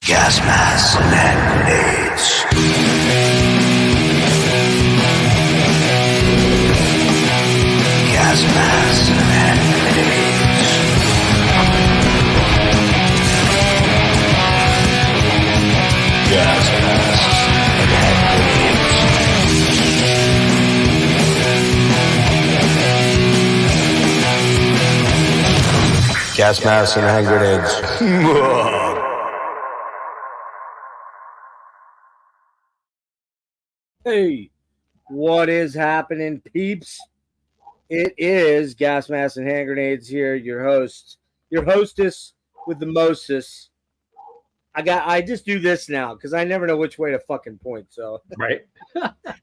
Gas masks and hand grenades. Gas masks and hand grenades. Gas masks and hand grenades. Gas masks and hand grenades. Hey, what is happening, peeps? It is Gas Masks and Hand Grenades here, your host, your hostess with the mostest. I just do this now because I never know which way to fucking point, so Right.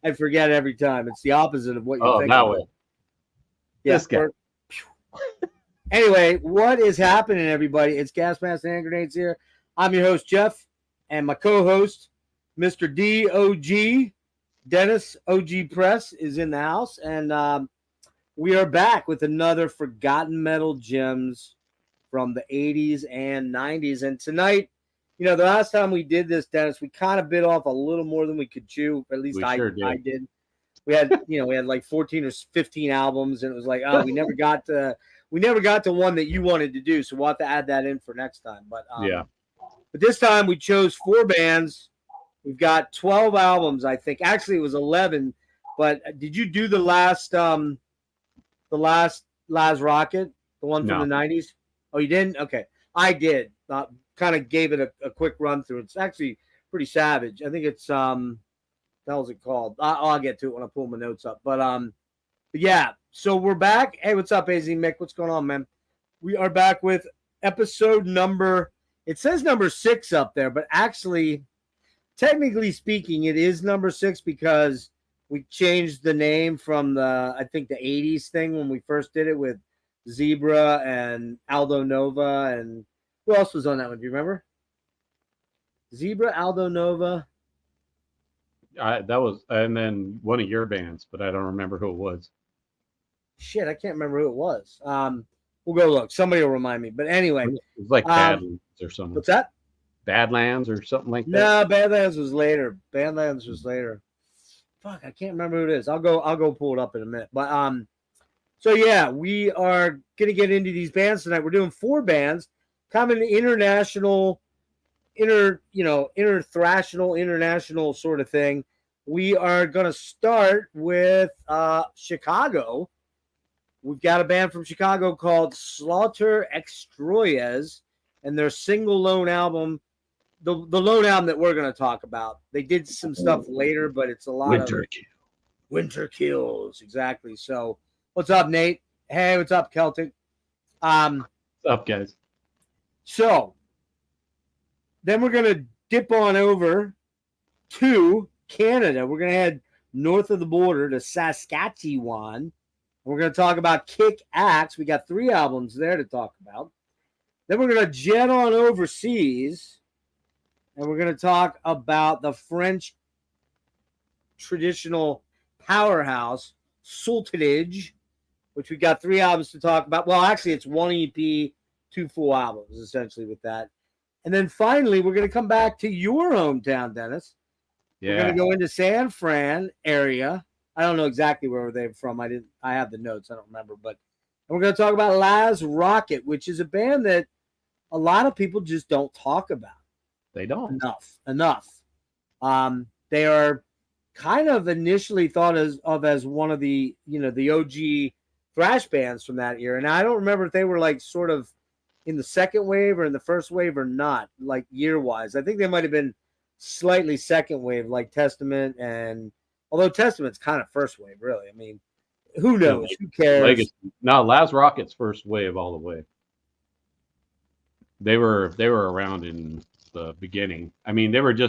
I forget every time. It's the opposite of what you think. That way. Yeah, This guy. Anyway, what is happening, everybody? It's Gas Masks and Hand Grenades here. I'm your host, Jeff, and my co-host, Mr. DOG. Dennis OG Press is in the house, and we are back with another Forgotten Metal Gems from the 80s and 90s. And tonight, you know, the last time we did this, Dennis, we kind of bit off a little more than we could chew. At least I did. We had, we had like 14 or 15 albums, and it was like, oh, we never got to one that you wanted to do. So we'll have to add that in for next time. But But this time we chose 4 bands. We've got 12 albums, I think. Actually, it was 11. But did you do the last Laz Rocket, the one from the 90s? Oh, you didn't? Okay. I did. Kind of gave it a quick run through. It's actually pretty savage. I think it's what the hell is it called? I'll get to it when I pull my notes up. But yeah. So we're back. Hey, what's up, AZ Mick? What's going on, man? We are back with episode number. It says number 6 up there, but actually, technically speaking, it is number 6 because we changed the name from I think the 80s thing when we first did it with Zebra and Aldo Nova, and who else was on that one? Do you remember? Zebra, Aldo Nova. That was, and then one of your bands, but I don't remember who it was. Shit, I can't remember who it was. We'll go look. Somebody will remind me. But anyway, it was like Badlands or something. What's that? Badlands or something like that. No, Badlands was later. Fuck, I can't remember who it is. I'll go pull it up in a minute. But so yeah, we are gonna get into these bands tonight. We're doing 4 bands, kind of an international international sort of thing. We are gonna start with Chicago. We've got a band from Chicago called Slaughter Extroyes, and their single lone album, the lone album that we're going to talk about. They did some stuff later, but it's a lot of Winter Kills, exactly. So, what's up, Nate? Hey, what's up, Celtic? What's up, guys? So, then we're going to dip on over to Canada. We're going to head north of the border to Saskatchewan. We're going to talk about Kick Axe. We got 3 albums there to talk about. Then we're going to jet on overseas, and we're going to talk about the French traditional powerhouse, Sultanage, which we got 3 albums to talk about. Well, actually, it's 1 EP, 2 full albums, essentially, with that. And then finally, we're going to come back to your hometown, Dennis. Yeah. We're going to go into San Fran area. I don't know exactly where they're from. I have the notes. I don't remember. But we're going to talk about Laz Rocket, which is a band that a lot of people just don't talk about. They don't. Enough. They are kind of initially thought of as one of the, the OG thrash bands from that era. And I don't remember if they were like sort of in the second wave or in the first wave or not, like year-wise. I think they might have been slightly second wave, like Testament, and although Testament's kind of first wave, really. I mean, who knows? Who cares? Legacy. No, Laz Rocket's first wave all the way. They were around in the beginning. I mean, they were they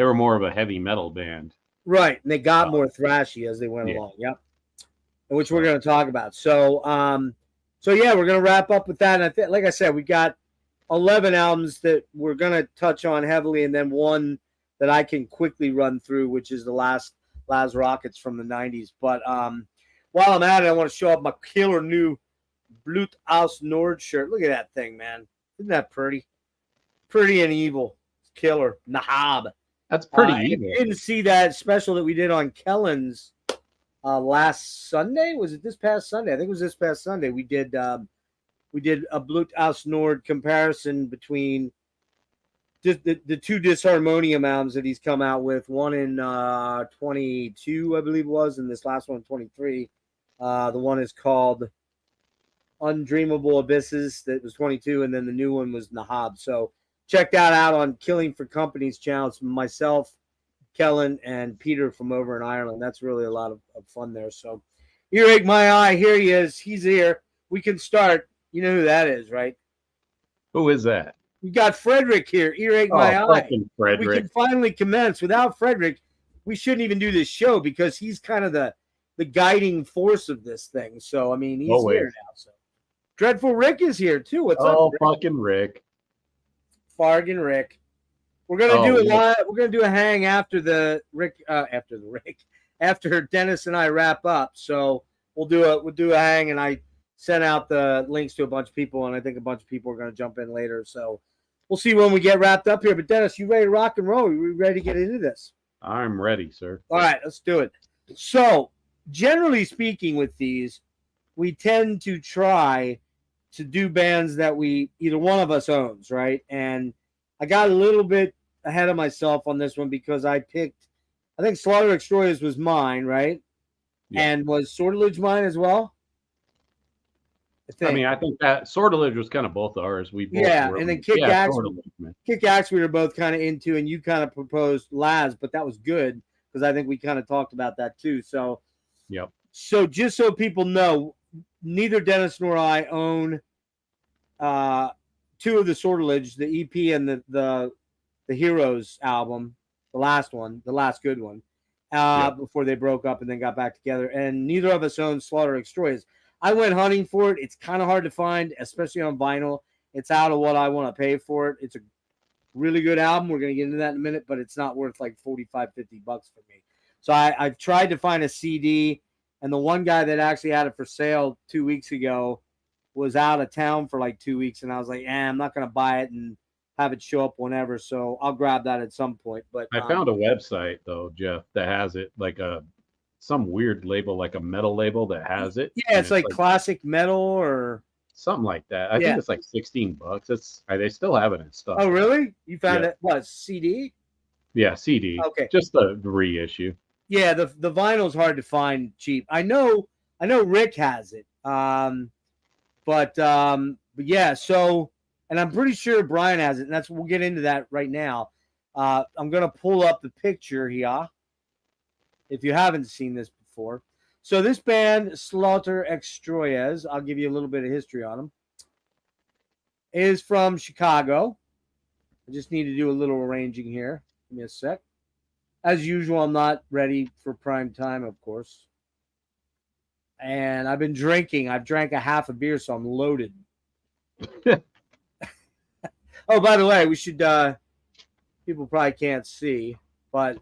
were more of a heavy metal band. Right, and they got more thrashy as they went along. Yep. Which we're going to talk about. So yeah, we're going to wrap up with that. And I think, like I said, we got 11 albums that we're going to touch on heavily, and then one that I can quickly run through, which is the last Laz Rockets from the 90s. But while I'm at it, I want to show up my killer new Blut aus Nord shirt. Look at that thing, man. Isn't that pretty? Pretty and Evil. Killer. Nahab. That's pretty If evil. you didn't see that special that we did on Kellen's last Sunday. Was it this past Sunday? I think it was this past Sunday. We did a Blut aus Nord comparison between the two Disharmonium albums that he's come out with. One in 22, I believe it was, and this last one 23. The one is called Undreamable Abysses. That was 22, and then the new one was Nahab. So check that out on Killing for Company's channel. It's myself, Kellen, and Peter from over in Ireland. That's really a lot of fun there. So, Earache My Eye, here he is. He's here. We can start. You know who that is, right? Who is that? We got Frederick here. Earache My Eye. Fucking Frederick. We can finally commence. Without Frederick, we shouldn't even do this show because he's kind of the guiding force of this thing. So, I mean, he's here now. So, Dreadful Rick is here too. What's up, Rick? Fucking Rick. Fargan Rick. We're gonna do a live. We're gonna do a hang after the Rick. After Dennis and I wrap up. So we'll do a hang, and I sent out the links to a bunch of people, and I think a bunch of people are gonna jump in later. So we'll see when we get wrapped up here. But Dennis, you ready to rock and roll? Are we ready to get into this? I'm ready, sir. All right, let's do it. So generally speaking, with these, we tend to try to do bands that either one of us owns, right? And I got a little bit ahead of myself on this one because I think Slaughter Extroyers was mine, right? Yeah. And was Sortilege mine as well? I think that Sortilege was kind of both ours. We both and then Kick Axe we were both kind of into, and you kind of proposed Laz, but that was good because I think we kind of talked about that too. So, yep. So just so people know, neither Dennis nor I own two of the Sortilege, the EP and the Heroes album, the last good one, before they broke up and then got back together. And neither of us own Slaughter Extroyers. I went hunting for it. It's kind of hard to find, especially on vinyl. It's out of what I want to pay for it. It's a really good album. We're going to get into that in a minute, but it's not worth like $45, $50 for me. So I've tried to find a CD, and the one guy that actually had it for sale 2 weeks ago was out of town for like 2 weeks, and I was like, I'm not going to buy it and have it show up whenever, so I'll grab that at some point. But I found a website, though, Jeff, that has it, like some weird label, like a metal label that has it. Yeah, it's like classic metal or something like that. I think it's like $16. They still have it in stock. Oh, really? You found it? What, CD? Yeah, CD. Okay. Just the reissue. Yeah, the vinyl's hard to find cheap. I know Rick has it. But yeah, so, and I'm pretty sure Brian has it, and we'll get into that right now. I'm gonna pull up the picture here if you haven't seen this before. So this band, Slaughter Extroyers, I'll give you a little bit of history on them, is from Chicago. I just need to do a little arranging here. Give me a sec. As usual, I'm not ready for prime time, of course. And I've been drinking. I've drank a half a beer, so I'm loaded. Oh, by the way, we should people probably can't see, but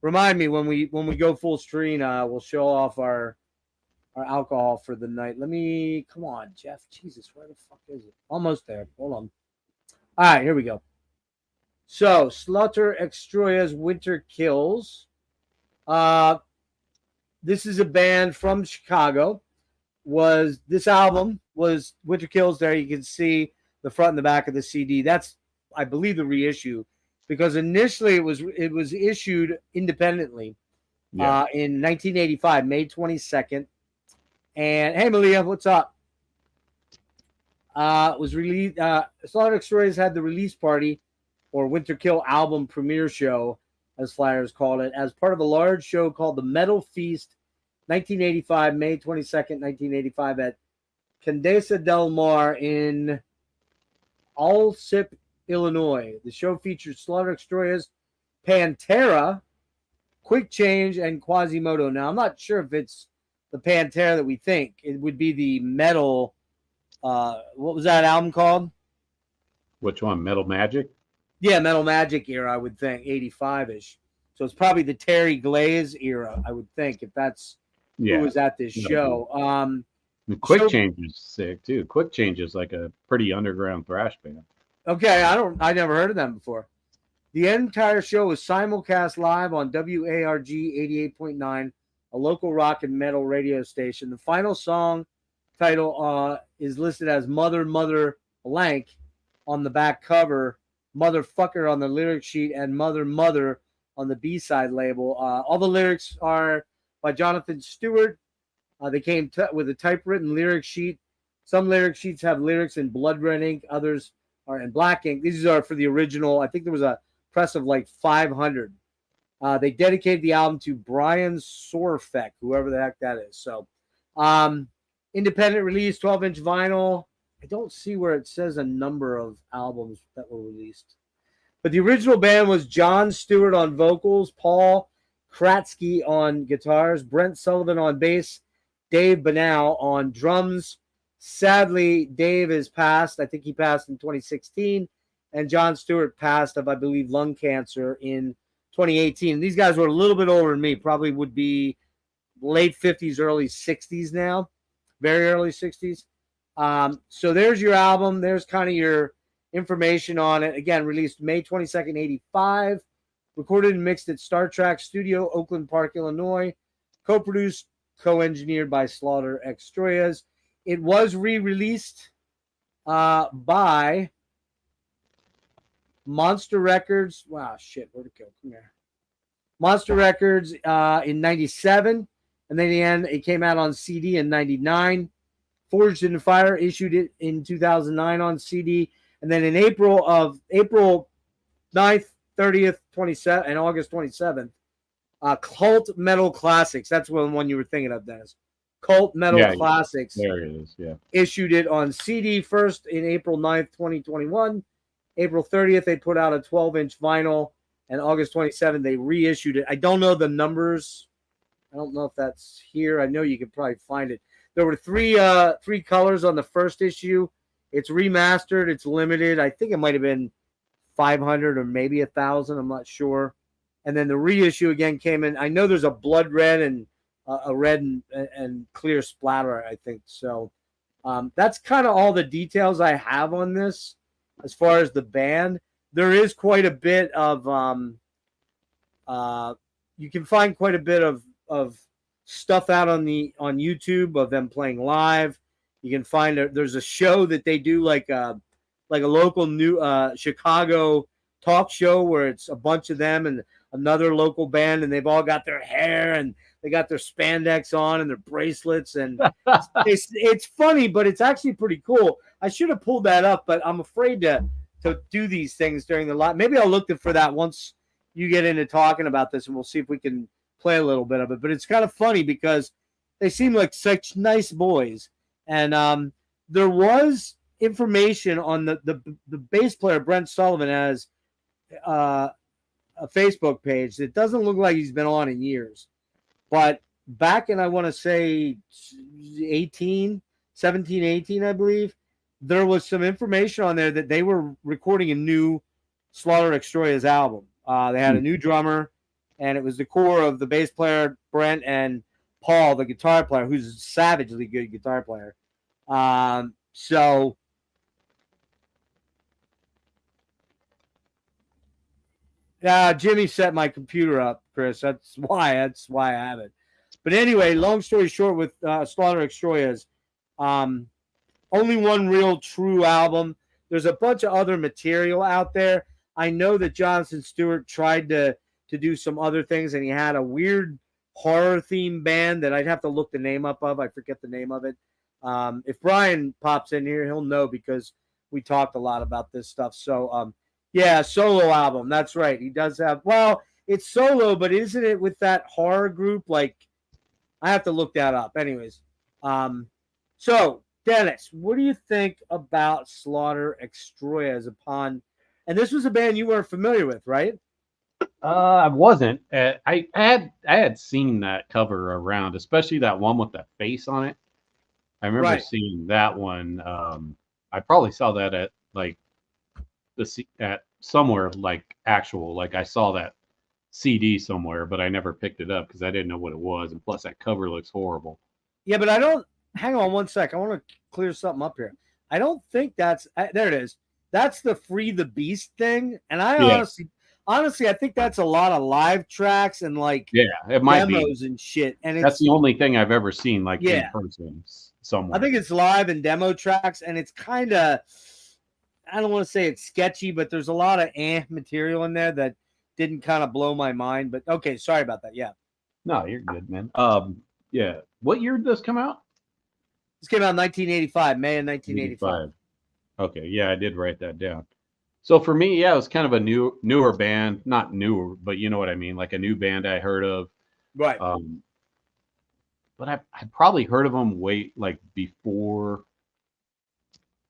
remind me when we go full screen, we'll show off our alcohol for the night. Come on, Jeff. Jesus, where the fuck is it? Almost there. Hold on. All right, here we go. So, Slaughter Extroyers, Winter Kills. This is a band from Chicago. This album was Winter Kills. There you can see the front and the back of the CD. That's, I believe, the reissue, because initially it was issued independently in 1985, May 22nd. And hey, Malia, what's up? It was released. Slaughter Extroyers had the release party, or Winter Kill album premiere show, as Flyers called it, as part of a large show called the Metal Feast, 1985, May 22nd, 1985, at Condesa del Mar in Alsip, Illinois. The show featured Slaughter Extroyers, Pantera, Quick Change, and Quasimodo. Now, I'm not sure if it's the Pantera that we think. It would be the metal. What was that album called? Which one? Metal Magic? Yeah, Metal Magic era, I would think, 85-ish. So it's probably the Terry Glaze era, I would think, if that's who was at this show. Quick Change is sick, too. Quick Change is like a pretty underground thrash band. Okay, I never heard of them before. The entire show was simulcast live on WARG 88.9, a local rock and metal radio station. The final song title is listed as Mother, Mother Blank on the back cover, Motherfucker on the lyric sheet, and Mother, Mother on the B-side label. All the lyrics are by Jonathan Stewart. They came with a typewritten lyric sheet. Some lyric sheets have lyrics in blood red ink, others are in black ink. These are for the original. I think there was a press of like 500. They dedicated the album to Brian Sorfek, whoever the heck that is. So, independent release, 12-inch vinyl. I don't see where it says a number of albums that were released. But the original band was John Stewart on vocals, Paul Kratsky on guitars, Brent Sullivan on bass, Dave Banau on drums. Sadly, Dave has passed. I think he passed in 2016. And John Stewart passed of, I believe, lung cancer in 2018. These guys were a little bit older than me, probably would be late 50s, early 60s now, very early 60s. So there's your album. There's kind of your information on it. Again, released May 22nd, 85. Recorded and mixed at Star Trek Studio, Oakland Park, Illinois. Co-produced, co-engineered by Slaughter Extroyas. It was re-released by Monster Records. Wow, shit, where'd it go? Come here. Monster Records in 97. And then in the end, it came out on CD in 99. Forged in the Fire issued it in 2009 on CD. And then in April 9th, 30th, 27th, and August 27th, Cult Metal Classics. That's the one you were thinking of, Dennis. Cult Metal Classics. There it is, yeah. Issued it on CD first in April 9th, 2021. April 30th, they put out a 12-inch vinyl. And August 27th, they reissued it. I don't know the numbers. I don't know if that's here. I know you could probably find it. There were three colors on the first issue. It's remastered. It's limited. I think it might have been 500 or maybe 1,000. I'm not sure. And then the reissue again came in. I know there's a blood red and a red and clear splatter, I think. So that's kind of all the details I have on this as far as the band. There is quite a bit of you can find quite a bit of stuff out on YouTube of them playing live. You can find there's a show that they do like a local new Chicago talk show where it's a bunch of them and another local band, and they've all got their hair and they got their spandex on and their bracelets, and it's funny, but it's actually pretty cool. I should have pulled that up, but I'm afraid to do these things during the live. Maybe I'll look for that once you get into talking about this, and we'll see if we can play a little bit of it. But it's kind of funny because they seem like such nice boys. And there was information on the bass player, Brent Sullivan, has a Facebook page that doesn't look like he's been on in years. But back in, I want to say 17, 18, I believe, there was some information on there that they were recording a new Slaughter Extroyas album. They had a new drummer, and it was the core of the bass player, Brent, and Paul, the guitar player, who's a savagely good guitar player. So Jimmy set my computer up, Chris. That's why I have it. But anyway, long story short, with Slaughter Extroyas, only one real true album. There's a bunch of other material out there. I know that Jonathan Stewart tried to do some other things, and he had a weird horror theme band that I'd have to look the name up of. I forget the name of it. If Brian pops in here, he'll know because we talked a lot about this stuff. So, yeah, solo album. That's right. He does have, well, it's solo, but isn't it with that horror group? Like, I have to look that up. Anyways, so Dennis, what do you think about Slaughter Extroyas upon, and this was a band you weren't familiar with, right? I wasn't. I had seen that cover around, especially that one with that face on it. I remember seeing that one. I probably saw that at like at somewhere like actual, like I saw that CD somewhere, but I never picked it up because I didn't know what it was, and plus that cover looks horrible. Yeah, but I don't. Hang on one sec. I want to clear something up here. I don't think that's there. It is. that's the Free the Beast thing. And I Yeah. honestly, I think that's a lot of live tracks and like Yeah, it might be. demos and shit. And That's it's the only thing I've ever seen like in Yeah. person I somewhere. think it's live and demo tracks, and it's kind of, I don't want to say it's sketchy, but there's a lot of material in there that didn't kind of blow my mind. But okay, sorry about that. Yeah, No, you're good, man. Yeah. What year did this come out? this came out in 1985, May of 1985. 85. Okay, yeah, I did write that down. So for me, yeah, it was kind of a newer band, not newer, but you know what I mean, like a new band I heard of. Right. But I probably heard of them way like before.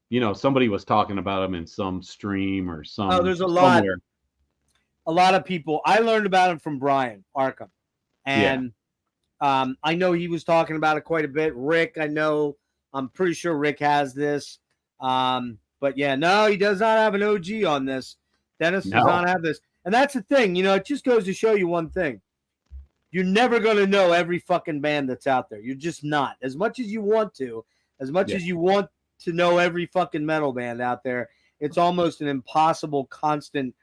You know, somebody was talking about them in some stream or some. Oh, there's somewhere. a lot of people. I learned about him from Brian Arkham, and I know he was talking about it quite a bit. Rick, I'm pretty sure Rick has this. But yeah, no, he does not have an OG on this. Dennis does not have this. And that's the thing, you know, it just goes to show you one thing. You're never going to know every fucking band that's out there. You're just not. As much as you want to, as much as you want to know every fucking metal band out there, it's almost an impossible constant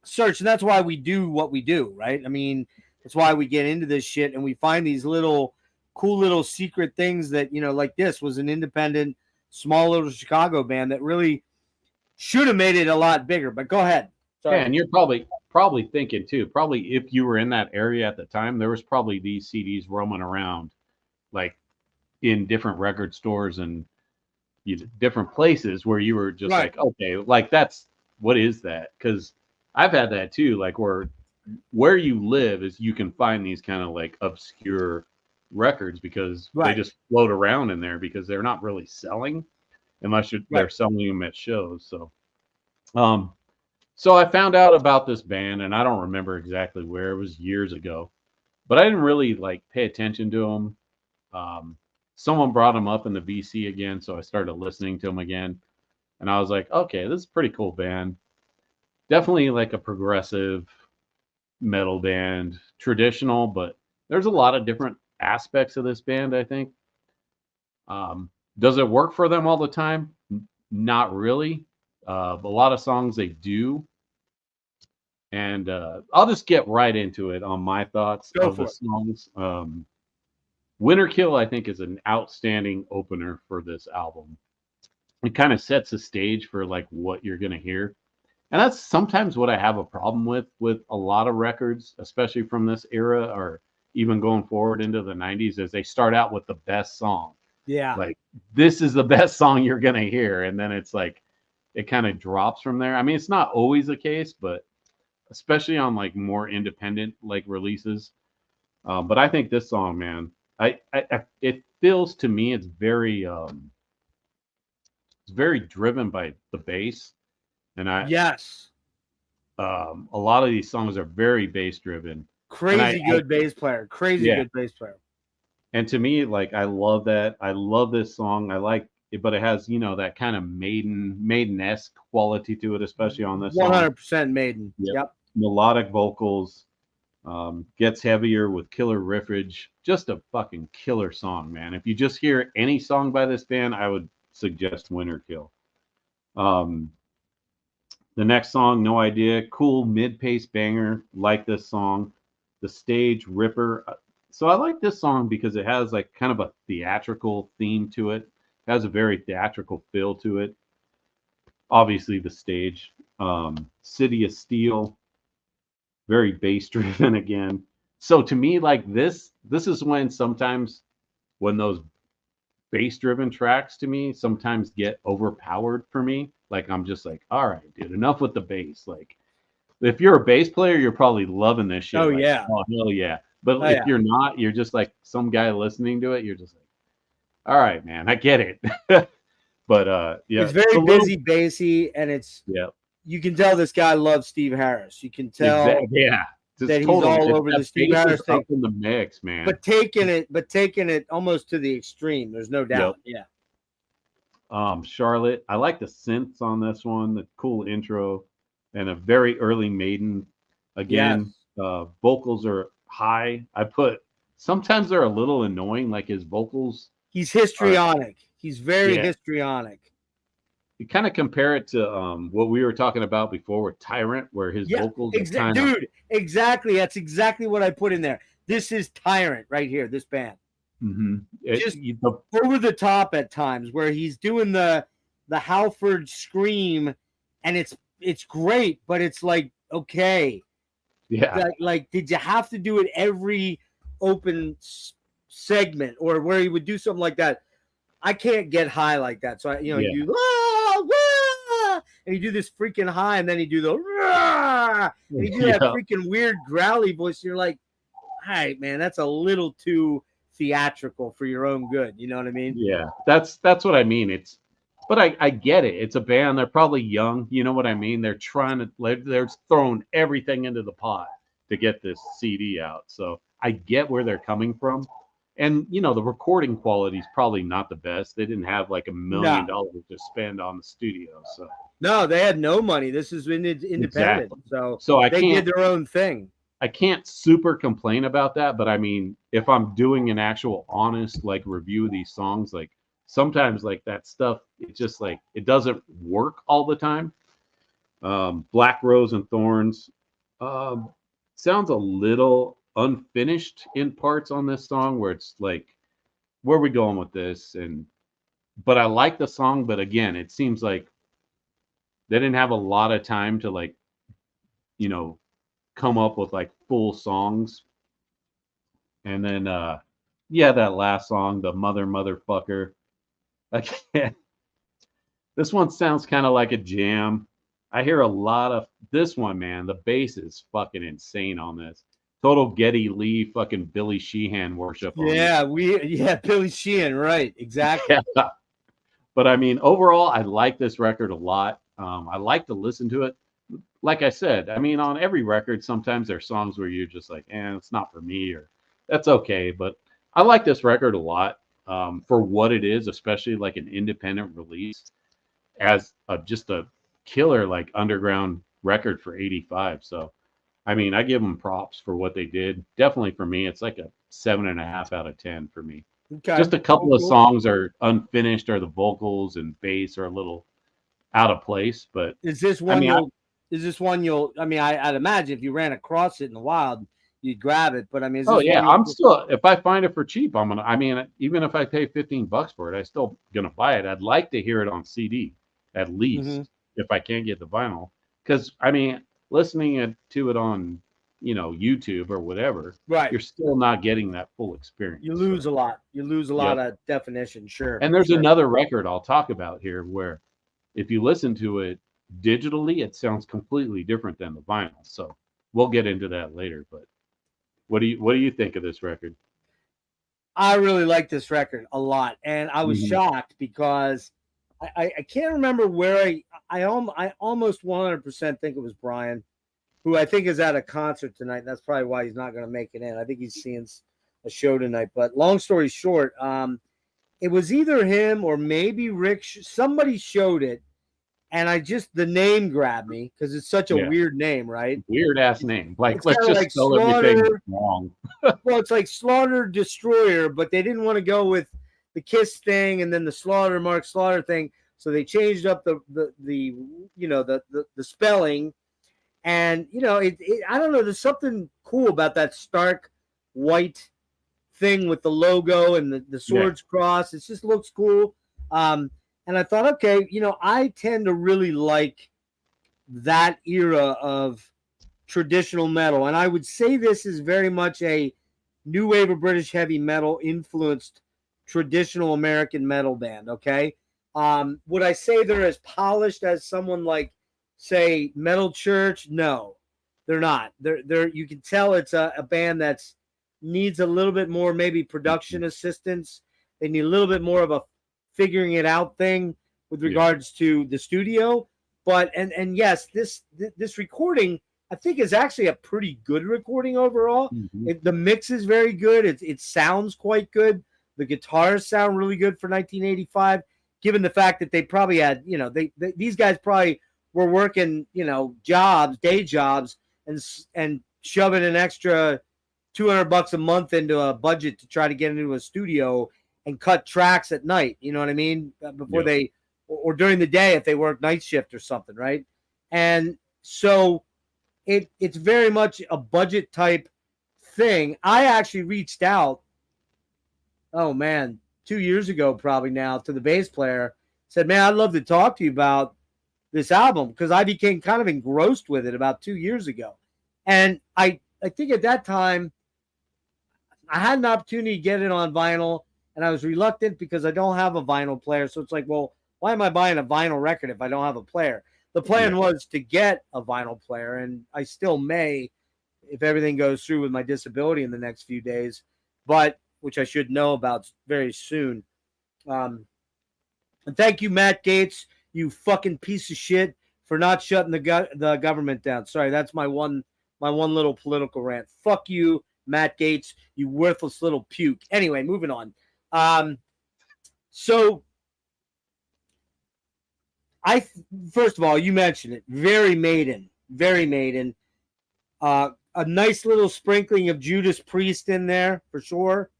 search. And that's why we do what we do, right? I mean, that's why we get into this shit and we find these cool little secret things that, you know, like this was an independent, small little Chicago band that really should have made it a lot bigger. But go ahead. Sorry. Yeah, and you're probably thinking too, probably if you were in that area at the time, there was probably these CDs roaming around like in different record stores and different places where you were just like, okay, like what is that? Because I've had that too, like where you live is you can find these kind of like obscure records because they just float around in there because they're not really selling unless they're selling them at shows. So I found out about this band and I don't remember exactly where. It was years ago, but I didn't really like pay attention to them. Someone brought them up in the VC again, so I started listening to them again, and I was like, okay, this is a pretty cool band. Definitely like a progressive metal band, traditional, but there's a lot of different aspects of this band, I think. Does it work for them all the time? Not really. A lot of songs they do. And I'll just get right into it on my thoughts of the songs. Winter Kill, I think, is an outstanding opener for this album. It kind of sets the stage for like what you're going to hear. And that's sometimes what I have a problem with a lot of records, especially from this era or even going forward into the 90s, is they start out with the best song. Yeah. Like, this is the best song you're going to hear. And then it's like, it kind of drops from there. I mean, it's not always the case, but especially on like more independent like releases. But I think this song, man, it feels to me it's very driven by the bass. And a lot of these songs are very bass driven. Crazy good bass player. Good bass player. And to me, like, I love that. I love this song. I like it, but it has, you know, that kind of Maiden-esque quality to it, especially on this 100% Maiden. Yep. Melodic vocals, gets heavier with killer riffage. Just a fucking killer song, man. If you just hear any song by this band, I would suggest Winter Kill. The next song, No Idea, cool mid-pace banger. Like this song. The Stage, Ripper. So I like this song because it has like kind of a theatrical theme to it. It has a very theatrical feel to it. Obviously, The Stage. City of Steel, very bass driven again. So to me, like this is when sometimes when those bass driven tracks to me sometimes get overpowered for me. Like I'm just like, all right, dude, enough with the bass. Like if you're a bass player, you're probably loving this shit. Oh like, yeah. Oh hell yeah. But if you're not, you're just like some guy listening to it, you're just like, all right, man, I get it. But yeah. It's very busy, bassy, and it's you can tell this guy loves Steve Harris. You can tell that he's all over the Steve Harris thing. Up in the mix, man. But taking it almost to the extreme. There's no doubt. Yep. Yeah. Charlotte. I like the synths on this one, the cool intro, and a very early Maiden. Again, vocals are high. Sometimes they're a little annoying, like his vocals. He's histrionic. He's very histrionic. you kind of compare it to what we were talking about before with Tyrant, where his vocals are kind of dude, exactly. That's exactly what I put in there. This is Tyrant right here. This band, just over the top at times, where he's doing the Halford scream, and it's great, but it's like, okay, yeah, like did you have to do it every open segment, or where he would do something like that? I can't get high like that, so you do and you do this freaking high, and then you do the and you do that freaking weird growly voice. And you're like, all right, man, that's a little too theatrical for your own good. You know what I mean? Yeah, that's what I mean. But I get it. It's a band. They're probably young. You know what I mean? They're they're throwing everything into the pot to get this CD out. So I get where they're coming from. And, the recording quality is probably not the best. They didn't have like $1 million to spend on the studio. So no, they had no money. This is independent. Exactly. So they did their own thing. I can't super complain about that. But I mean, if I'm doing an actual honest like review of these songs, like sometimes like that stuff, it just like it doesn't work all the time. Black Rose and Thorns sounds a little unfinished in parts on this song, where it's like, where are we going with this? But I like the song, but again, it seems like they didn't have a lot of time to like, come up with like full songs. And then that last song, the motherfucker. This one sounds kind of like a jam. I hear a lot of this one, man. The bass is fucking insane on this. Total Geddy Lee, fucking Billy Sheehan worship. Billy Sheehan, right? Exactly. Yeah. But I mean, overall, I like this record a lot. I like to listen to it. Like I said, I mean, on every record, sometimes there's songs where you're just like, it's not for me, or that's okay. But I like this record a lot for what it is, especially like an independent release, as just a killer like underground record for '85. So. I mean, I give them props for what they did. Definitely for me, it's like a 7.5 out of 10 for me. Okay. Just a couple of songs are unfinished, or the vocals and bass are a little out of place. But is this one? I'd imagine if you ran across it in the wild, you'd grab it. But I mean, I'm still, if I find it for cheap, I'm gonna. I mean, even if I pay $15 for it, I'm still gonna buy it. I'd like to hear it on CD at least, if I can't get the vinyl, because I mean. Listening to it on, YouTube or whatever, right? You're still not getting that full experience. You lose a lot. You lose a lot of definition, sure. And there's another record I'll talk about here where, if you listen to it digitally, it sounds completely different than the vinyl. So we'll get into that later. But what do you think of this record? I really like this record a lot, and I was shocked because I can't remember where I almost 100% think it was Brian, who I think is at a concert tonight. And that's probably why he's not going to make it in. I think he's seeing a show tonight. But long story short, it was either him or maybe Rick. Somebody showed it, and the name grabbed me because it's such a weird name, right? Weird ass name. Like, let's just spell everything wrong. Well, it's like Slaughter Destroyer, but they didn't want to go with the Kiss thing and then the Mark Slaughter thing, so they changed up the spelling, and I don't know. There's something cool about that stark white thing with the logo and the swords cross. It just looks cool. And I thought, okay, I tend to really like that era of traditional metal, and I would say this is very much a new wave of British heavy metal influenced traditional American metal band. Okay. Would I say they're as polished as someone like, say, Metal Church? No, they're not. They're you can tell it's a band that's needs a little bit more maybe production assistance. They need a little bit more of a figuring it out thing with regards to the studio. But and yes, this recording I think is actually a pretty good recording overall. The mix is very good. It sounds quite good. The guitars sound really good for 1985, given the fact that they probably had, these guys probably were working, day jobs, and shoving an extra $200 a month into a budget to try to get into a studio and cut tracks at night. You know what I mean? Before they or during the day if they work night shift or something, right? And so it's very much a budget type thing. I actually reached out, oh man, 2 years ago probably now, to the bass player, said, man, I'd love to talk to you about this album, because I became kind of engrossed with it about 2 years ago. And I think at that time I had an opportunity to get it on vinyl, and I was reluctant because I don't have a vinyl player. So it's like, well, why am I buying a vinyl record if I don't have a player? The plan was to get a vinyl player, and I still may if everything goes through with my disability in the next few days, but which I should know about very soon. And thank you, Matt Gaetz, you fucking piece of shit, for not shutting the government down. Sorry, that's my one little political rant. Fuck you, Matt Gaetz, you worthless little puke. Anyway, moving on. So first of all, you mentioned it, very Maiden. A nice little sprinkling of Judas Priest in there for sure,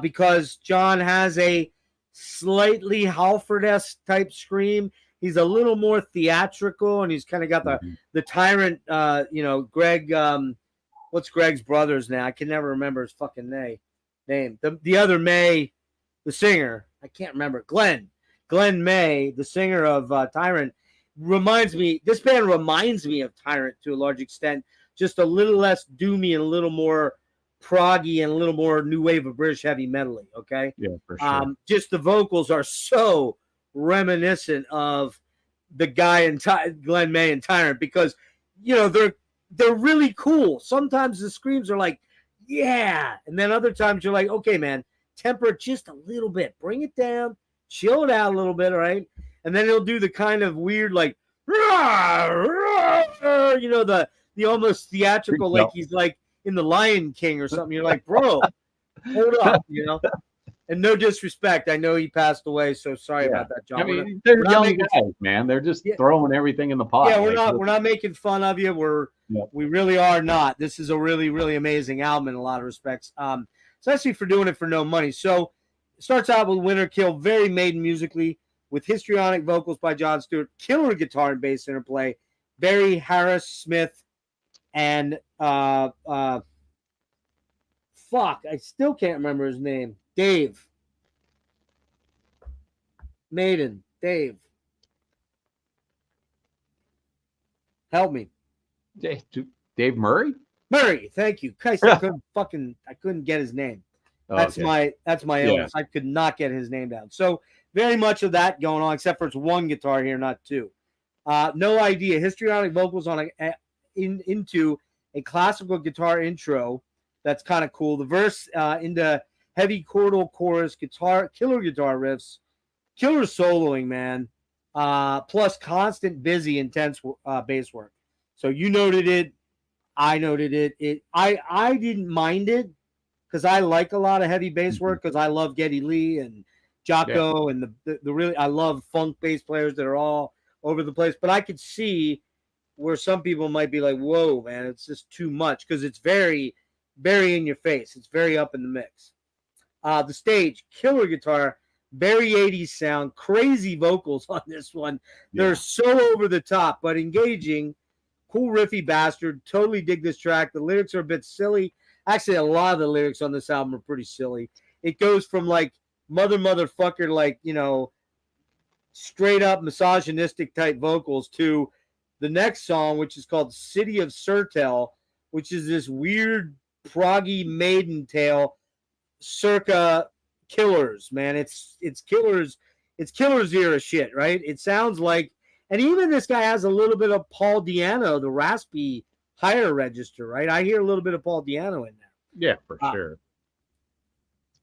because John has a slightly Halford-esque type scream. He's a little more theatrical, and he's kind of got the Tyrant, Greg, what's Greg's brother's name? I can never remember his fucking name. The other May, the singer, I can't remember. Glenn May, the singer of Tyrant, this band reminds me of Tyrant to a large extent, just a little less doomy and a little more proggy and a little more new wave of British heavy metal. Okay. Yeah, for sure. Just the vocals are so reminiscent of the guy in Glenn May and Tyrant, because they're really cool. Sometimes the screams are like, yeah, and then other times you're like, okay, man, temper it just a little bit, bring it down, chill it out a little bit, all right? And then he'll do the kind of weird, like, the almost theatrical, like he's like in the Lion King or something. You're like, bro, hold up, And no disrespect, I know he passed away, so sorry about that, John. I mean, they're young guys, man. They're just throwing everything in the pot. Yeah, we're not making fun of you. We really are not. This is a really, really amazing album in a lot of respects. Especially for doing it for no money. So it starts out with Winter Kill, very Maiden musically, with histrionic vocals by John Stewart, killer guitar and bass interplay, Barry Harris Smith, and fuck, I still can't remember his name. Dave. Maiden. Dave. Help me. Dave Murray? Murray, thank you. Christ, I couldn't get his name. That's my illness. I could not get his name down. So very much of that going on, except for it's one guitar here, not two. No idea. Histrionic vocals on into a classical guitar intro. That's kind of cool. The verse into heavy chordal chorus, killer guitar riffs, killer soloing, man. Plus constant, busy, intense bass work. So you noted it. I noted it. I didn't mind it because I like a lot of heavy bass work because I love Geddy Lee and Jocko and the really, I love funk bass players that are all over the place. But I could see where some people might be like, whoa, man, it's just too much, because it's very, very in your face. It's very up in the mix. The stage, killer guitar, very 80s sound, crazy vocals on this one. They're so over the top, but engaging. Cool riffy bastard. Totally dig this track. The lyrics are a bit silly. Actually, a lot of the lyrics on this album are pretty silly. It goes from like motherfucker, like, straight up misogynistic type vocals, to the next song, which is called City of Surtel, which is this weird proggy Maiden tale circa Killers, man. It's Killers era shit, right? It sounds like, and even this guy has a little bit of Paul Di'Anno, the raspy higher register, right? I hear a little bit of Paul Di'Anno in there. Yeah, for sure.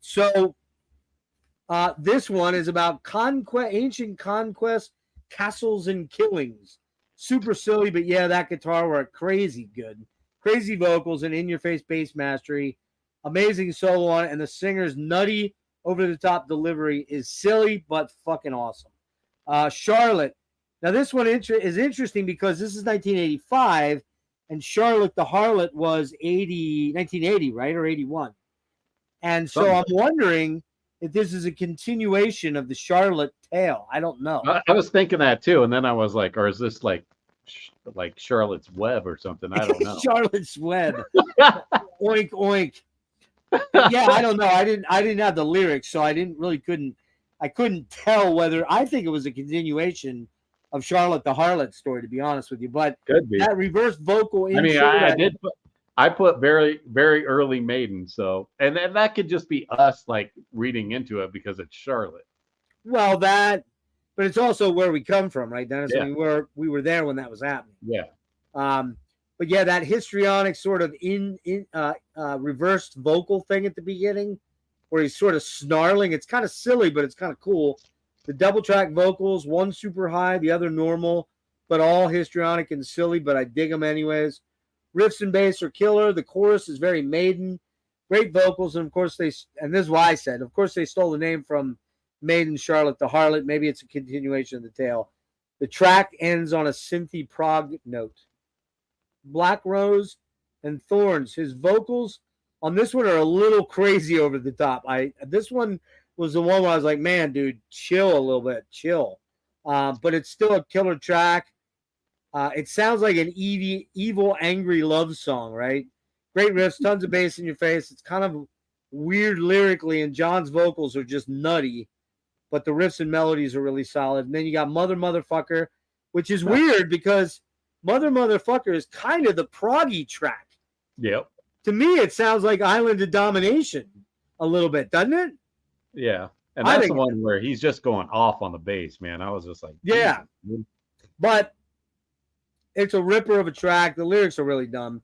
So this one is about ancient conquest, castles, and killings. Super silly, but yeah, that guitar work, crazy good. Crazy vocals and in-your-face bass mastery. Amazing solo on it, and the singer's nutty, over-the-top delivery is silly, but fucking awesome. Charlotte. Now, this one is interesting because this is 1985, and Charlotte the Harlot was 1980, right, or 81. And so I'm wondering if this is a continuation of the Charlotte tale. I don't know. I was thinking that too, and then I was like, or is this like Charlotte's Web or something? I don't know. Charlotte's Web. Oink oink. Yeah, I don't know. I didn't have the lyrics, so I couldn't tell whether. I think it was a continuation of Charlotte the Harlot story, to be honest with you. But Could be. that reverse vocal I mean, insert, I put very, very early Maiden, so and then that could just be us like reading into it because it's Charlotte. well, but it's also where we come from, right, Dennis? Yeah. We were there when that was happening. Yeah. But yeah, that histrionic sort of reversed vocal thing at the beginning, where he's sort of snarling. It's kind of silly, but it's kind of cool. The double track vocals, one super high, the other normal, but all histrionic and silly. But I dig them anyways. Riffs and bass are killer. The chorus is very Maiden. Great vocals, and of course and this is why I said, of course they stole the name from Maiden Charlotte the Harlot. Maybe it's a continuation of the tale. The track ends on a synthy prog note. Black Rose and Thorns. His vocals on this one are a little crazy over the top. This one was the one where I was like, man, dude, chill a little bit, chill. But it's still a killer track. It sounds like an evil, angry love song, right? Great riffs, tons of bass in your face. It's kind of weird lyrically, and John's vocals are just nutty, but the riffs and melodies are really solid. And then you got Mother Motherfucker, which is weird because Mother Motherfucker is kind of the proggy track. Yep. To me, it sounds like Island of Domination a little bit, doesn't it? Yeah. And that's the one where he's just going off on the bass, man. I was just like, yeah. But it's a ripper of a track. The lyrics are really dumb.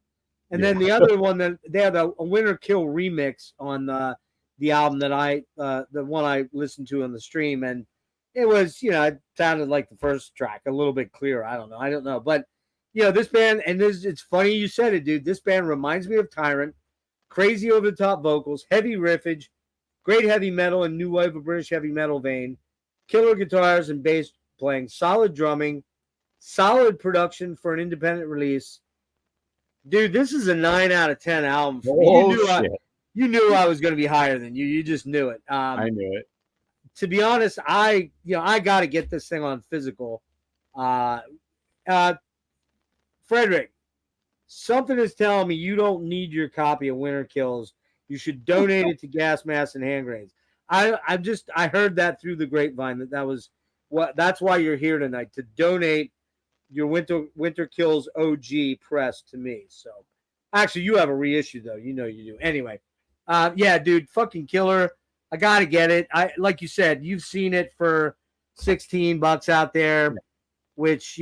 And then the other one, that they have a Winter Kill remix on the album that the one I listened to on the stream, and it was, it sounded like the first track, a little bit clearer. I don't know, but this band, and it's funny you said it, dude. This band reminds me of Tyrant. Crazy over the top vocals, heavy riffage, great heavy metal and new wave of British heavy metal vein, killer guitars and bass playing, solid drumming, solid production for an independent release. Dude, this is a 9 out of 10 album for me. You knew I was going to be higher than you. You just knew it. I knew it. To be honest, I got to get this thing on physical. Frederick, something is telling me you don't need your copy of Winter Kills. You should donate it to Gas Masks and Hand Grenades. I heard that through the grapevine that's why you're here tonight, to donate your Winter Kills OG press to me. So actually you have a reissue though. You do. Anyway. Yeah, dude, fucking killer. I gotta get it. Like you said, you've seen it for $16 out there, which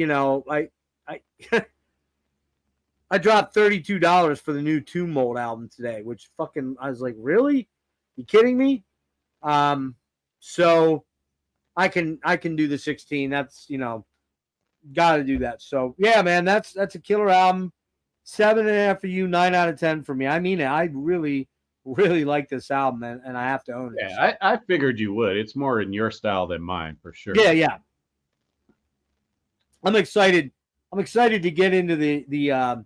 I dropped $32 for the new Tomb Mold album today, which I was like, really? You kidding me? So I can do the 16. That's gotta do that. So yeah, man, that's a killer album. 7.5 for you, 9 out of 10 for me. I mean it. I really like this album, and I have to own it. Yeah, I figured you would. It's more in your style than mine, for sure. Yeah. I'm excited to get into the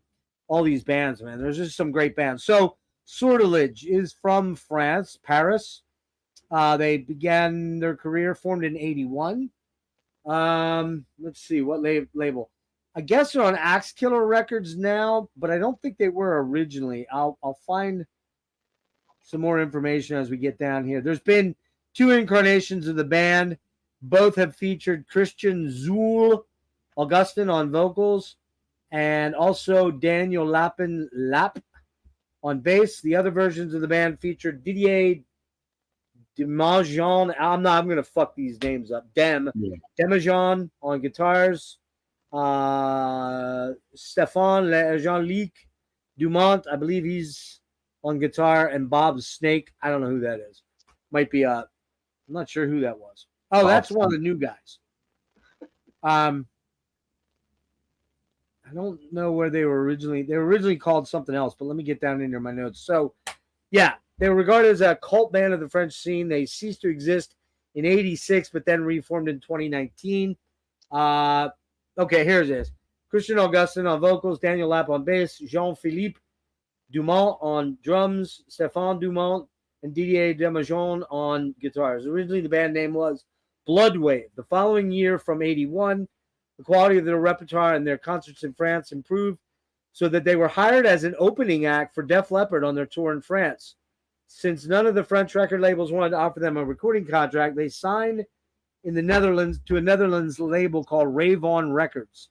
all these bands, man. There's just some great bands. So Sortilege is from France, Paris. They began their career, formed in 81. Let's see what label. I guess they're on Axe Killer Records now, but I don't think they were originally. I'll find some more information as we get down here. There's been 2 incarnations of the band. Both have featured Christian Zuhl Augustin on vocals, and also Daniel Lapp on bass. The other versions of the band featured Didier Demajan. I'm going to fuck these names up. Demajan on guitars. Stéphane Jean-Luc Dumont, I believe he's on guitar, and Bob Snake. I don't know who that is. Might be I'm not sure who that was. Oh, that's one of the new guys. I don't know where they were originally. They were originally called something else, but let me get down into my notes. So, yeah, they were regarded as a cult band of the French scene. They ceased to exist in 86, but then reformed in 2019. Okay, here's this. Christian Augustin on vocals, Daniel Lapp on bass, Jean-Philippe Dumont on drums, Stéphane Dumont and Didier Demajon on guitars. Originally, the band name was Bloodwave. The following year, from 81, the quality of their repertoire and their concerts in France improved so that they were hired as an opening act for Def Leppard on their tour in France. Since none of the French record labels wanted to offer them a recording contract, they signed in the Netherlands to a Netherlands label called Rave On Records.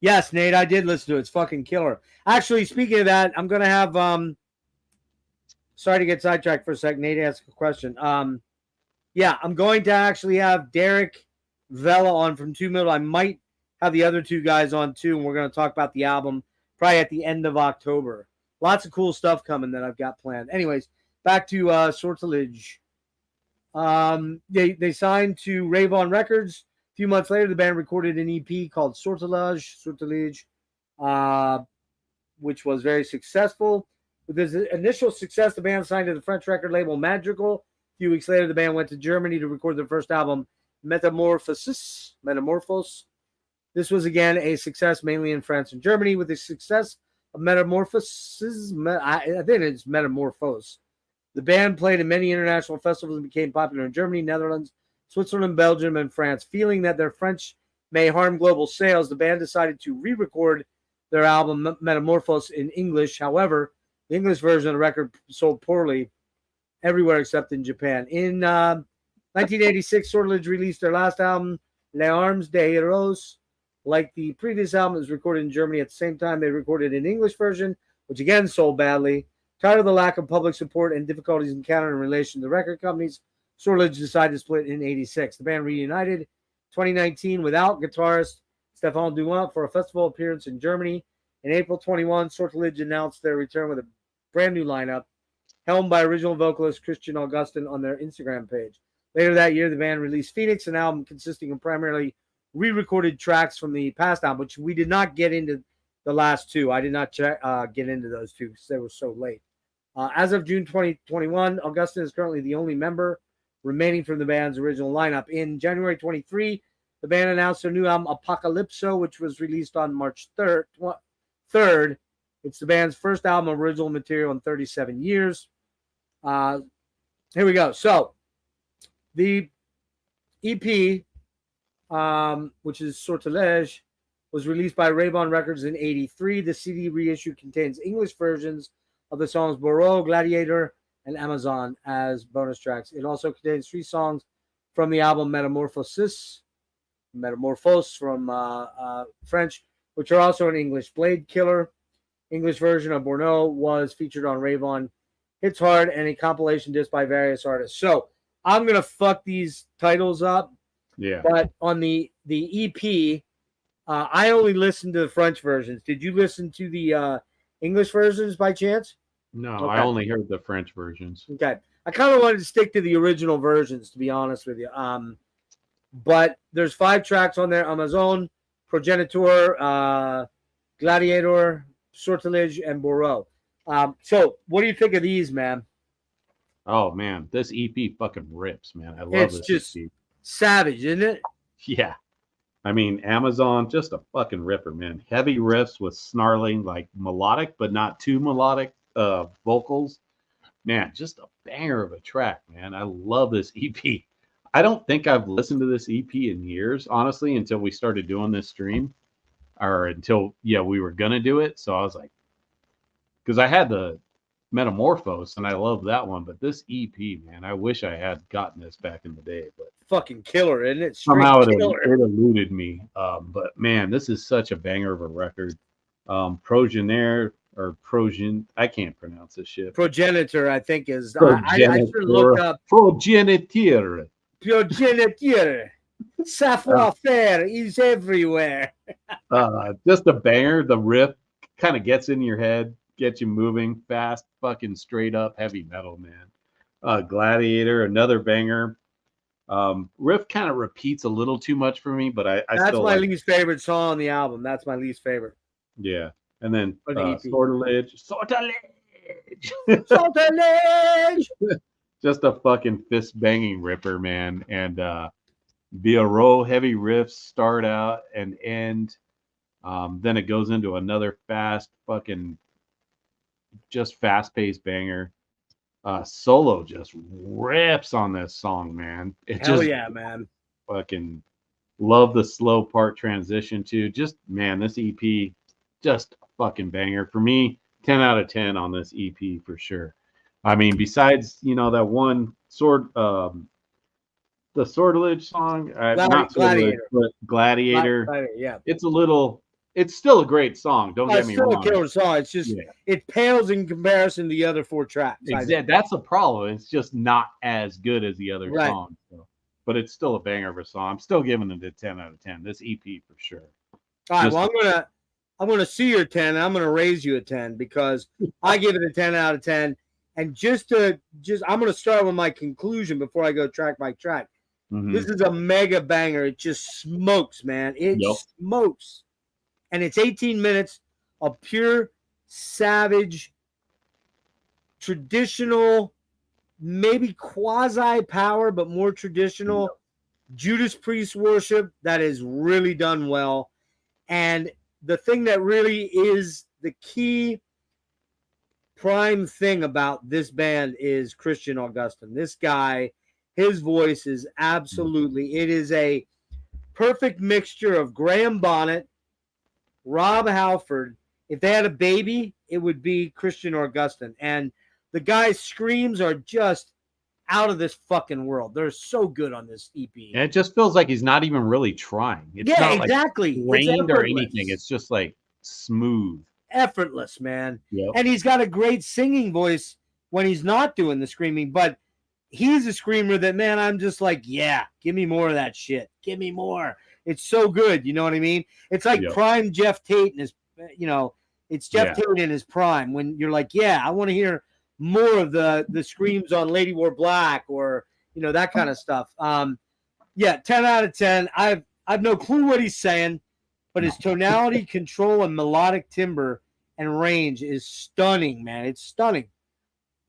Yes, Nate, I did listen to it. It's fucking killer. Actually, speaking of that, I'm gonna have sorry to get sidetracked for a second. Nate asked a question. Yeah, I'm going to actually have Derek Vela on from 2 Middle. I might have the other two guys on too, and we're going to talk about the album probably at the end of October. Lots of cool stuff coming that I've got planned. Anyways, back to Sortilege. They signed to Rave On Records. A few months later, the band recorded an EP called Sortilege, which was very successful. With this initial success, the band signed to the French record label Madrigal. A few weeks later, the band went to Germany to record their first album, Metamorphos. This was again a success mainly in France and Germany. With the success of Metamorphoses, I think it's Metamorphose. The band played in many international festivals and became popular in Germany, Netherlands, Switzerland, Belgium, and France. Feeling that their French may harm global sales, the band decided to re-record their album Metamorphose in English. However, the English version of the record sold poorly everywhere except in Japan. In 1986, Sortilege released their last album, Les Armes des Heroes. Like the previous album, it was recorded in Germany. At the same time, they recorded an English version, which again sold badly. Tired of the lack of public support and difficulties encountered in relation to the record companies, Sortilege decided to split in 86. The band reunited 2019 without guitarist Stéphane Dumont for a festival appearance in Germany. In April 21, Sortilege announced their return with a brand new lineup, helmed by original vocalist Christian Augustin on their Instagram page. Later that year, the band released Phoenix, an album consisting of primarily re-recorded tracks from the past album, which we did not get into the last two. I did not get into those two because they were so late. As of June 2021, Augustin is currently the only member remaining from the band's original lineup. In January 23, the band announced their new album, Apocalypso, which was released on March 3rd. It's the band's first album of original material in 37 years. Here we go. So, the EP, which is Sortilege, was released by Rave On Records in 83. The CD reissue contains English versions of the songs Boreau, Gladiator, and Amazon as bonus tracks. It also contains 3 songs from the album Metamorphose from French, which are also in English. Blade Killer, English version of Bourneau, was featured on Rave On Hits Hard and a compilation disc by various artists. So I'm going to fuck these titles up. Yeah. But on the EP, I only listened to the French versions. Did you listen to the English versions by chance? No, Okay. I only heard the French versions. Okay. I kind of wanted to stick to the original versions, to be honest with you. But there's 5 tracks on there: Amazon, Progenitor, Gladiator, Sortilege, and Boreau. So what do you think of these, man? Oh man, this EP fucking rips, man. I love It's this just EP. savage, isn't it? Yeah. I mean, Amazon, just a fucking ripper, man. Heavy riffs with snarling, like melodic, but not too melodic vocals. Man, just a banger of a track, man. I love this EP. I don't think I've listened to this EP in years, honestly, until we started doing this stream. Or until, we were going to do it. So I was like, because I had the Metamorphose, and I love that one. But this EP, man, I wish I had gotten this back in the day. But fucking killer, isn't it? somehow it eluded me. But man, this is such a banger of a record. Progenitor or Progen, I can't pronounce this shit. Progenitor, I think is. I should have looked up. Progenitor. Progenitor. Savoir-faire is everywhere. Just a banger. The riff kind of gets in your head, gets you moving fast, fucking straight up heavy metal, man. Gladiator, another banger. Riff kind of repeats a little too much for me, but I That's still my like least favorite song on the album. That's my least favorite. Yeah. And then For the EP. Sortilege. Sortilege! Just a fucking fist banging ripper, man. And Boreau heavy riffs start out and end. Then it goes into another fast fucking just fast-paced banger. Solo just rips on this song, man. It Hell just yeah, man. fucking love the slow part transition too. Just man, this EP just a fucking banger for me. 10 out of 10 on this EP for sure. I mean, besides that one the Sortilege song, not Sortilege, Gladiator. but Gladiator. Gladiator, yeah. It's still a great song. Don't get It's me still wrong. a killer song. It's just it pales in comparison to the other 4 tracks. Exactly. That's the problem. It's just not as good as the other Right. songs. So. But it's still a banger of a song. I'm still giving it a 10 out of 10. This EP for sure. All right. Well, I'm gonna see your 10. And I'm gonna raise you a 10 because I give it a 10 out of 10. And I'm gonna start with my conclusion before I go track by track. Mm-hmm. This is a mega banger. It just smokes, man. It smokes. And it's 18 minutes of pure, savage, traditional, maybe quasi-power, but more traditional Judas Priest worship that is really done well. And the thing that really is the key prime thing about this band is Christian Augustin. This guy, his voice is absolutely, it is a perfect mixture of Graham Bonnet, Rob Halford. If they had a baby, it would be Christian Augustin. And the guy's screams are just out of this fucking world. They're so good on this EP. And it just feels like he's not even really trying. It's not exactly. Like trained or anything. It's just like smooth. Effortless, man. Yep. And he's got a great singing voice when he's not doing the screaming, but he's a screamer that, man, I'm just like, yeah, give me more of that shit. Give me more. It's so good. You know what I mean? It's like prime Jeff Tate in his, it's Jeff Tate in his prime when you're like, yeah, I want to hear more of the screams on Lady Wore Black or, that kind of stuff. 10 out of 10. I've no clue what he's saying, but his tonality, control, and melodic timbre and range is stunning, man. It's stunning.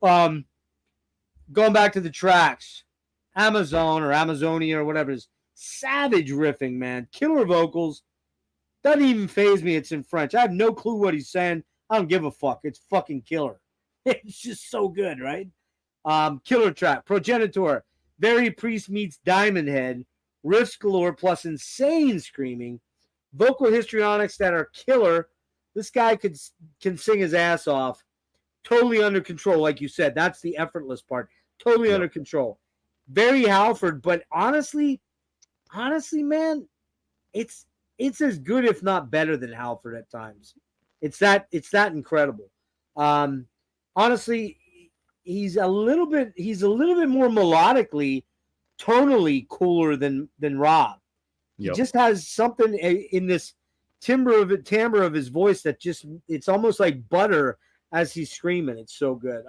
Going back to the tracks, Amazon or Amazonia or whatever it is, savage riffing, man. Killer vocals. Doesn't even faze me. It's in French. I have no clue what he's saying. I don't give a fuck. It's fucking killer. It's just so good, right? Killer track. Progenitor. Very Priest meets Diamond Head. Riffs galore plus insane screaming. Vocal histrionics that are killer. This guy can sing his ass off. Totally under control, like you said. That's the effortless part. Totally under control. Very Halford, but honestly, man, it's as good, if not better, than Halford at times. It's that incredible. Honestly, he's a little bit more melodically, tonally cooler than Rob. He just has something in this timbre of his voice that it's almost like butter as he's screaming. It's so good.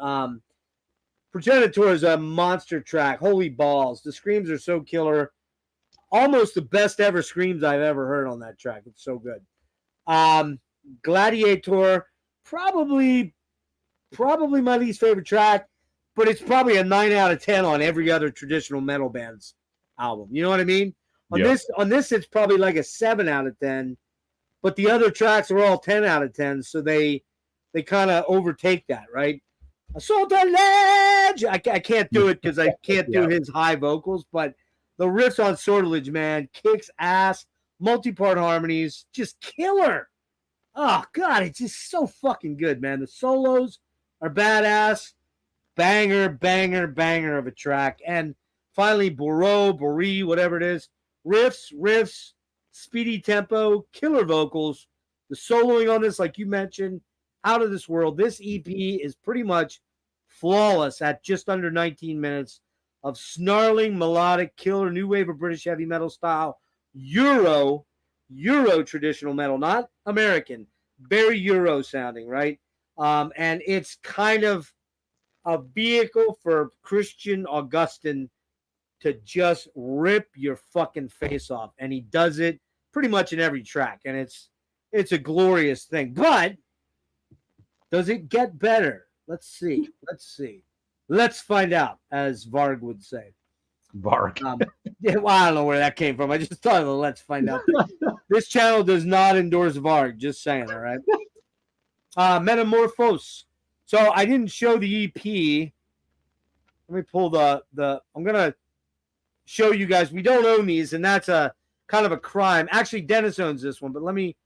Progenitor is a monster track. Holy balls. The screams are so killer. Almost the best ever screams I've ever heard on that track. It's so good. Gladiator, probably my least favorite track, but it's probably a 9 out of 10 on every other traditional metal band's album. You know what I mean? On this, it's probably like a 7 out of 10, but the other tracks are all 10 out of 10, so they kind of overtake that, right? Assault on Ledge! I can't do it because I can't do his high vocals, but the riffs on Sortilege, man, kicks ass, multi-part harmonies, just killer. Oh, God, it's just so fucking good, man. The solos are badass. Banger, banger, banger of a track. And finally, Bori, whatever it is. Riffs, speedy tempo, killer vocals. The soloing on this, like you mentioned, out of this world. This EP is pretty much flawless at just under 19 minutes of snarling, melodic, killer, new wave of British heavy metal style, Euro traditional metal, not American, very Euro sounding, right? And it's kind of a vehicle for Christian Augustin to just rip your fucking face off. And he does it pretty much in every track. And it's a glorious thing. But does it get better? Let's see. Let's find out, as Varg would say. Varg. Well, I don't know where that came from. I just thought of the let's find out. This channel does not endorse Varg. Just saying, all right? Metamorphose. So I didn't show the EP. Let me pull the. I'm gonna show you guys. We don't own these, and that's a kind of a crime. Actually, Dennis owns this one, but let me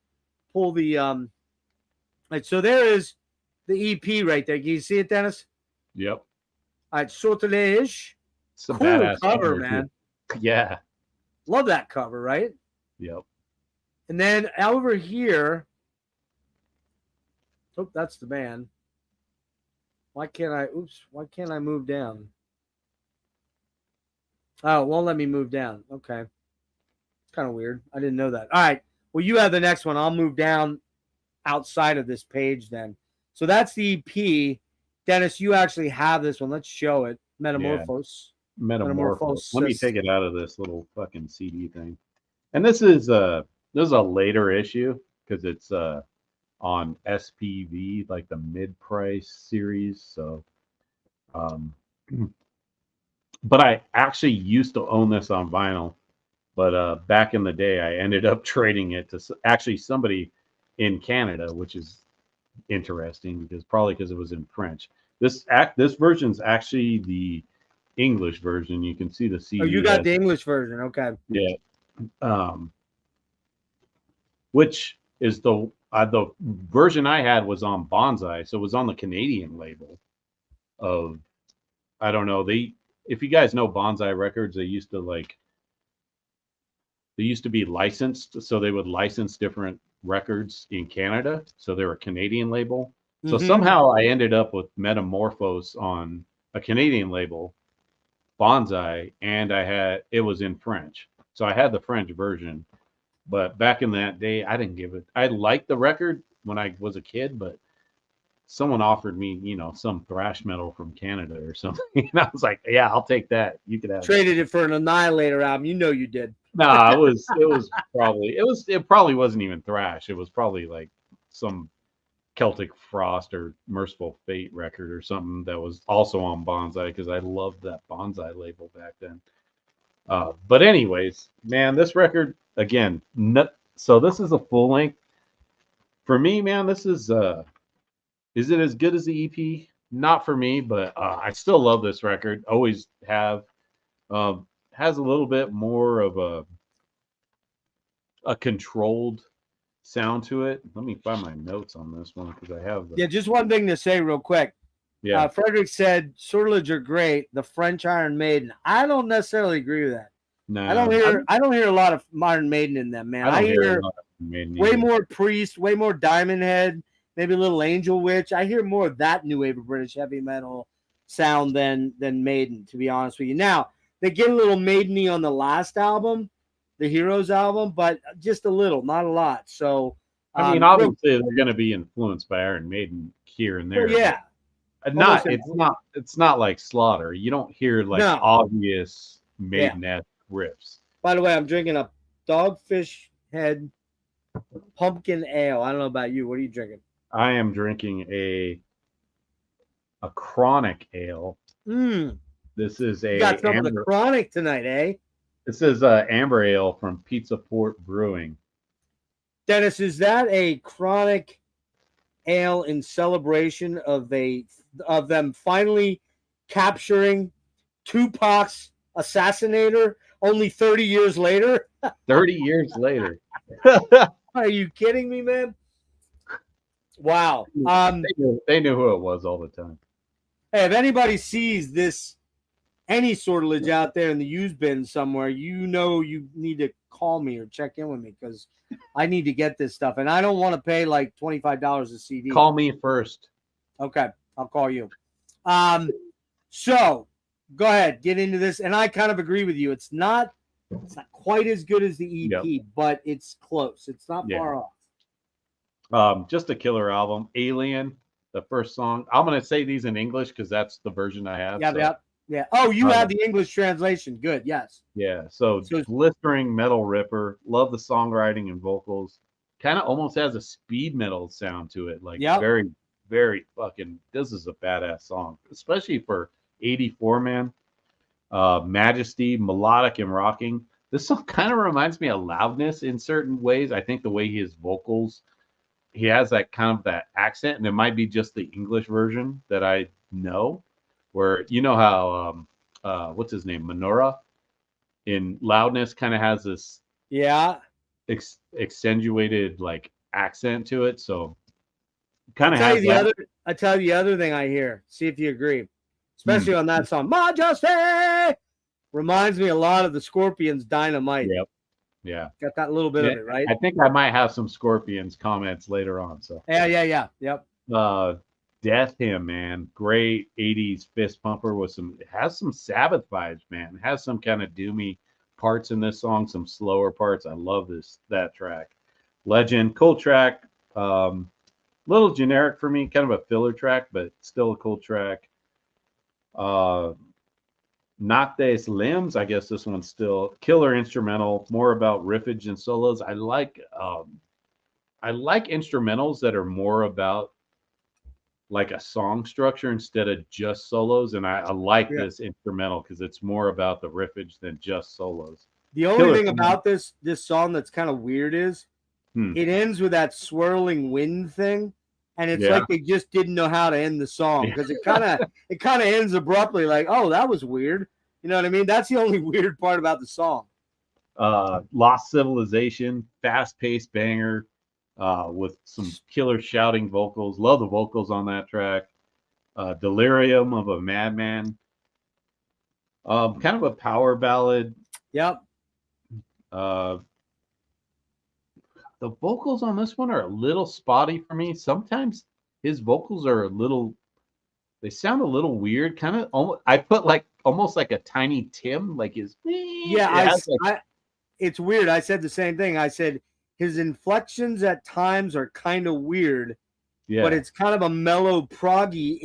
pull the. Right, so there is the EP right there. Can you see it, Dennis? Yep. All right, Sortilege. It's a Cool badass cover, man. Yeah. Love that cover, right? Yep. And then over here, oh, that's the band. Why can't I move down? Oh, it won't let me move down. Okay. It's kind of weird. I didn't know that. All right. Well, you have the next one. I'll move down outside of this page then. So that's the EP. Dennis, you actually have this one. Let's show it. Metamorphose. Yeah. Metamorphose. Let me take it out of this little fucking CD thing. And this is a later issue because it's on SPV, like the mid-price series. So, but I actually used to own this on vinyl. But back in the day, I ended up trading it to actually somebody in Canada, which is interesting because it was in French. This version's actually the English version. You can see the CD. Oh, you got the English version, okay? Yeah. Which is the version I had was on Bonsai, so it was on the Canadian label of, I don't know, if you guys know Bonsai Records, they used to be licensed, so they would license different records in Canada, so they're a Canadian label. So somehow I ended up with Metamorphose on a Canadian label, Bonsai, and it was in French. So I had the French version. But back in that day, I didn't give it. I liked the record when I was a kid, but someone offered me, some thrash metal from Canada or something. And I was like, yeah, I'll take that. You could have traded it for an Annihilator album. You know you did. No, it probably wasn't even thrash. It was probably like some Celtic Frost or Merciful Fate record or something that was also on Bonsai because I loved that Bonsai label back then. But anyways, man, this record again. So this is a full length. For me, man, this is it as good as the EP? Not for me, but I still love this record. Always have. Has a little bit more of a controlled sound to it. Let me find my notes on this one because I have. Yeah, just one thing to say real quick. Yeah, Frederick said Sortilege are great. The French Iron Maiden. I don't necessarily agree with that. no, I don't hear a lot of Iron Maiden in them, man. I hear way more Priest, way more Diamond Head, maybe a little Angel Witch. I hear more of that new wave of British heavy metal sound than Maiden, to be honest with you. Now they get a little Maiden-y on the last album, the Heroes album, but just a little, not a lot. So I mean, obviously they're going to be influenced by Iron Maiden here and there. Well, yeah. It's not like Slaughter. You don't hear like obvious Maiden-esque riffs. By the way, I'm drinking a Dogfish Head pumpkin ale. I don't know about you. What are you drinking? I am drinking a chronic ale. This is you got some of the chronic tonight, eh? This is amber ale from Pizza Port Brewing. Dennis, is that a chronic ale in celebration of them finally capturing Tupac's assassinator only 30 years later? 30 years later. Are you kidding me, man? Wow. They knew who it was all the time. Hey, if anybody sees any sortilege out there in the used bin somewhere, you need to call me or check in with me because I need to get this stuff. And I don't want to pay like $25 a CD. Call me first. Okay, I'll call you. So go ahead, get into this. And I kind of agree with you. It's not quite as good as the EP, but it's close. It's not far off. Just a killer album. Alien, the first song. I'm going to say these in English because that's the version I have. Yeah. Oh, you have the English translation. Good. Yes. Yeah. So blistering metal ripper. Love the songwriting and vocals. Kind of almost has a speed metal sound to it. Like very, very fucking. This is a badass song, especially for '84, man. Majesty, melodic and rocking. This song kind of reminds me of Loudness in certain ways. I think the way his vocals, he has that kind of that accent, and it might be just the English version that I know, where you know how what's his name, Menorah in Loudness kind of has this Yeah. accentuated like accent to it, so I'll kind of tell you has the that. other. I tell you the other thing I hear. See if you agree, especially on that song, "Majesty." Reminds me a lot of the Scorpions' "Dynamite." Yep. Yeah. Got that little bit Yeah. of it, right? I think I might have some Scorpions comments later on. So Yeah. Yep. Death Hymn, man. Great 80s fist pumper with it has some Sabbath vibes, man. It has some kind of doomy parts in this song, some slower parts. I love that track. Legend, cool track. Little generic for me, kind of a filler track, but still a cool track. Noctes Limbs, I guess this one's still killer instrumental, more about riffage and solos. I like instrumentals that are more about like a song structure instead of just solos. And I like this instrumental because it's more about the riffage than just solos. The only thing about this song that's kind of weird is it ends with that swirling wind thing, and it's like they just didn't know how to end the song because it kind of ends abruptly, like, oh, that was weird. You know what I mean? That's the only weird part about the song. Lost Civilization, fast-paced banger with some killer shouting vocals. Love the vocals on that track. Delirium of a Madman. Kind of a power ballad. Yep. The vocals on this one are a little spotty for me. Sometimes his vocals are they sound a little weird. Kind of, I put like almost like a Tiny Tim, like his. Yeah, it's weird. I said the same thing. I said his inflections at times are kind of weird, but it's kind of a mellow progginess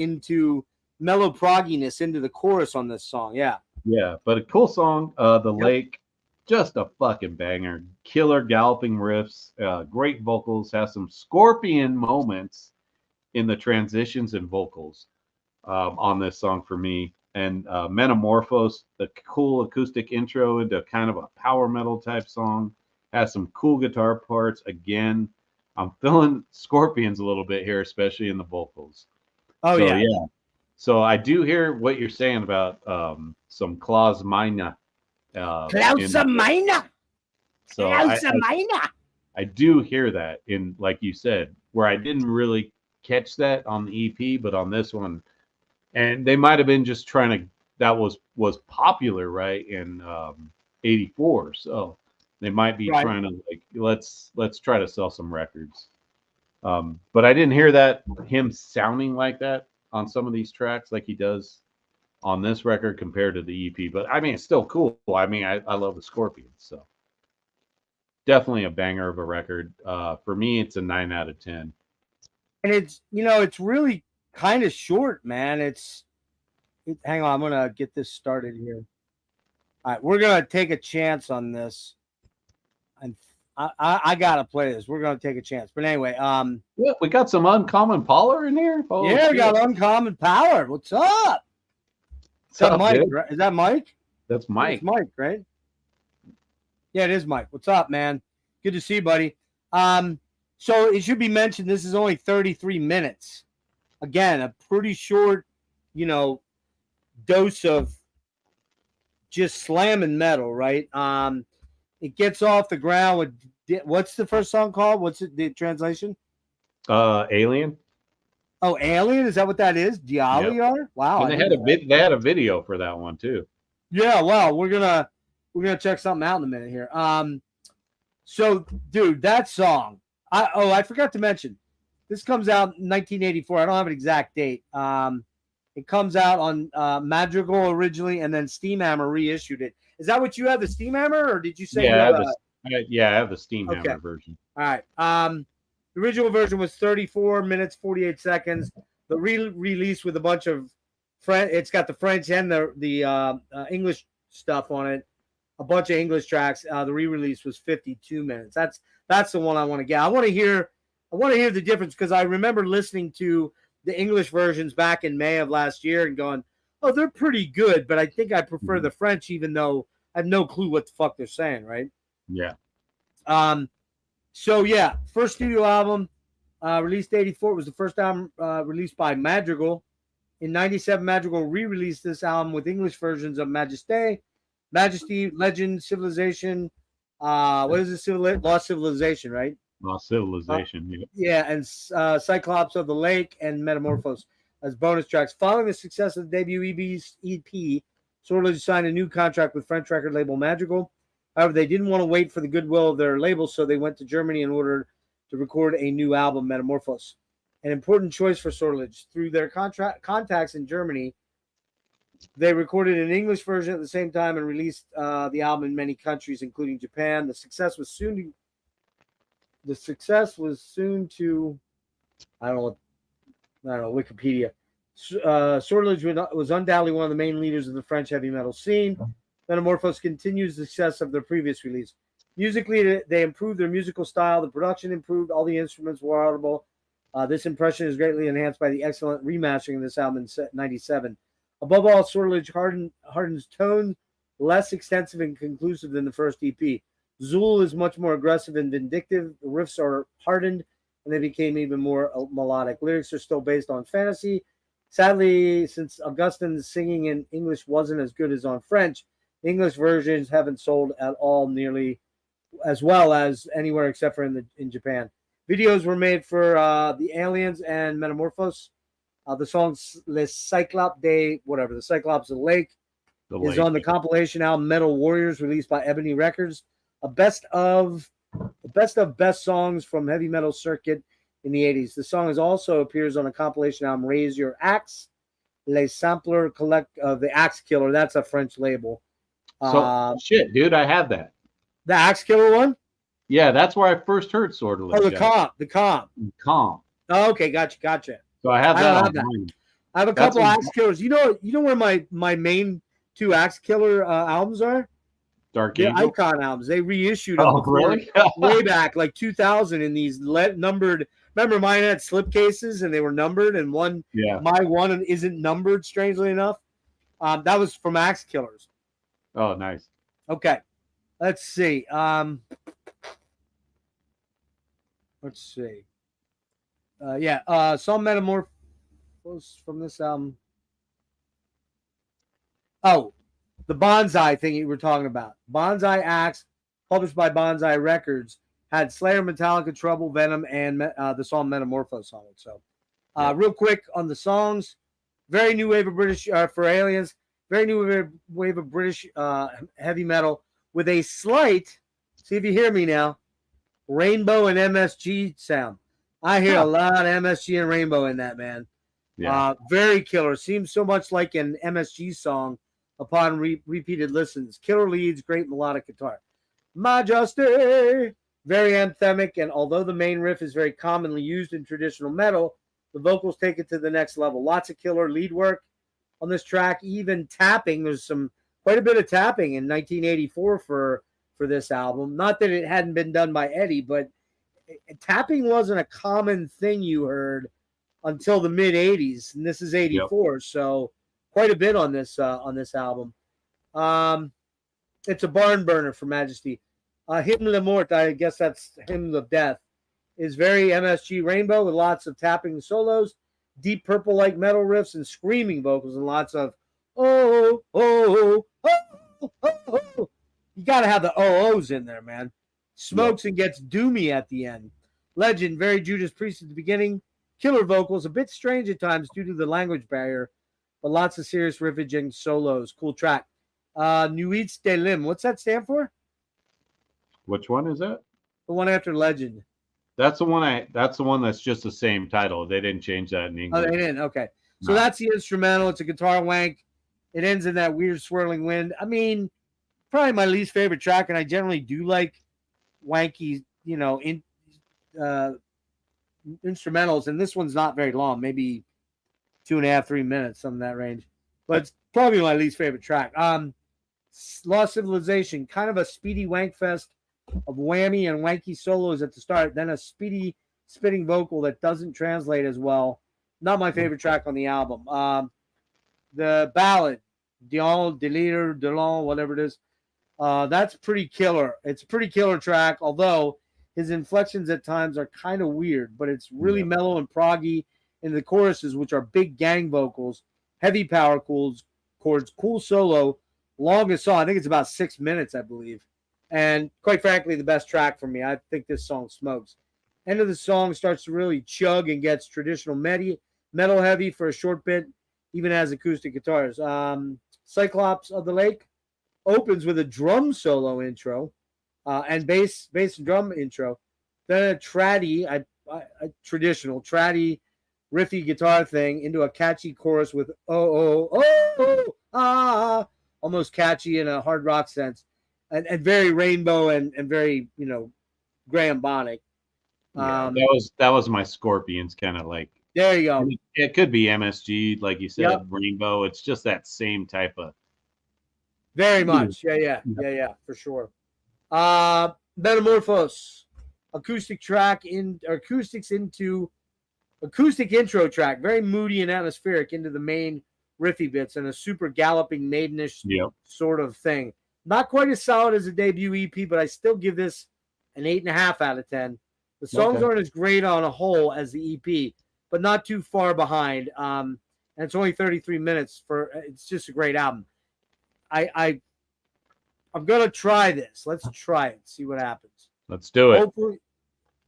into the chorus on this song. Yeah. Yeah, but a cool song. The Lake. Just a fucking banger. Killer galloping riffs, great vocals, has some Scorpion moments in the transitions and vocals on this song for me. And Metamorphose, the cool acoustic intro into kind of a power metal type song, has some cool guitar parts. Again, I'm feeling Scorpions a little bit here, especially in the vocals. Oh, so, yeah. So I do hear what you're saying about some Klaus Meine. Klausamina. So I do hear that in, like you said, where I didn't really catch that on the EP, but on this one, and they might have been just trying to. That was popular, right, in '84. So they might be trying to like let's try to sell some records. But I didn't hear that him sounding like that on some of these tracks, like he does on this record compared to the EP. But I mean, it's still cool. I mean, I love the Scorpions, so definitely a banger of a record. For me, it's a 9 out of 10. And it's really kind of short, man. Hang on, I'm gonna get this started here. All right, we're gonna take a chance on this, and I gotta play this. We're gonna take a chance, but anyway, we got some Uncommon Power in here. Oh, yeah, we got Uncommon Power. What's up? Is that Mike? Right? Is that Mike? That's Mike. It's Mike, right? Yeah, it is Mike. What's up, man? Good to see you, buddy. So it should be mentioned this is only 33 minutes. Again, a pretty short, dose of just slamming metal, right? It gets off the ground with what's the first song called? What's the translation? Alien. Oh, Alien? Is that what that is? Dialiar? Yep. Wow. And they had a video for that one too. Yeah, wow. We're gonna check something out in a minute here. So dude, that song. I forgot to mention. This comes out in 1984. I don't have an exact date. It comes out on Madrigal originally, and then Steamhammer reissued it. Is that what you have, the Steamhammer, or did you say? Yeah, I have the Steamhammer version. All right. The original version was 34 minutes 48 seconds. The re-release with a bunch of it's got the French and the English stuff on it. A bunch of English tracks. The re-release was 52 minutes. That's the one I want to get. I want to hear the difference because I remember listening to the English versions back in May of last year and going, oh, they're pretty good, but I think I prefer the French, even though I have no clue what the fuck they're saying, right? Yeah. So yeah, first studio album. Released 84, it was the first album released by Madrigal. In 97, Madrigal re-released this album with English versions of Majesty, Legend, Civilization. What is it? Lost Civilization, right? Lost Civilization. Yeah. Yeah, and Cyclops of the Lake and Metamorphose as bonus tracks. Following the success of the debut EP, Sortilege signed a new contract with French record label Madrigal. However, they didn't want to wait for the goodwill of their label, so they went to Germany in order to record a new album, Metamorphose. An important choice for Sortilege. Through their contacts in Germany, they recorded an English version at the same time and released the album in many countries, including Japan. The success was soon to I don't know Wikipedia. Sortilege was undoubtedly one of the main leaders of the French heavy metal scene. Metamorphose continues the success of their previous release. Musically, they improved their musical style. The production improved. All the instruments were audible. This impression is greatly enhanced by the excellent remastering of this album in '97. Above all, Sortilege hardens tone, less extensive and conclusive than the first EP. Zool is much more aggressive and vindictive. The riffs are hardened, and they became even more melodic. Lyrics are still based on fantasy. Sadly, since Augustine's singing in English wasn't as good as on French, English versions haven't sold at all nearly as well as anywhere except for in Japan. Videos were made for the Aliens and Metamorphose. The song Le Cyclope de whatever, the Cyclops of the Lake, is on the compilation album Metal Warriors, released by Ebony Records. A best of best songs from heavy metal circuit in the 80s. The song also appears on a compilation album Raise Your Axe, Les Sampler Collect the Axe Killer. That's a French label. So shit, dude, I had that. The Axe Killer one? Yeah, that's where I first heard Sortilege. Oh, the comp. Oh, okay, gotcha. So I have that. I have a couple Axe Killers. You know where my main two Axe Killer albums are? Dark the Angel? Icon albums. They reissued them really? way back, like 2000, in these numbered. Remember, mine had slipcases and they were numbered, and my one isn't numbered. Strangely enough, that was from Axe Killers. Oh, nice. Okay, let's see. Some Metamorphose from this album. Oh, the Bonsai thing you were talking about. Bonsai Axe, published by Bonsai Records, had Slayer, Metallica, Trouble, Venom, and the song Metamorphose on it. So, real quick on the songs, very new wave of British for Aliens. Very new wave of British heavy metal with a slight, see if you hear me now, Rainbow and MSG sound. I hear a lot of MSG and Rainbow in that, man. Yeah. Very killer. Seems so much like an MSG song upon repeated listens. Killer leads, great melodic guitar. Majesty, very anthemic, and although the main riff is very commonly used in traditional metal, the vocals take it to the next level. Lots of killer lead work on this track, even tapping. There's quite a bit of tapping in 1984 for this album. Not that it hadn't been done by Eddie, but tapping wasn't a common thing you heard until the mid 80s, and this is 84. Yep. So quite a bit on this album. It's a barn burner for Majesty. Hymn de Mort, I guess that's Hymn of Death, is very MSG Rainbow with lots of tapping solos, Deep Purple like metal riffs, and screaming vocals, and lots of oh. You got to have the OOs in there, man. Smokes and gets doomy at the end. Legend, very Judas Priest at the beginning. Killer vocals, a bit strange at times due to the language barrier, but lots of serious riffage and solos. Cool track. 1980's de Lim. What's that stand for? Which one is that? The one after Legend. That's the one. That's the one that's just the same title. They didn't change that in English. Oh, they didn't. Okay, so that's the instrumental. It's a guitar wank. It ends in that weird swirling wind. I mean, probably my least favorite track, and I generally do like wanky, instrumentals. And this one's not very long, maybe 2.5, 3 minutes, something in that range. But it's probably my least favorite track. Lost Civilization, kind of a speedy wank fest of whammy and wanky solos at the start, then a speedy spitting vocal that doesn't translate as well. Not my favorite track on the album. The ballad, Dion, Delire, Delon, whatever it is, that's pretty killer. It's a pretty killer track, although His inflections at times are kind of weird, but it's really mellow and proggy in the choruses, which are big gang vocals, heavy power chords, cool solo, longest song. I think it's about 6 minutes, I believe. And quite frankly, the best track for me. I think this song smokes. End of the song starts to really chug and gets traditional metal heavy for a short bit, even has acoustic guitars. Cyclops of the Lake opens with a drum solo intro and bass and drum intro. Then a traditional traddy riffy guitar thing into a catchy chorus with almost catchy in a hard rock sense, and very rainbow and very Graham Bonnick. That was my Scorpions kind of like. There you go. It could be MSG, like you said, Rainbow. It's just that same type of. Very much, yeah, for sure. Metamorphose, acoustic intro track, very moody and atmospheric into the main riffy bits and a super galloping maidenish sort of thing. Not quite as solid as a debut EP, but I still give this an 8.5 out of 10. The songs aren't as great on a whole as the EP, but not too far behind. And it's only 33 minutes it's just a great album. I'm gonna try this. Let's try it. See what happens. Let's do it. Hopefully,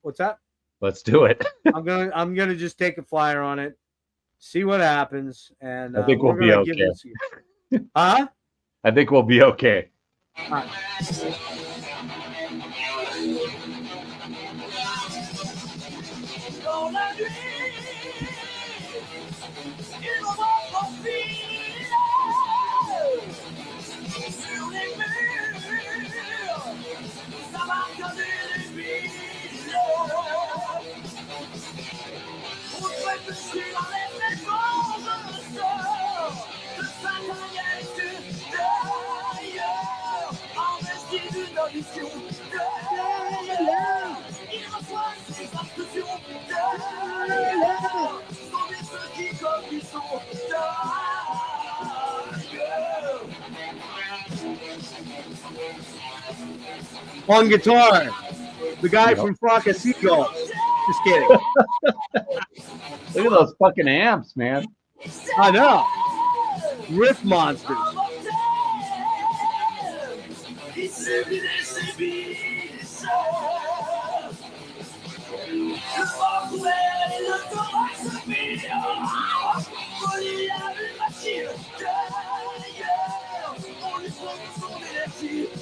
what's that? Let's do it. I'm gonna just take a flyer on it, see what happens, and I think we'll be okay. Huh? I think we'll be okay. On guitar, the guy from Flock of Seagulls. Just kidding. Look at those fucking amps, man. I know. Riff monsters.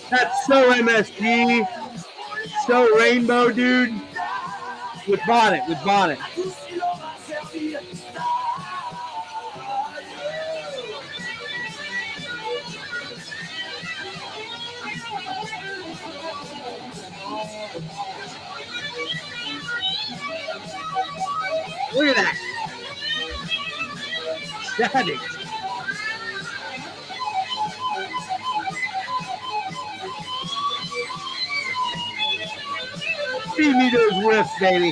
That's so MSG, so Rainbow, dude. With Bonnet. Look at that. Savage. Feed me those riffs, baby.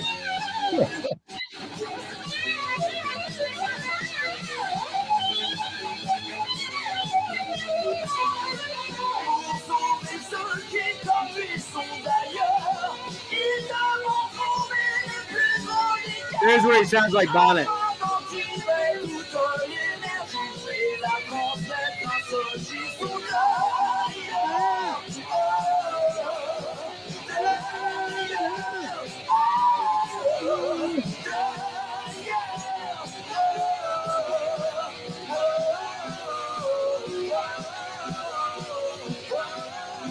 Here's where he sounds like Bonnet.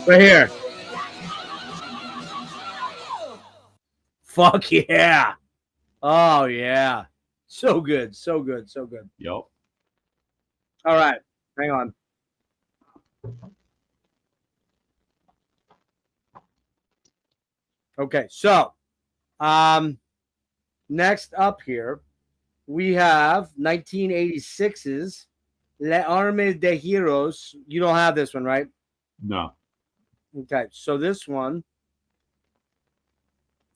Right here. Fuck yeah. Oh, yeah. So good. Yep. All right. Hang on. Okay. So, next up here, we have 1986's Les Armes de Heroes. You don't have this one, right? No. Okay. So this one,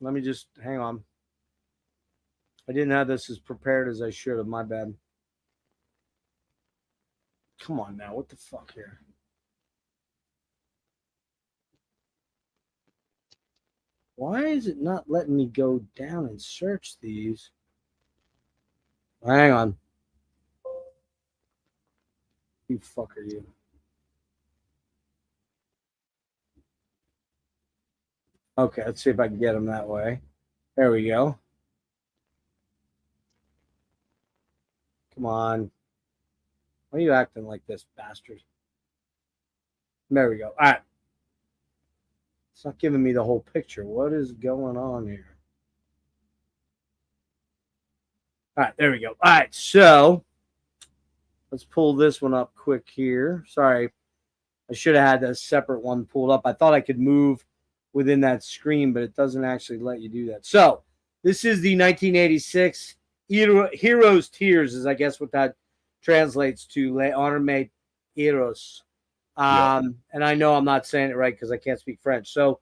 let me just hang on. I didn't have this as prepared as I should have. My bad. Come on now. What the fuck here? Why is it not letting me go down and search these? Hang on. You fucker, you. Okay, let's see if I can get them that way. There we go. Come on. Why are you acting like this, bastard? There we go. All right. It's not giving me the whole picture. What is going on here? All right, there we go. All right, so let's pull this one up quick here. Sorry, I should have had a separate one pulled up. I thought I could move within that screen, but it doesn't actually let you do that. So this is the 1986 Heroes Tears, is I guess what that translates to. Le Arme Heroes. And I know I'm not saying it right because I can't speak French. So,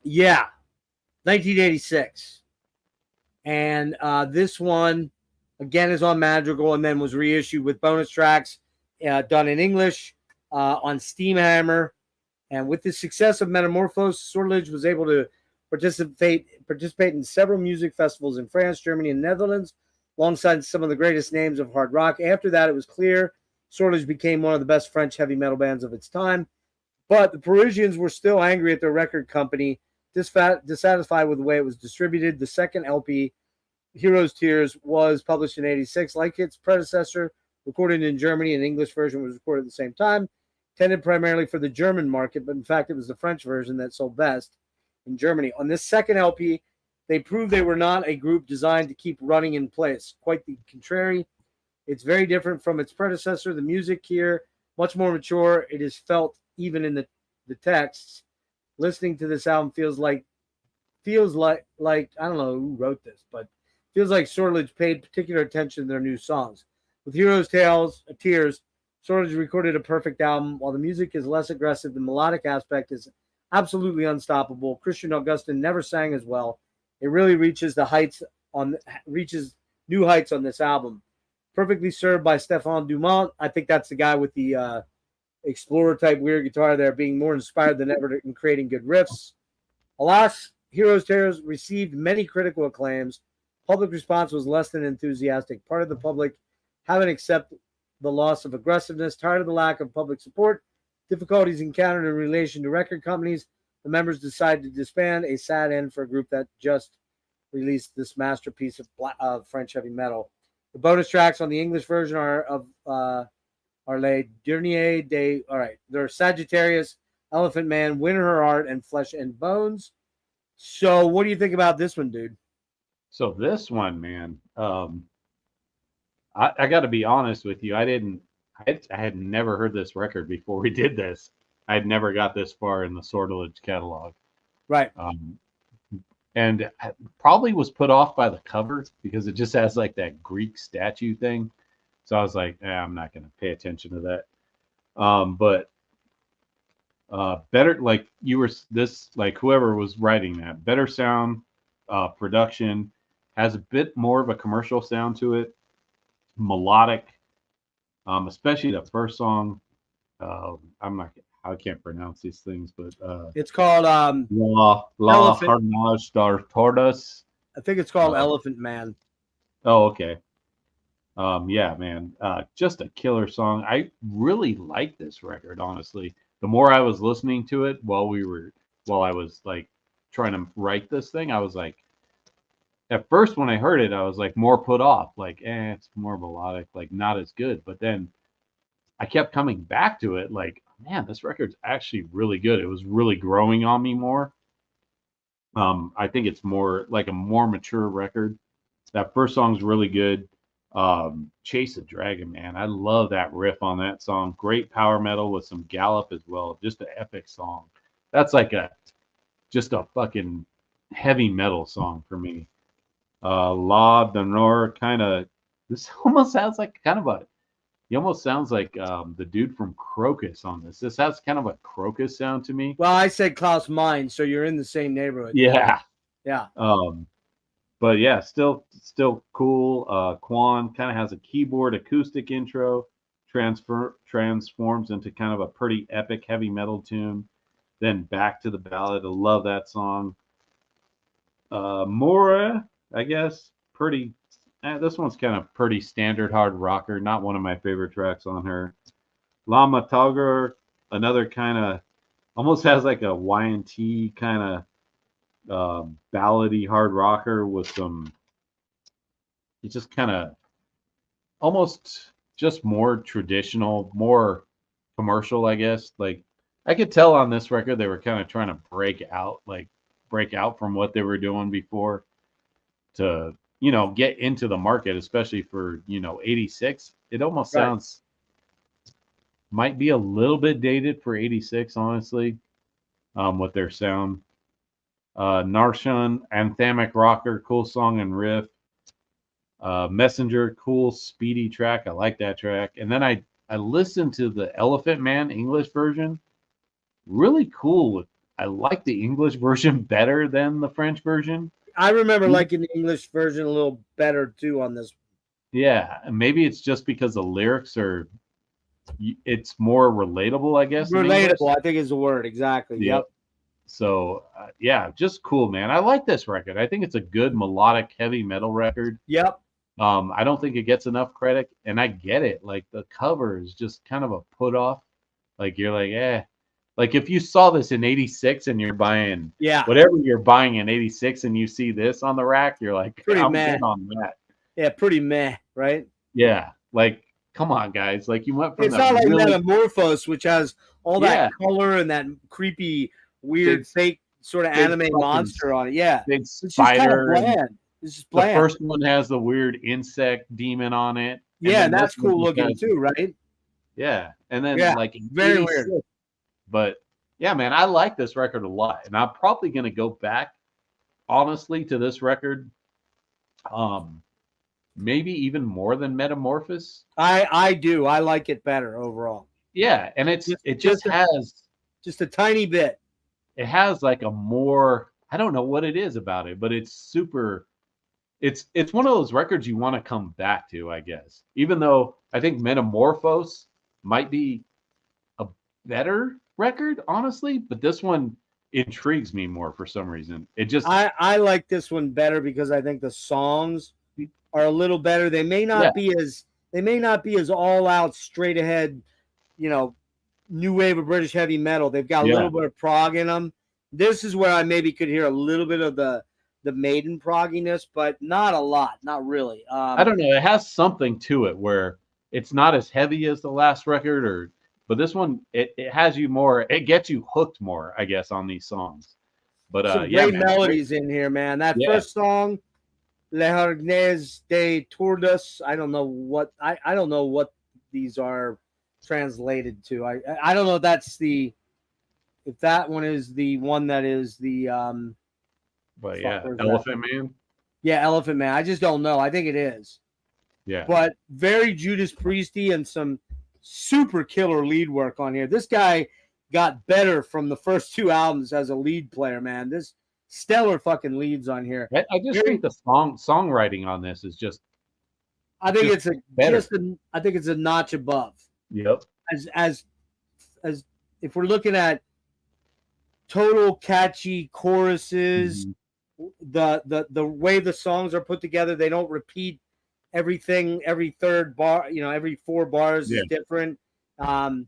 yeah, 1986. And this one, again, is on Madrigal and then was reissued with bonus tracks done in English on Steamhammer. And with the success of Metamorphose, Sortilege was able to participate in several music festivals in France, Germany, and Netherlands, alongside some of the greatest names of hard rock. After that, it was clear Sortilege became one of the best French heavy metal bands of its time. But the Parisians were still angry at their record company, dissatisfied with the way it was distributed. The second LP, Heroes Tears, was published in 86. Like its predecessor, recorded in Germany, an English version was recorded at the same time, intended primarily for the German market, but in fact it was the French version that sold best in Germany. On this second LP, they proved they were not a group designed to keep running in place. Quite the contrary. It's very different from its predecessor. The music here, much more mature. It is felt even in the texts. Listening to this album feels like I don't know who wrote this, but feels like Sortilege paid particular attention to their new songs. With Heroes Tears, Sortilege recorded a perfect album. While the music is less aggressive, the melodic aspect is absolutely unstoppable. Christian Augustin never sang as well. It really reaches new heights on this album. Perfectly served by Stéphane Dumont. I think that's the guy with the explorer type weird guitar there, being more inspired than ever in creating good riffs. Alas, Heroes Tears received many critical acclaims. Public response was less than enthusiastic. Part of the public haven't accepted the loss of aggressiveness, tired of the lack of public support, difficulties encountered in relation to record companies. The members decided to disband, a sad end for a group that just released this masterpiece of French heavy metal. The bonus tracks on the English version are Les Derniers Day. All right, they're Sagittarius, Elephant Man, Win Her Heart, and Flesh and Bones. So, what do you think about this one, dude? So this one, man, I got to be honest with you. I had never heard this record before we did this. I had never got this far in the Sortilege catalog. Right. And probably was put off by the cover because it just has like that Greek statue thing. So I was like, I'm not going to pay attention to that. But better, like whoever was writing that, better sound, production, has a bit more of a commercial sound to it, melodic, especially the first song. I can't pronounce these things, but it's called La Carnage dar Tordas. I think it's called Elephant Man. Oh, okay. Yeah, man, just a killer song. I really like this record, honestly. The more I was listening to it while I was like trying to write this thing, I was like, at first when I heard it, I was like more put off, like, it's more melodic, like not as good. But then I kept coming back to it, like, man, this record's actually really good. It was really growing on me more. I think it's more like a more mature record. That first song's really good. Chase the Dragon, man. I love that riff on that song. Great power metal with some gallop as well. Just an epic song. That's like just a fucking heavy metal song for me. La d'Honneur, kind of, this almost sounds like he almost sounds like the dude from Crocus on this. This has kind of a Crocus sound to me. Well, I said Klaus Meine, so you're in the same neighborhood. Yeah. Yeah. But yeah, still cool. Quan kind of has a keyboard acoustic intro, transforms into kind of a pretty epic heavy metal tune. then back to the ballad. I love that song. Mora, I guess, pretty. This one's kind of pretty standard hard rocker. Not one of my favorite tracks on her. Lama Tauger, another kind of almost has like a Y&T kind of ballady hard rocker with some. It's just kind of almost just more traditional, more commercial, I guess. Like I could tell on this record they were kind of trying to break out from what they were doing before to, get into the market, especially for, 86. It almost sounds might be a little bit dated for 86, honestly, with their sound. Narshan, anthemic rocker, cool song and riff. Messenger, cool, speedy track. I like that track. And then I listened to the Elephant Man English version. Really cool. I like the English version better than the French version. I remember liking the English version a little better too on this. Yeah, and maybe it's just because the lyrics it's more relatable, I guess. Relatable, I think is the word. Exactly. Yep. So, yeah, just cool, man. I like this record. I think it's a good melodic heavy metal record. Yep. I don't think it gets enough credit, and I get it. Like the cover is just kind of a put off. Like you're like, eh. Like if you saw this in 86 and you're buying whatever you're buying in 86 and you see this on the rack, you're like, pretty meh on that. Yeah, pretty meh, right? Yeah. Like, come on, guys. Like you went from it's not like Metamorphose, which has all that color and that creepy, weird, fake sort of anime monster on it. Yeah. Big spider. It's just bland. It's just bland. The first one has the weird insect demon on it. Yeah, and that's cool looking too, right? Yeah. And then like very weird. But yeah, man, I like this record a lot. And I'm probably gonna go back, honestly, to this record. Maybe even more than Metamorphose. I do. I like it better overall. Yeah, and it just has a tiny bit. It has like a more, I don't know what it is about it, but it's super. It's one of those records you want to come back to, I guess. Even though I think Metamorphose might be a better record, honestly, but this one intrigues me more for some reason. It just I like this one better because I think the songs are a little better. They may not be as all out, straight ahead, new wave of British heavy metal. They've got a little bit of prog in them. This is where I maybe could hear a little bit of the Maiden progginess, but not a lot, not really. I don't know. It has something to it where it's not as heavy as the last record, but this one it has you more. It gets you hooked more, I guess, on these songs. But some great melodies in here, man. That first song, Les Hargnes de Tourdas. I don't know what I don't know what these are translated to. I don't know if that's if that one is the one that is the but Elephant Man. Yeah, Elephant Man. I just don't know. I think it is. Yeah. But very Judas Priesty and some super killer lead work on here. This guy got better from the first two albums as a lead player, man. This stellar fucking leads on here. I just think the songwriting on this is just. I think it's I think it's a notch above. Yep. As if we're looking at total catchy choruses, the way the songs are put together, they don't repeat everything every third bar. Every 4 bars is different. The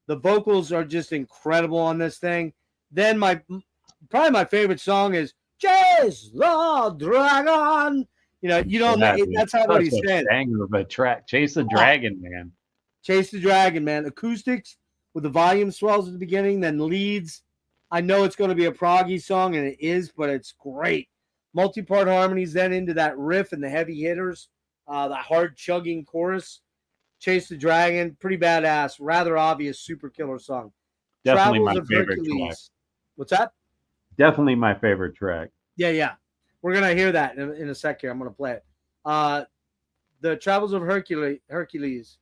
vocals are just incredible on this thing. Then probably my favorite song is Chase the Dragon. You don't know. That's how what he said. Banger of a track. Chase the Dragon, man. Chase the Dragon, man. Acoustics with the volume swells at the beginning, then leads. I know it's going to be a proggy song, and it is, but it's great. Multi-part harmonies then into that riff and the heavy hitters, the hard chugging chorus. Chase the Dragon, pretty badass, rather obvious, super killer song. Definitely my favorite track. What's that? Definitely my favorite track. Yeah. We're going to hear that in a sec here. I'm going to play it. The Travels of Hercules.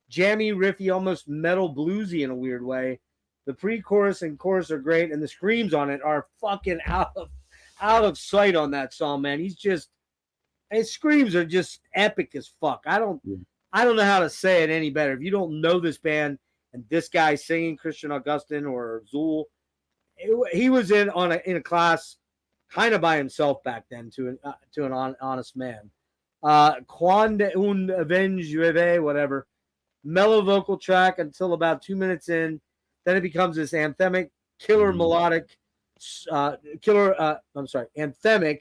Jammy, riffy, almost metal bluesy in a weird way. The pre-chorus and chorus are great, and the screams on it are fucking out of sight on that song, man. His screams are just epic as fuck. I don't know how to say it any better. If you don't know this band and this guy singing, Christian Augustin or Zool, he was in a class kind of by himself back then to an honest man. Quando un venge llueve, whatever. Mellow vocal track until about 2 minutes in. Then it becomes this anthemic, melodic, anthemic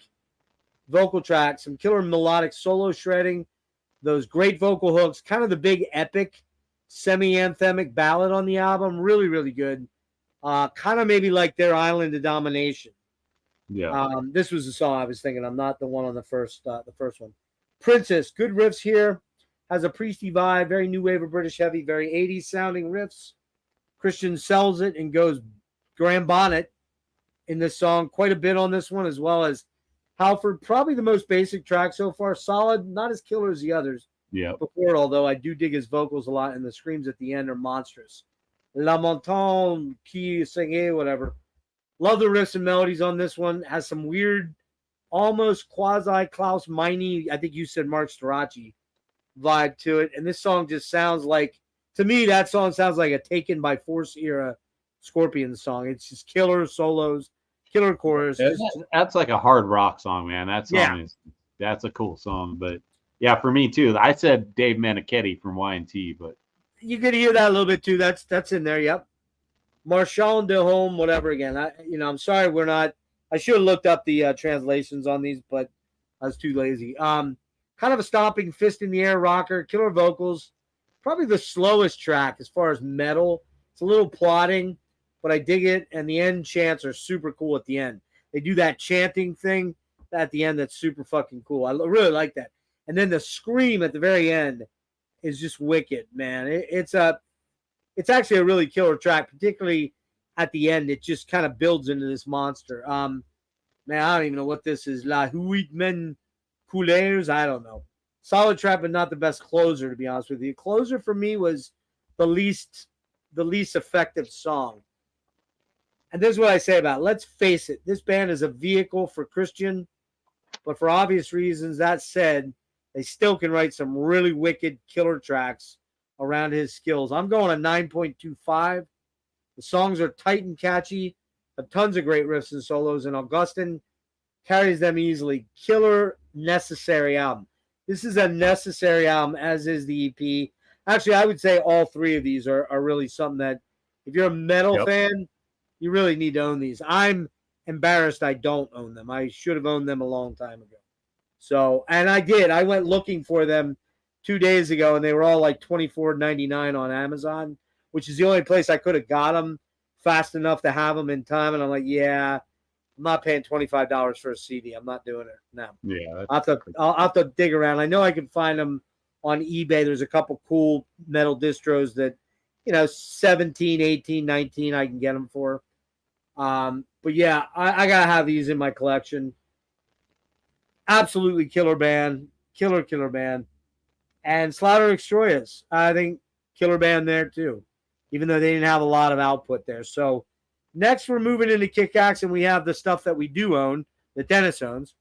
vocal track, some killer melodic solo shredding, those great vocal hooks, kind of the big epic semi-anthemic ballad on the album. Really, really good. Kind of maybe like their Island of Domination. Yeah. This was the song I was thinking. I'm not the one on the first one. Princess, good riffs here. Has a priesty vibe, very new wave of British heavy, very 80s sounding riffs. Christian sells it and goes Graham Bonnet in this song quite a bit on this one, as well as Halford. Probably the most basic track so far. Solid, not as killer as the others. Yeah. Before, although I do dig his vocals a lot, and the screams at the end are monstrous. La Montagne, qui sing, whatever. Love the riffs and melodies on this one. Has some weird, almost quasi Klaus Meine, I think you said Mark Storace vibe to it. And this song just sounds like, to me, that song sounds like a Taken by Force era Scorpion song. It's just killer solos, killer chorus. That's like a hard rock song, man. That song that's a cool song. But yeah, for me too. I said Dave Meniketti from Y&T, but you could hear that a little bit too. That's in there. Yep. Marchand de Home, whatever. Again, I'm sorry we're not. I should have looked up the translations on these, but I was too lazy. Kind of a stomping fist in the air rocker, killer vocals. Probably the slowest track as far as metal. It's a little plodding, but I dig it. And the end chants are super cool at the end. They do that chanting thing at the end that's super fucking cool. I really like that. And then the scream at the very end is just wicked, man. It's actually a really killer track, particularly at the end. It just kind of builds into this monster. Man, I don't even know what this is. La Huit Men Couleurs. I don't know. Solid track, but not the best closer, to be honest with you. Closer for me was the least effective song. And this is what I say about it. Let's face it. This band is a vehicle for Christian, but for obvious reasons. That said, they still can write some really wicked killer tracks around his skills. I'm going a 9.25. The songs are tight and catchy, have tons of great riffs and solos, and Augustin carries them easily. Killer, necessary album. This is a necessary album, as is the EP. Actually, I would say all three of these are really something that, if you're a metal fan, you really need to own these. I'm embarrassed I don't own them. I should have owned them a long time ago. So, and I did. I went looking for them 2 days ago, and they were all like $24.99 on Amazon, which is the only place I could have got them fast enough to have them in time. And I'm like, yeah, I'm not paying $25 for a CD. I'm not doing it. No. Yeah. I'll have to dig around. I know I can find them on eBay. There's a couple cool metal distros that, 17, 18, 19 I can get them for. But yeah, I got to have these in my collection. Absolutely killer band. Killer band. And Slaughter Extroyas, I think, killer band there too, even though they didn't have a lot of output there. So next we're moving into Kick-Axe, and we have the stuff that we do own, that Dennis owns.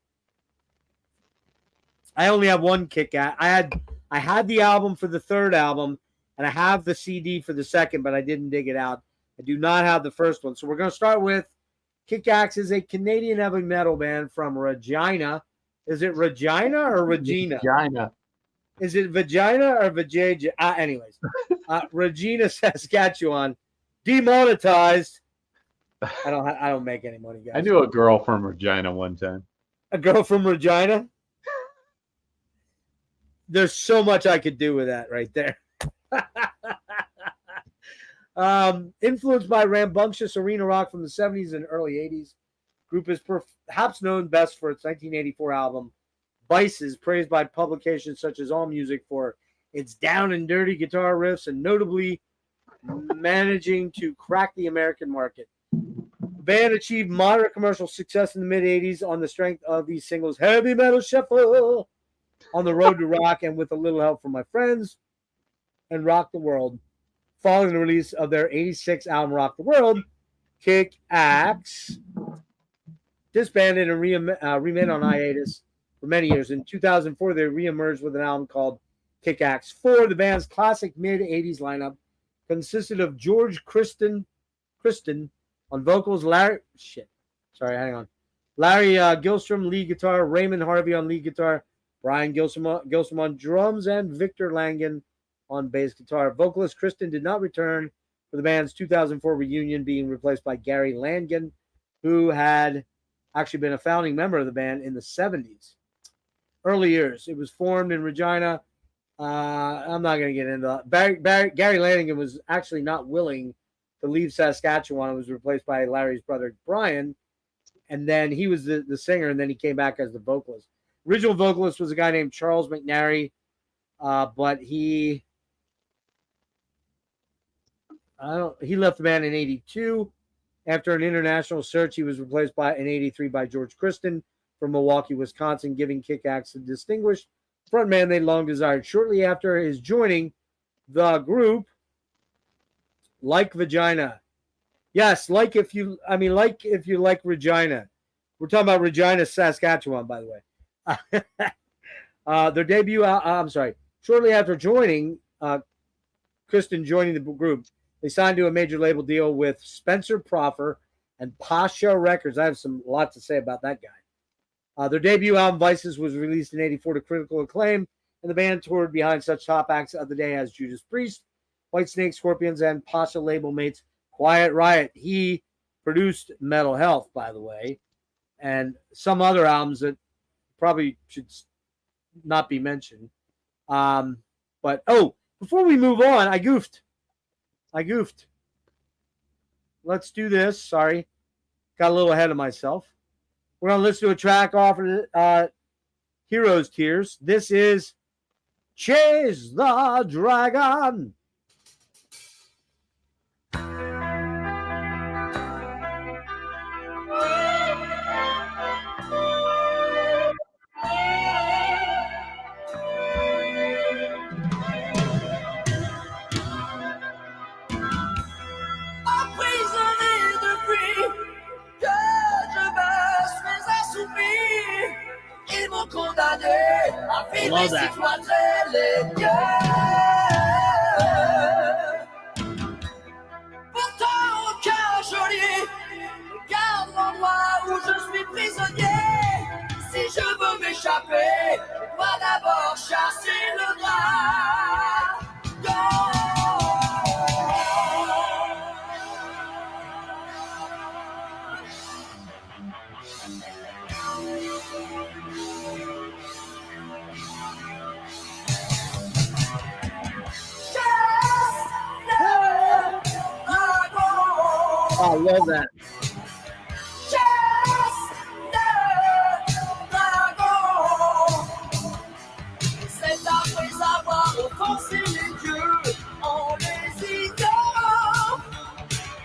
I only have one Kick-Axe. I had the album for the third album, and I have the CD for the second, but I didn't dig it out. I do not have the first one. So we're going to start with Kick-Axe is a Canadian heavy metal band from Regina. Is it Regina or Regina? Regina. Is it Vagina or Vajayja? Anyways, Regina, Saskatchewan, demonetized. I don't make any money, guys. I knew a girl from Regina one time. A girl from Regina? There's so much I could do with that right there. Influenced by rambunctious arena rock from the 70s and early 80s. Group is perhaps known best for its 1984 album, Vices, praised by publications such as AllMusic for its down and dirty guitar riffs and notably managing to crack the American market. The band achieved moderate commercial success in the mid-'80s on the strength of these singles, Heavy Metal Shuffle, On the Road to Rock, and With a Little Help from My Friends, and Rock the World. Following the release of their 86 album, Rock the World, Kick-Axe disbanded and remained on hiatus for many years. In 2004, they reemerged with an album called Kick-Axe 4. The band's classic mid-'80s lineup consisted of George Kristen, On vocals, Larry Gilstrom, lead guitar, Raymond Harvey on lead guitar, Brian Gilstrom on drums, and Victor Langen on bass guitar. Vocalist Kristen did not return for the band's 2004 reunion, being replaced by Gary Langen, who had actually been a founding member of the band in the 70s. Early years. It was formed in Regina. I'm not going to get into that. Gary Langen was actually not willing to leave Saskatchewan. It was replaced by Larry's brother, Brian. And then he was the singer, and then he came back as the vocalist. Original vocalist was a guy named Charles McNary, but he left the band in 82. After an international search, he was replaced in 83 by George Kristen from Milwaukee, Wisconsin, giving Kick-Axe a distinguished frontman they long desired. Shortly after his joining the group, Like Vagina. Yes, like if you like Regina. We're talking about Regina, Saskatchewan, by the way. Their debut, shortly after joining, Kristen joining the group, they signed to a major label deal with Spencer Proffer and Pasha Records. I have a lot to say about that guy. Their debut album, Vices, was released in 84 to critical acclaim, and the band toured behind such top acts of the day as Judas Priest, Whitesnake, Scorpions, and Pasha label mates Quiet Riot. He produced Metal Health, by the way, and some other albums that probably should not be mentioned. But before we move on, I goofed. Let's do this. Sorry. Got a little ahead of myself. We're going to listen to a track off of Heroes Tears. This is Chase the Dragon. I love that. Pourtant aucun geôlier ne garde l'endroit où je suis prisonnier. Si je veux m'échapper, je dois d'abord chasser le dragon. I love that. C'est après avoir offensé les dieux en les ignorant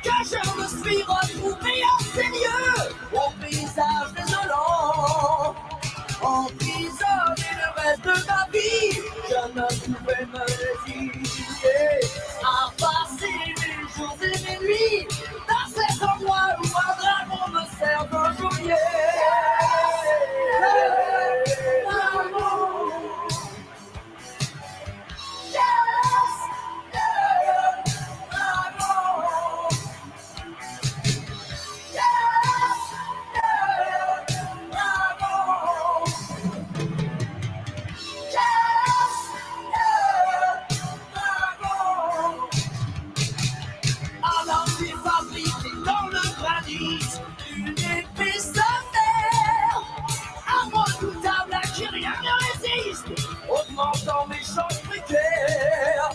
que je me suis retrouvé en ces lieux au paysage désolant. Emprisonné le reste de ma vie, je ne pouvais me résigner à passer mes jours et mes nuits dans cet endroit où un dragon me sert de geôlier. Une épée sommaire, un redoutable à qui rien ne résiste, augmentant mes chances précaires.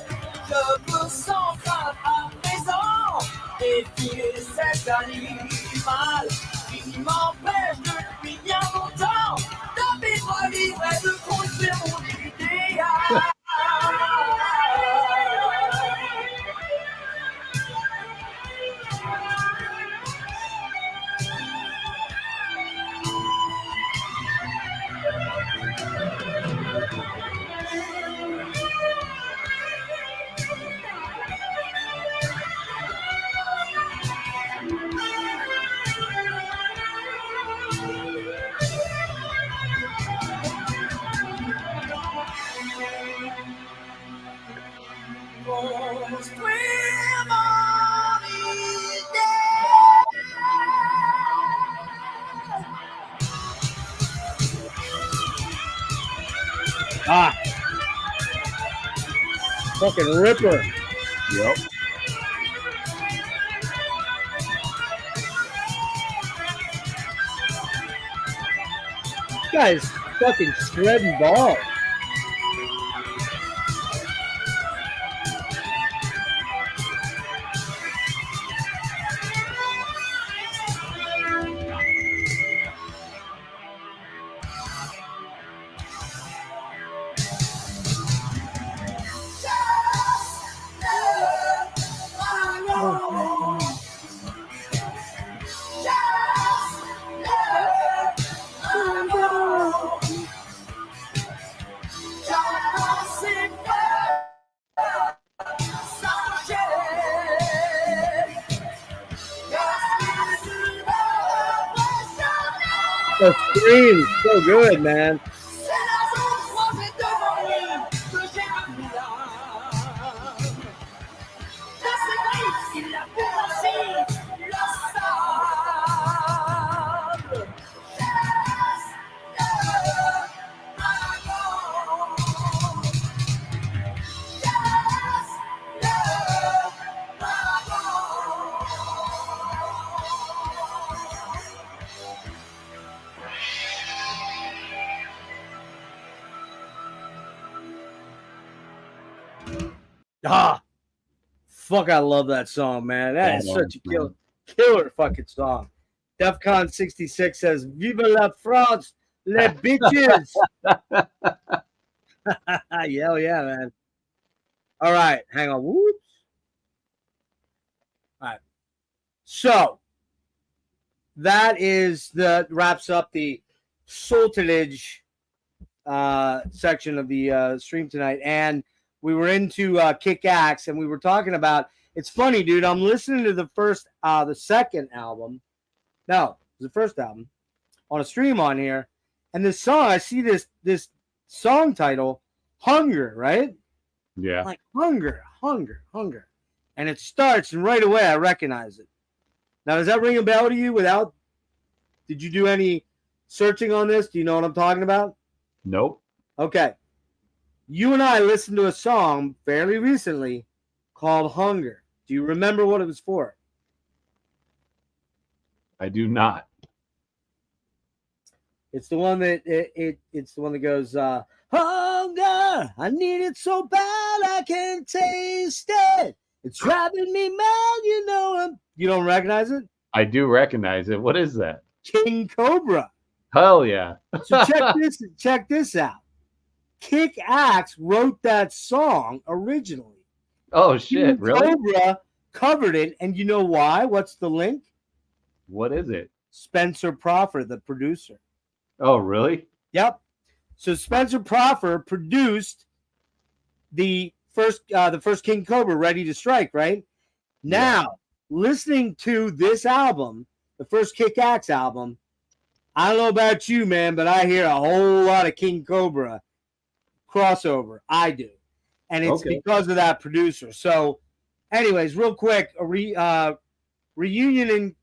Je peux sans crainte à présent défier cet animal qui m'empêche depuis bien longtemps de vivre libre et de construire mon idéal. Construire mon idée. Ah. Fucking ripper. Yep. This guy's fucking shredding balls. The scream, so good, man. Ah, fuck, I love that song, man. That is such a killer fucking song. DEFCON 66 says, Viva la France, les bitches. Hell yeah, man. All right, hang on. Whoops. All right. So that wraps up the Sultanage section of the stream tonight. And we were into Kick Axe, and we were talking about, it's funny, dude. I'm listening to the second album. No, the first album on a stream on here. And this song, I see this song title, Hunger, right? Yeah. I'm like, hunger. And it starts, and right away I recognize it. Now, does that ring a bell to you did you do any searching on this? Do you know what I'm talking about? Nope. Okay. You and I listened to a song fairly recently called Hunger. Do you remember what it was for? I do not. It's the one that it's the one that goes, hunger, I need it so bad I can't taste it. It's driving me mad, you don't recognize it? I do recognize it. What is that? King Cobra. Hell yeah. So check this out. Kick Axe wrote that song originally. Oh shit, King really? Cobra covered it, and you know why? What's the link? What is it? Spencer Proffer, the producer. Oh, really? Yep. So Spencer Proffer produced the first King Cobra, Ready to Strike, right? Now, listening to this album, the first Kick Axe album, I don't know about you, man, but I hear a whole lot of King Cobra crossover. I do. And it's because of that producer. So, anyways, real quick, a reunion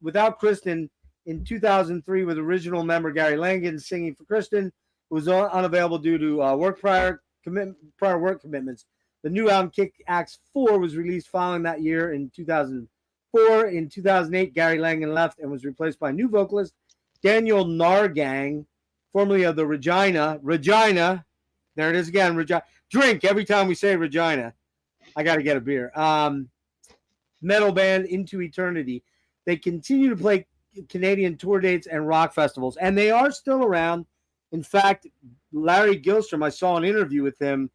without Kristen in 2003 with original member Gary Langan singing for Kristen, who was unavailable due to prior work commitments. The new album, Kick Axe 4, was released following that year in 2004. In 2008, Gary Langan left and was replaced by new vocalist Daniel Nargang, formerly of the Regina. There it is again, Regina. Drink every time we say Regina. I got to get a beer. Metal band Into Eternity. They continue to play Canadian tour dates and rock festivals, and they are still around. In fact, Larry Gilstrom, I saw an interview with him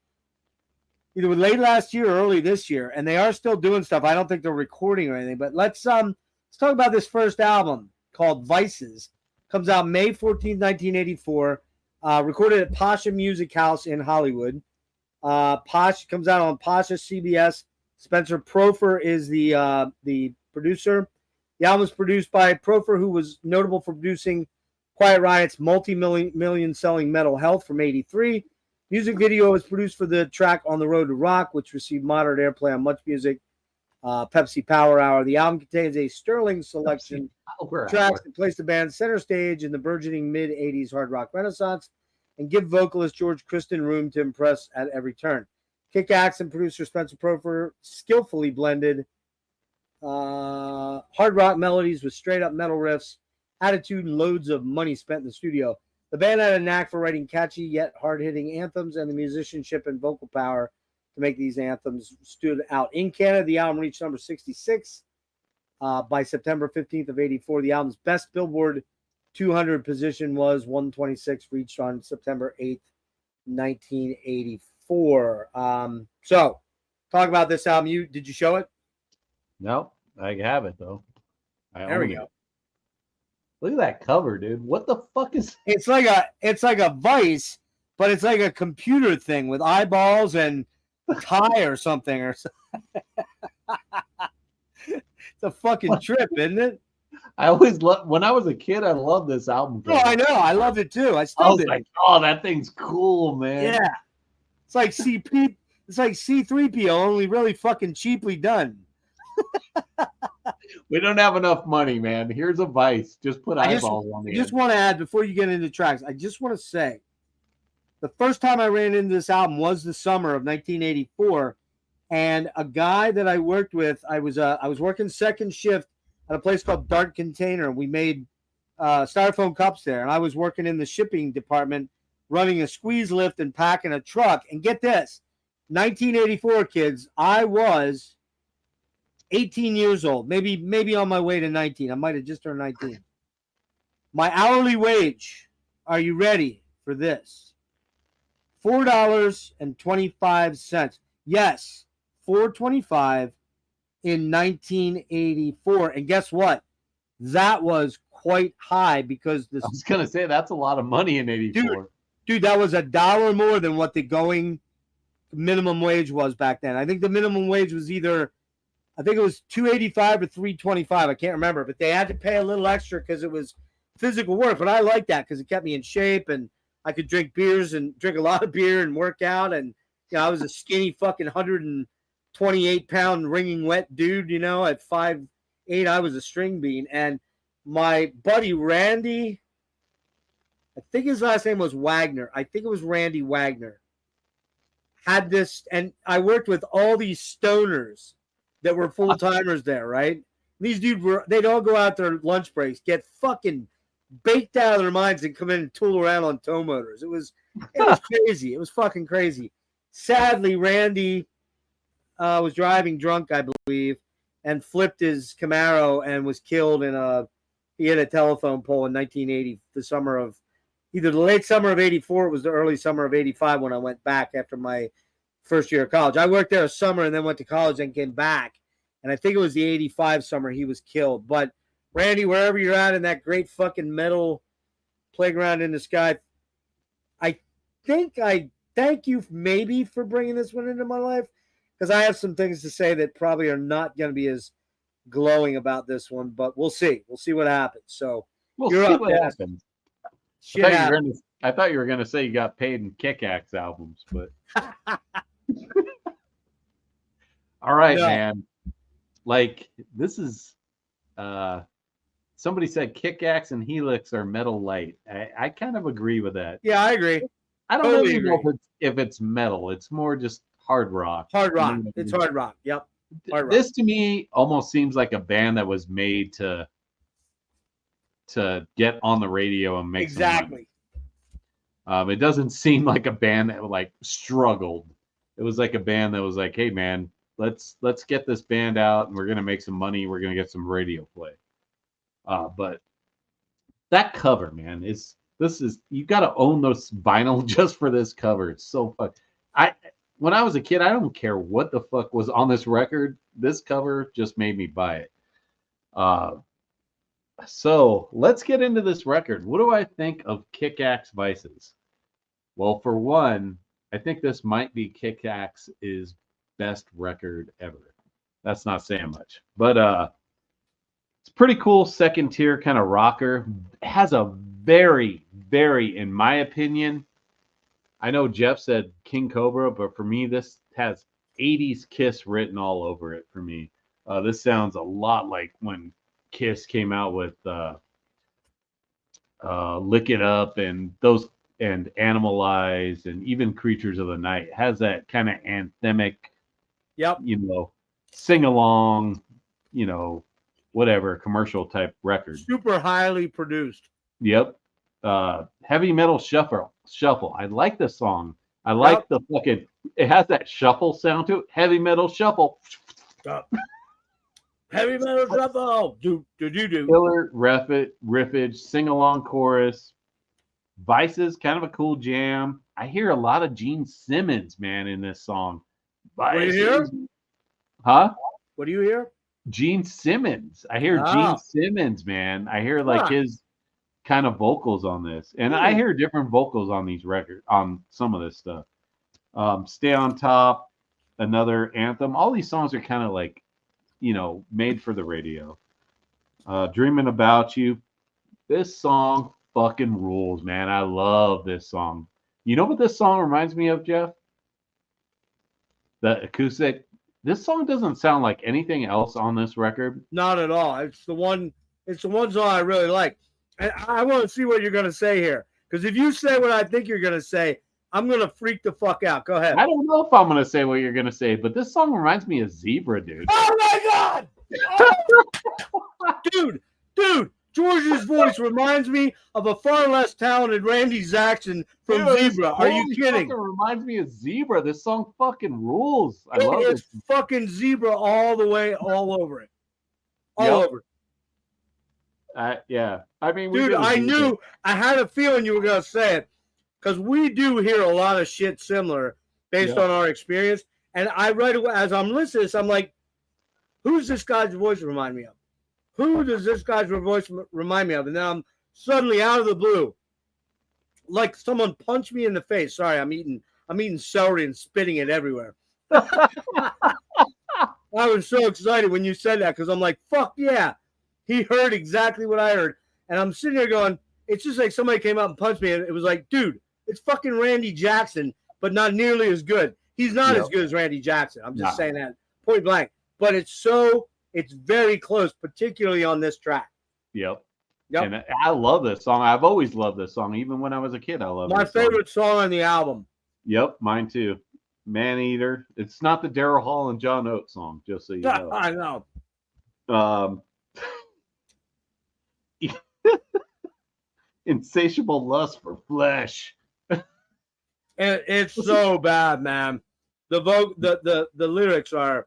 either late last year or early this year, and they are still doing stuff. I don't think they're recording or anything, but let's talk about this first album called Vices. Comes out May 14th, 1984. Recorded at Pasha Music House in Hollywood. Pasha comes out on Pasha CBS. Spencer Proffer is the producer. The album was produced by Proffer, who was notable for producing Quiet Riot's multi-million selling Metal Health from '83. Music video was produced for the track On the Road to Rock, which received moderate airplay on Much Music, Pepsi Power Hour. The album contains a sterling selection of tracks that place the band center stage in the burgeoning mid-'80s hard rock renaissance. and give vocalist George Kristen room to impress at every turn. Kick Axe and producer Spencer Profer skillfully blended hard rock melodies with straight up metal riffs, attitude, and loads of money spent in the studio. The band had a knack for writing catchy yet hard-hitting anthems, and the musicianship and vocal power to make these anthems stood out. In Canada, the album reached number 66 by September 15th of 84. The album's best Billboard 200 position was 126, reached on September 8th, 1984. So, talk about this album. Did you show it? No, I have it though. There we go. Look at that cover, dude. What the fuck is? It's like a Vice, but it's like a computer thing with eyeballs and a tie or something. It's a fucking trip, isn't it? I always loved when I was a kid. I loved this album. Oh, I know. I loved it too. I was like, oh, that thing's cool, man. Yeah, it's like CP. It's like C3PO, only really fucking cheaply done. We don't have enough money, man. Here's a Vice. Just put eyeballs on the end. I just want to add, before you get into tracks, I just want to say the first time I ran into this album was the summer of 1984, and a guy that I worked with, I was working second shift at a place called Dart Container. We made styrofoam cups there, and I was working in the shipping department, running a squeeze lift and packing a truck. And get this, 1984, kids, I was 18 years old, maybe on my way to 19. I might have just turned 19. My hourly wage, are you ready for this? $4.25. Yes, $4.25 in 1984. And guess what? That was quite high because I was gonna say that's a lot of money in 84. Dude, that was $1 more than what the going minimum wage was back then. I think the minimum wage was it was $2.85 or $3.25. I can't remember, but they had to pay a little extra because it was physical work. But I liked that because it kept me in shape, and I could drink a lot of beer and work out. And I was a skinny fucking 128-pound wringing wet dude. At 5'8", I was a string bean. And my buddy Randy, I think his last name was Wagner. I think it was Randy Wagner. Had this, and I worked with all these stoners that were full-timers there, right? These dudes they'd all go out their lunch breaks, get fucking baked out of their minds and come in and tool around on tow motors. It was crazy. It was fucking crazy. Sadly, Randy was driving drunk, I believe, and flipped his Camaro and was killed he hit a telephone pole in 1980, the summer of either the late summer of 84, it was the early summer of 85 when I went back after my first year of college. I worked there a summer and then went to college and came back. And I think it was the 85 summer he was killed. But Randy, wherever you're at in that great fucking metal playground in the sky, I think I thank you maybe for bringing this one into my life, because I have some things to say that probably are not going to be as glowing about this one, but we'll see. We'll see what happens. So we'll see what happens. I thought you were going to say you got paid in Kick Axe albums, but all right, man. Like, this is somebody said Kick Axe and Helix are metal light. I kind of agree with that. Yeah, I agree. I don't really know if it's metal. It's more just hard rock. Hard rock. It's hard rock. Yep. Hard rock. This to me almost seems like a band that was made to get on the radio and make some money. It doesn't seem like a band that like struggled. It was like a band that was like, hey man, let's get this band out and we're gonna make some money. We're gonna get some radio play. But that cover, man, you got to own those vinyl just for this cover. It's so fun. When I was a kid, I don't care what the fuck was on this record. This cover just made me buy it. So let's get into this record. What do I think of Kick Axe Vices? Well, for one, I think this might be Kick Axe's best record ever. That's not saying much, but it's pretty cool. Second tier kind of rocker. It has a very, very, in my opinion, I know Jeff said King Cobra, but for me, this has 80s Kiss written all over it for me. This sounds a lot like when Kiss came out with Lick It Up and those and Animalize and even Creatures of the Night has that kind of anthemic, Yep. sing along, whatever commercial type record. Super highly produced. Yep. Heavy Metal Shuffle. I like this song. I like the fucking. It has that shuffle sound to it. Heavy Metal Shuffle. Heavy Metal Shuffle. Do. Killer riffage, sing along chorus. Vices, kind of a cool jam. I hear a lot of Gene Simmons, man, in this song. What do you hear? Huh? What do you hear? Gene Simmons. I hear Gene Simmons, man. I hear like his kind of vocals on this. And I hear different vocals on these records, on some of this stuff. Stay on Top, another anthem. All these songs are kind of like, made for the radio. Dreaming About You. This song fucking rules, man. I love this song. You know what this song reminds me of, Jeff? The acoustic. This song doesn't sound like anything else on this record. Not at all. It's the one song I really like. And I want to see what you're going to say here. Because if you say what I think you're going to say, I'm going to freak the fuck out. Go ahead. I don't know if I'm going to say what you're going to say, but this song reminds me of Zebra, dude. Oh, my God! Oh! Dude, George's voice reminds me of a far less talented Randy Jackson from Zebra. Are you kidding? It reminds me of Zebra. This song fucking rules. I love it. It's fucking Zebra all the way, all over it. All over it. Yeah. I mean, dude, I had a feeling you were going to say it because we do hear a lot of shit similar based on our experience. And I right away, as I'm listening to this, I'm like, who's this guy's voice remind me of? Who does this guy's voice remind me of? And then I'm suddenly out of the blue, like someone punched me in the face. Sorry, I'm eating celery and spitting it everywhere. I was so excited when you said that because I'm like, fuck yeah. He heard exactly what I heard. And I'm sitting there going, it's just like somebody came out and punched me. And it was like, dude, it's fucking Randy Jackson, but not nearly as good. He's not as good as Randy Jackson. I'm just saying that point blank. But it's very close, particularly on this track. Yep. And I love this song. I've always loved this song. Even when I was a kid, I loved it. My favorite song on the album. Yep, mine too. Man Eater. It's not the Daryl Hall and John Oates song, just so you know. I know. Insatiable Lust for Flesh. It's so bad, man. The lyrics are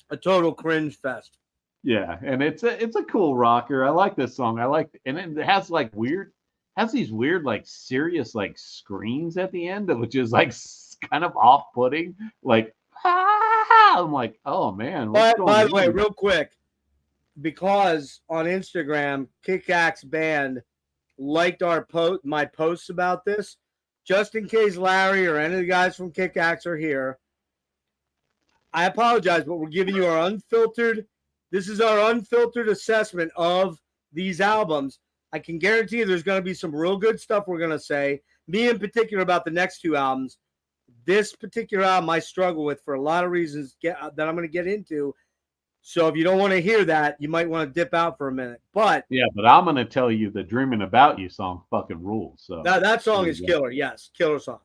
a total cringe fest. Yeah, and it's a cool rocker. I like this song. And it has these weird like serious like screams at the end, which is like kind of off-putting. Like I'm like, oh man. By the way, real quick, because on Instagram, Kick Axe Band liked my posts about this. Just in case Larry or any of the guys from Kick Axe are here, I apologize, but we're giving you our unfiltered. This is our unfiltered assessment of these albums. I can guarantee you there's going to be some real good stuff we're going to say. Me in particular about the next two albums. This particular album I struggle with for a lot of reasons that I'm going to get into. So if you don't want to hear that, you might want to dip out for a minute. But I'm going to tell you the Dreaming About You song fucking rules. So that song is killer. Yes, killer song.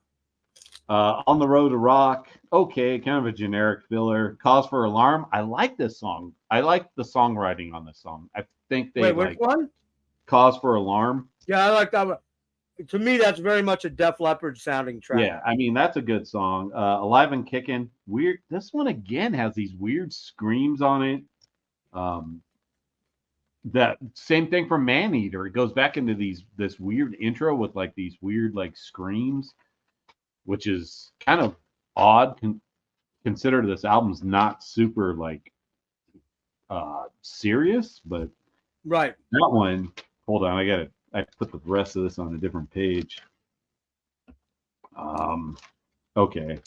On the Road to Rock, okay, kind of a generic filler. Cause for Alarm, I like this song. I like the songwriting on this song. I think which one? Cause for Alarm. Yeah, I like that one. To me, that's very much a Def Leppard sounding track. Yeah, I mean, that's a good song. Alive and Kicking, weird. This one again has these weird screams on it. That same thing from Man Eater. It goes back into this weird intro with like these weird like screams, which is kind of odd. Consider this album's not super like serious, but right. That one. Hold on, I put the rest of this on a different page. Okay.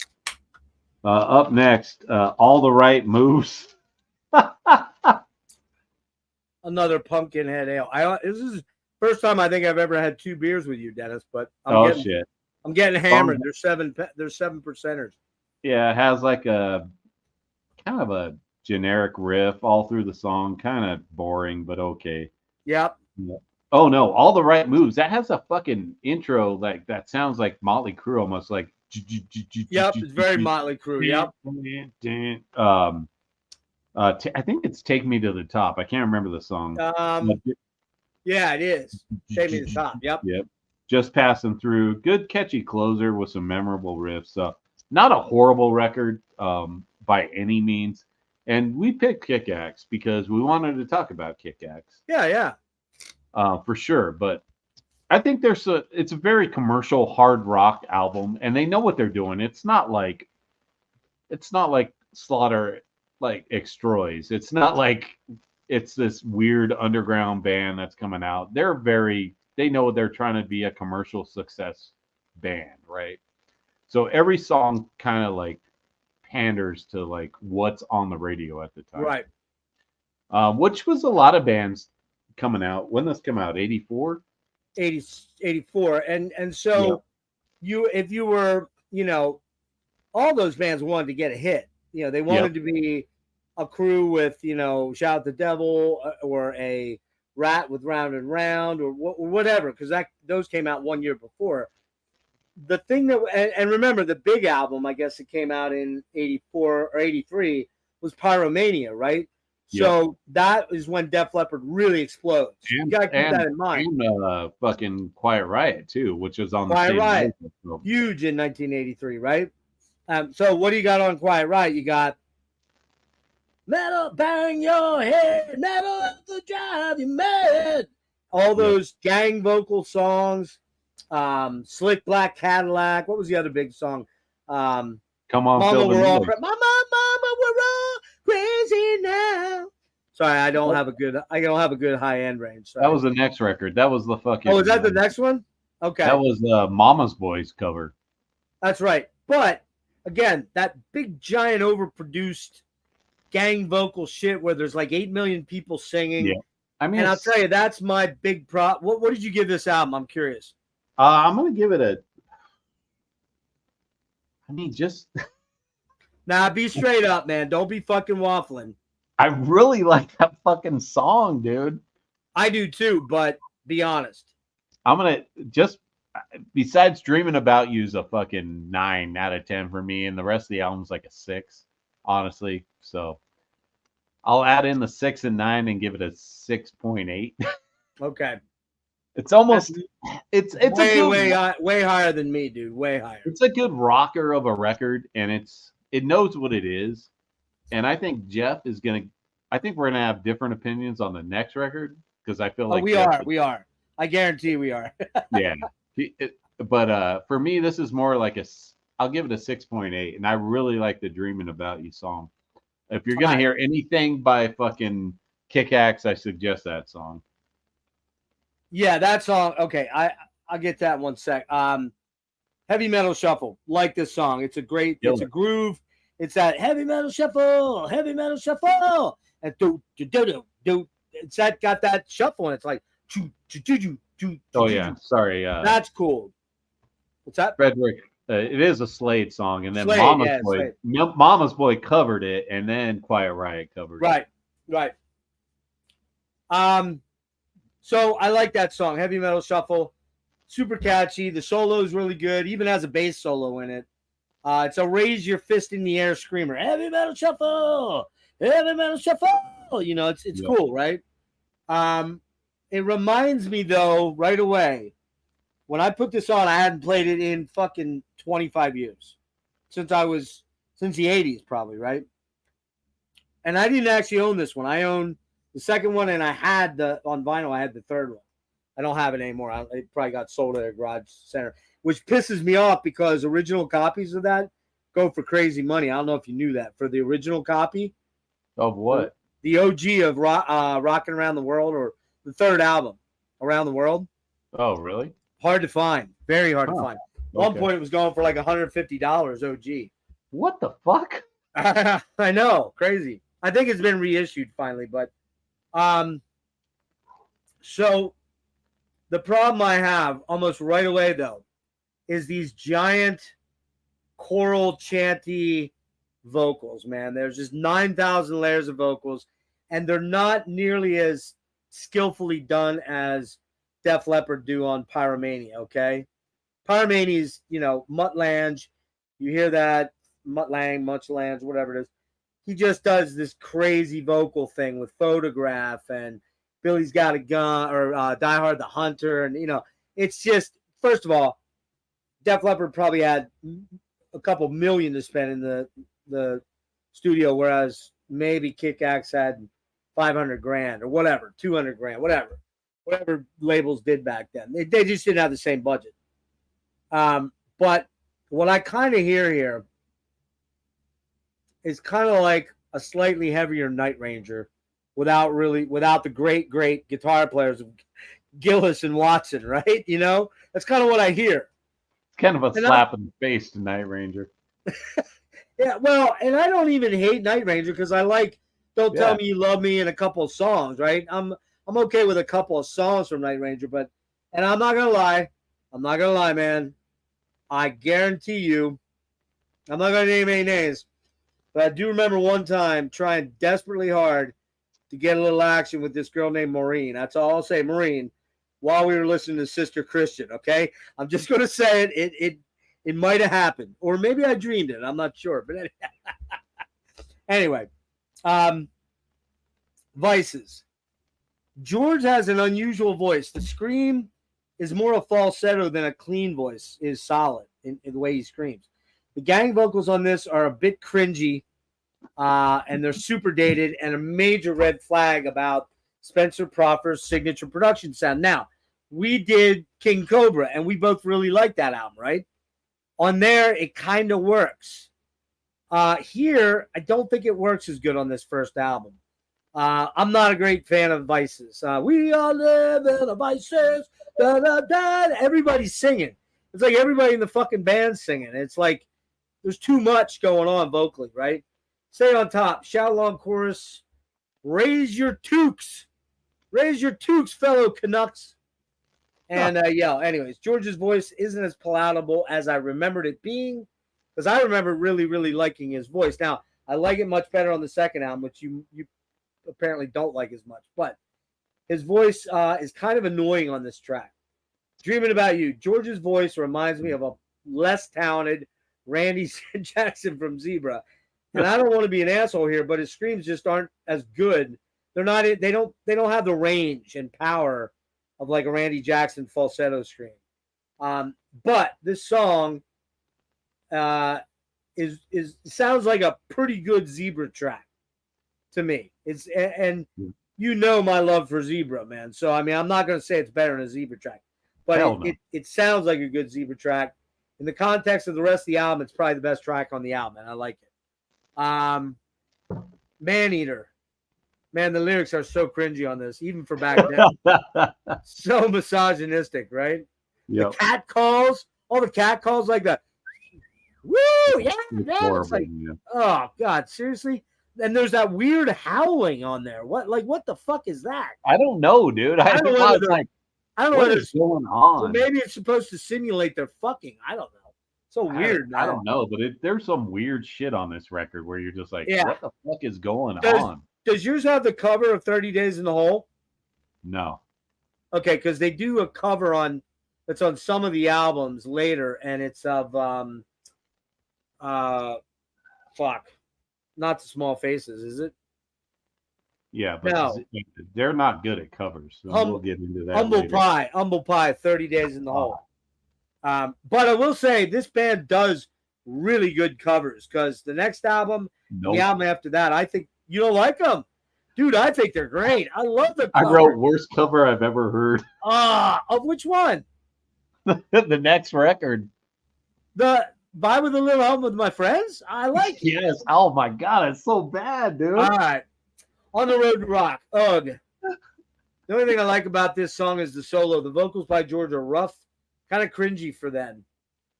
Up next, All the Right Moves. Another Pumpkinhead Ale. This is the first time I think I've ever had two beers with you, Dennis. But I'm getting hammered. There's 7%ers. Yeah, it has like a kind of a generic riff all through the song. Kind of boring, but okay. Yep. Oh no, all the right moves. That has a fucking intro like that sounds like Motley Crue almost like. Yep, it's very Motley Crue. Yep. I think it's "Take Me to the Top." I can't remember the song. Yeah, it is. Take Me to the Top. Yep. Yep. Just passing through. Good catchy closer with some memorable riffs. So not a horrible record by any means. And we picked Kick-Axe because we wanted to talk about Kick-Axe. Yeah. For sure. But I think it's a very commercial hard rock album, and they know what they're doing. It's not like Slaughter like Extroys. It's not like it's this weird underground band that's coming out. They know they're trying to be a commercial success band, right? So every song kind of like panders to like what's on the radio at the time. Right. Which was a lot of bands coming out. When this come out? 84? 84. And so if you were, all those bands wanted to get a hit. They wanted to be a crew with, Shout the Devil or a Rat with Round and Round or whatever, because those came out 1 year before. The thing that, and remember the big album, I guess it came out in 84 or 83, was Pyromania, right? Yep. So that is when Def Leppard really explodes. You gotta keep that in mind. And fucking Quiet Riot too, which was on the Quiet same Riot, label. huge in 1983, right? So what do you got on Quiet Riot? You got metal, bang your head, metal at the drive you mad. All those gang vocal songs. Slick Black Cadillac. What was the other big song? Come on, Mama, Phil we're all Mama, we're all crazy now. Sorry, I don't have a good high end range. Sorry. That was the next record. That was the fucking. Oh, is that the next one? Okay. That was Mama's Boys cover. That's right. But again, that big giant overproduced gang vocal shit where there's like 8 million people singing. Yeah. I mean, and I'll tell you, that's my big prop. What did you give this album? I'm curious. I'm gonna give it just. Nah, be straight up, man. Don't be fucking waffling. I really like that fucking song, dude. I do too, but be honest. I'm gonna just, besides Dreaming About You, is a fucking 9 out of 10 for me, and the rest of the album's like a 6, honestly. So I'll add in the 6 and 9 and give it a 6.8. Okay. It's almost it's way higher than me, dude. Way higher. It's a good rocker of a record, and it knows what it is. And I think I think we're gonna have different opinions on the next record because I feel like we are. I guarantee we are. Yeah. But for me, this is more like I'll give it a 6.8, and I really like the Dreaming About You song. If you're gonna hear anything by fucking Kick-Axe, I suggest that song. Yeah, that song. Okay, I'll get that one sec. Heavy Metal Shuffle. Like this song. It's a groove. It's that heavy metal shuffle, and do. It's got that shuffle, and it's like Oh yeah, sorry. That's cool. What's that? Frederick. It is a Slade song, and then Slade, Mama's Boy covered it, and then Quiet Riot covered it. Right. So I like that song, Heavy Metal Shuffle. Super catchy. The solo is really good. Even has a bass solo in it. It's a raise your fist in the air screamer. Heavy Metal Shuffle. Heavy Metal Shuffle. It's cool, right? It reminds me though, right away, when I put this on, I hadn't played it in fucking 25 years. Since the 80s probably, right? And I didn't actually own this one. I owned the second one, and I had on vinyl, I had the third one. I don't have it anymore. It probably got sold at a garage center, which pisses me off because original copies of that go for crazy money. I don't know if you knew that. For the original copy. Of what? The OG of Rockin' Around the World, or the third album, Around the World. Oh, really? Hard to find. Very hard to find. At one point, it was going for like $150 OG. What the fuck? I know. Crazy. I think it's been reissued finally, but so the problem I have almost right away though is these giant choral chanty vocals, man. There's just 9,000 layers of vocals, and they're not nearly as skillfully done as Def Leppard do on Pyromania, okay? Pyromania is, Mutt Lange. You hear that, Mutt Lange, whatever it is. He just does this crazy vocal thing with Photograph and Billy's Got a Gun or Die Hard the Hunter. And, it's just, first of all, Def Leppard probably had a couple million to spend in the studio, whereas maybe Kick Axe had $500,000 or whatever, $200,000, whatever labels did back then. They just didn't have the same budget. But what I kind of hear here is kind of like a slightly heavier Night Ranger without the great guitar players of Gillis and Watson, right? That's kind of what I hear. It's kind of a slap in the face to Night Ranger. Yeah, well, and I don't even hate Night Ranger because I like Don't Tell Me You Love Me and a couple of songs, right? I'm okay with a couple of songs from Night Ranger, and I'm not gonna lie, man. I guarantee you, I'm not gonna name any names, but I do remember one time trying desperately hard to get a little action with this girl named Maureen. That's all I'll say, Maureen, while we were listening to Sister Christian, okay? I'm just gonna say it. It might have happened, or maybe I dreamed it. I'm not sure, but anyway, Vices. George has an unusual voice. The scream is more a falsetto than a clean voice is solid in the way he screams. The gang vocals on this are a bit cringy, and they're super dated and a major red flag about Spencer Proffer's signature production sound. Now, we did King Cobra, and we both really liked that album, right? On there, it kind of works. Here, I don't think it works as good on this first album. I'm not a great fan of Vices. We all live in the Vices. Da, da, da. Everybody's singing. It's like everybody in the fucking band's singing. It's like there's too much going on vocally, right? Say on top, shout along chorus, raise your toques. Raise your toques, fellow Canucks. And yell. Anyways, George's voice isn't as palatable as I remembered it being, because I remember really, really liking his voice. Now, I like it much better on the second album, which you apparently don't like as much. But his voice is kind of annoying on this track. Dreaming About You. George's voice reminds me of a less talented Randy Jackson from Zebra. And I don't want to be an asshole here, but his screams just aren't as good. They're not. They don't have the range and power of like a Randy Jackson falsetto scream. But this song sounds like a pretty good Zebra track to me. And my love for Zebra, man. So I mean, I'm not going to say it's better than a Zebra track, but it sounds like a good Zebra track. In the context of the rest of the album, it's probably the best track on the album, and I like it. Maneater. Man, the lyrics are so cringy on this, even for back then. So misogynistic, right? Yep. The cat calls, all the cat calls like that. Woo! Yeah, it's like, oh God, seriously? And there's that weird howling on there. What the fuck is that? I don't know, dude. I don't know what is going on. So maybe it's supposed to simulate their fucking. I don't know. So weird. I don't know, but there's some weird shit on this record where you're just like, what the fuck is going on? Does yours have the cover of 30 Days in the Hole? No. Okay, because they do a cover that's on some of the albums later, and it's of not the Small Faces, is it? Yeah, but no. They're not good at covers. So we'll get into that. Humble Pie, 30 Days in the Hole. But I will say this band does really good covers, because the next album, the album after that, I think you don't like them. Dude, I think they're great. I love the cover. I wrote worst cover I've ever heard. Of which one? The next record. The Buy with a Little Help with My Friends? I like it. Yes. Oh my God, it's so bad, dude. All right. On the Road to Rock. Ugh. The only thing I like about this song is the solo. The vocals by George are rough, kind of cringy for them.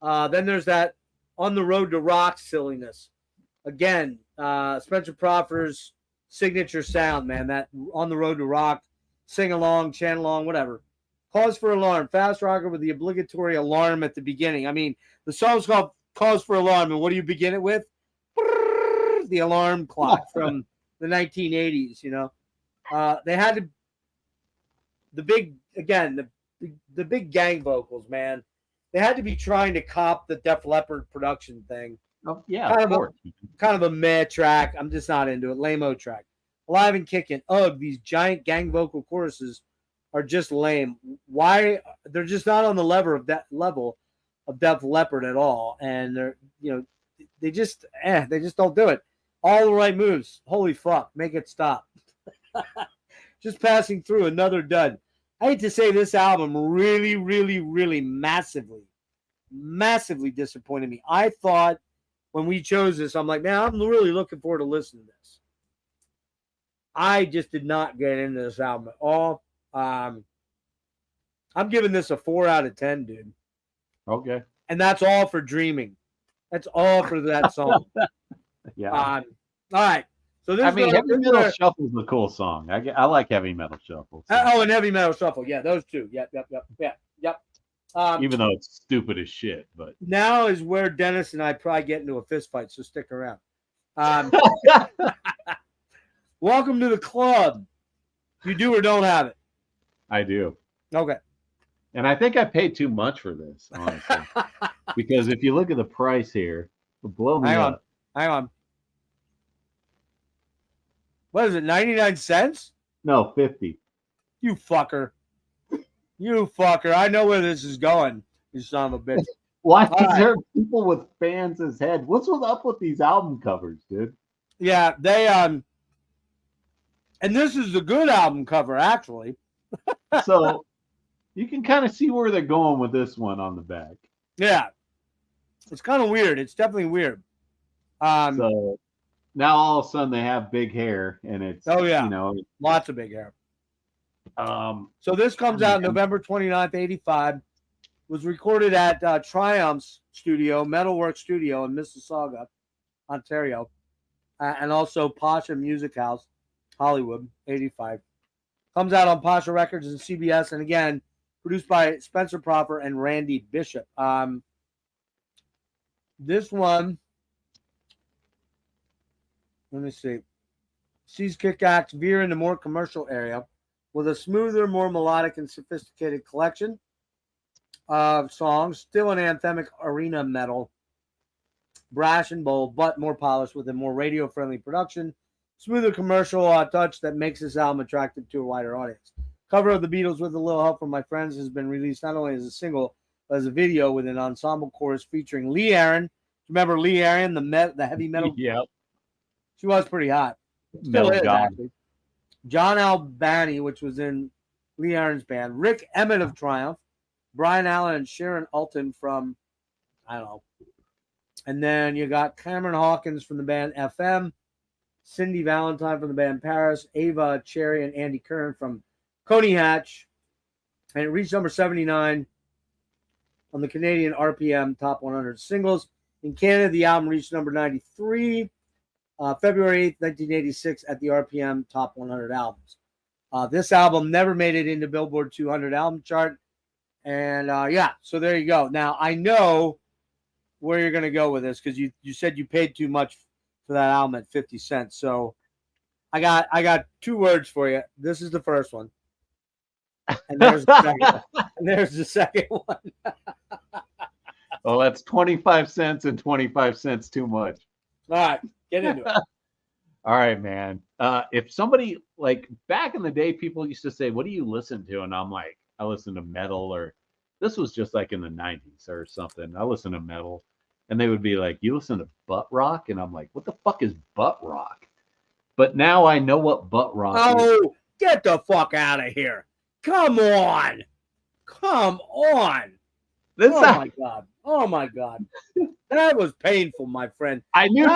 Then there's that On the Road to Rock silliness. Again, Spencer Proffer's signature sound, man. That On the Road to Rock, sing along, chant along, whatever. Cause for Alarm, fast rocker with the obligatory alarm at the beginning. I mean, the song's called Cause for Alarm, and what do you begin it with? The alarm clock from the 1980s, you know. They had the the big gang vocals, man. They had to be trying to cop the Def Leppard production thing. Oh, yeah, Kind of of course. Kind of a meh track. I'm just not into it. Lame-o track. Alive and Kicking. Ugh, these giant gang vocal choruses are just lame. Why? They're just not on the level of Def Leppard at all. And they're, they just don't do it. All the right moves. Holy fuck. Make it stop. Just passing through another dud. I hate to say this album really, really, really massively disappointed me. I thought when we chose this, I'm like, man, I'm really looking forward to listening to this. I just did not get into this album at all. I'm giving this a 4 out of 10, dude. Okay. And that's all for Dreaming. That's all for that song. Yeah. All right. So this Heavy Metal Shuffle is a cool song. I like Heavy Metal Shuffle. So. And Heavy Metal Shuffle. Yeah, those two. Yep. Even though it's stupid as shit, but now is where Dennis and I probably get into a fist fight. So stick around. Welcome to the club. You do or don't have it. I do. Okay. And I think I paid too much for this, honestly. Because if you look at the price here, it'll blow me up. Hang on. What is it, 99 cents? No, 50. You fucker. I know where this is going, you son of a bitch. Why is there people with fans as head? What's up with these album covers, dude? Yeah, they and this is a good album cover, actually. So you can kind of see where they're going with this one on the back. Yeah. It's kind of weird. It's definitely weird. So now all of a sudden they have big hair, and it's lots of big hair. So this comes out November 29th, 85. Was recorded at Triumph's studio, Metalworks Studio in Mississauga, Ontario, and also Pasha Music House, Hollywood, 85. Comes out on Pasha Records and CBS, and again, produced by Spencer Proffer and Randy Bishop. This one, let me see, sees Kick Axe veer into more commercial area with a smoother, more melodic and sophisticated collection of songs, still an anthemic arena metal, brash and bold, but more polished with a more radio-friendly production, smoother commercial touch that makes this album attractive to a wider audience. Cover of the Beatles with a little help from my friends has been released not only as a single, but as a video with an ensemble chorus featuring Lee Aaron. Remember Lee Aaron, the heavy metal? Yeah. She was pretty hot. Still is, actually. John Albani, which was in Lee Aaron's band. Rick Emmett of Triumph. Brian Allen and Sharon Alton from, I don't know. And then you got Cameron Hawkins from the band FM. Cindy Valentine from the band Paris. Ava Cherry and Andy Kern from Coney Hatch. And it reached number 79 on the Canadian RPM Top 100 Singles. In Canada, the album reached number 93, February 8th, 1986, at the RPM Top 100 Albums. This album never made it into Billboard 200 album chart. And so there you go. Now, I know where you're going to go with this because you said you paid too much for that album at 50 cents. So I got two words for you. This is the first one. And there's the second one. And there's the second one. Well, that's 25 cents and 25 cents too much. All right, get into it. All right, man. If somebody, like back in the day, people used to say, what do you listen to? And I'm like, I listen to metal, or this was just like in the 90s or something. I listen to metal. And they would be like, you listen to butt rock? And I'm like, what the fuck is butt rock? But now I know what butt rock is. Oh, get the fuck out of here. Come on. Oh my God. That was painful, my friend. I knew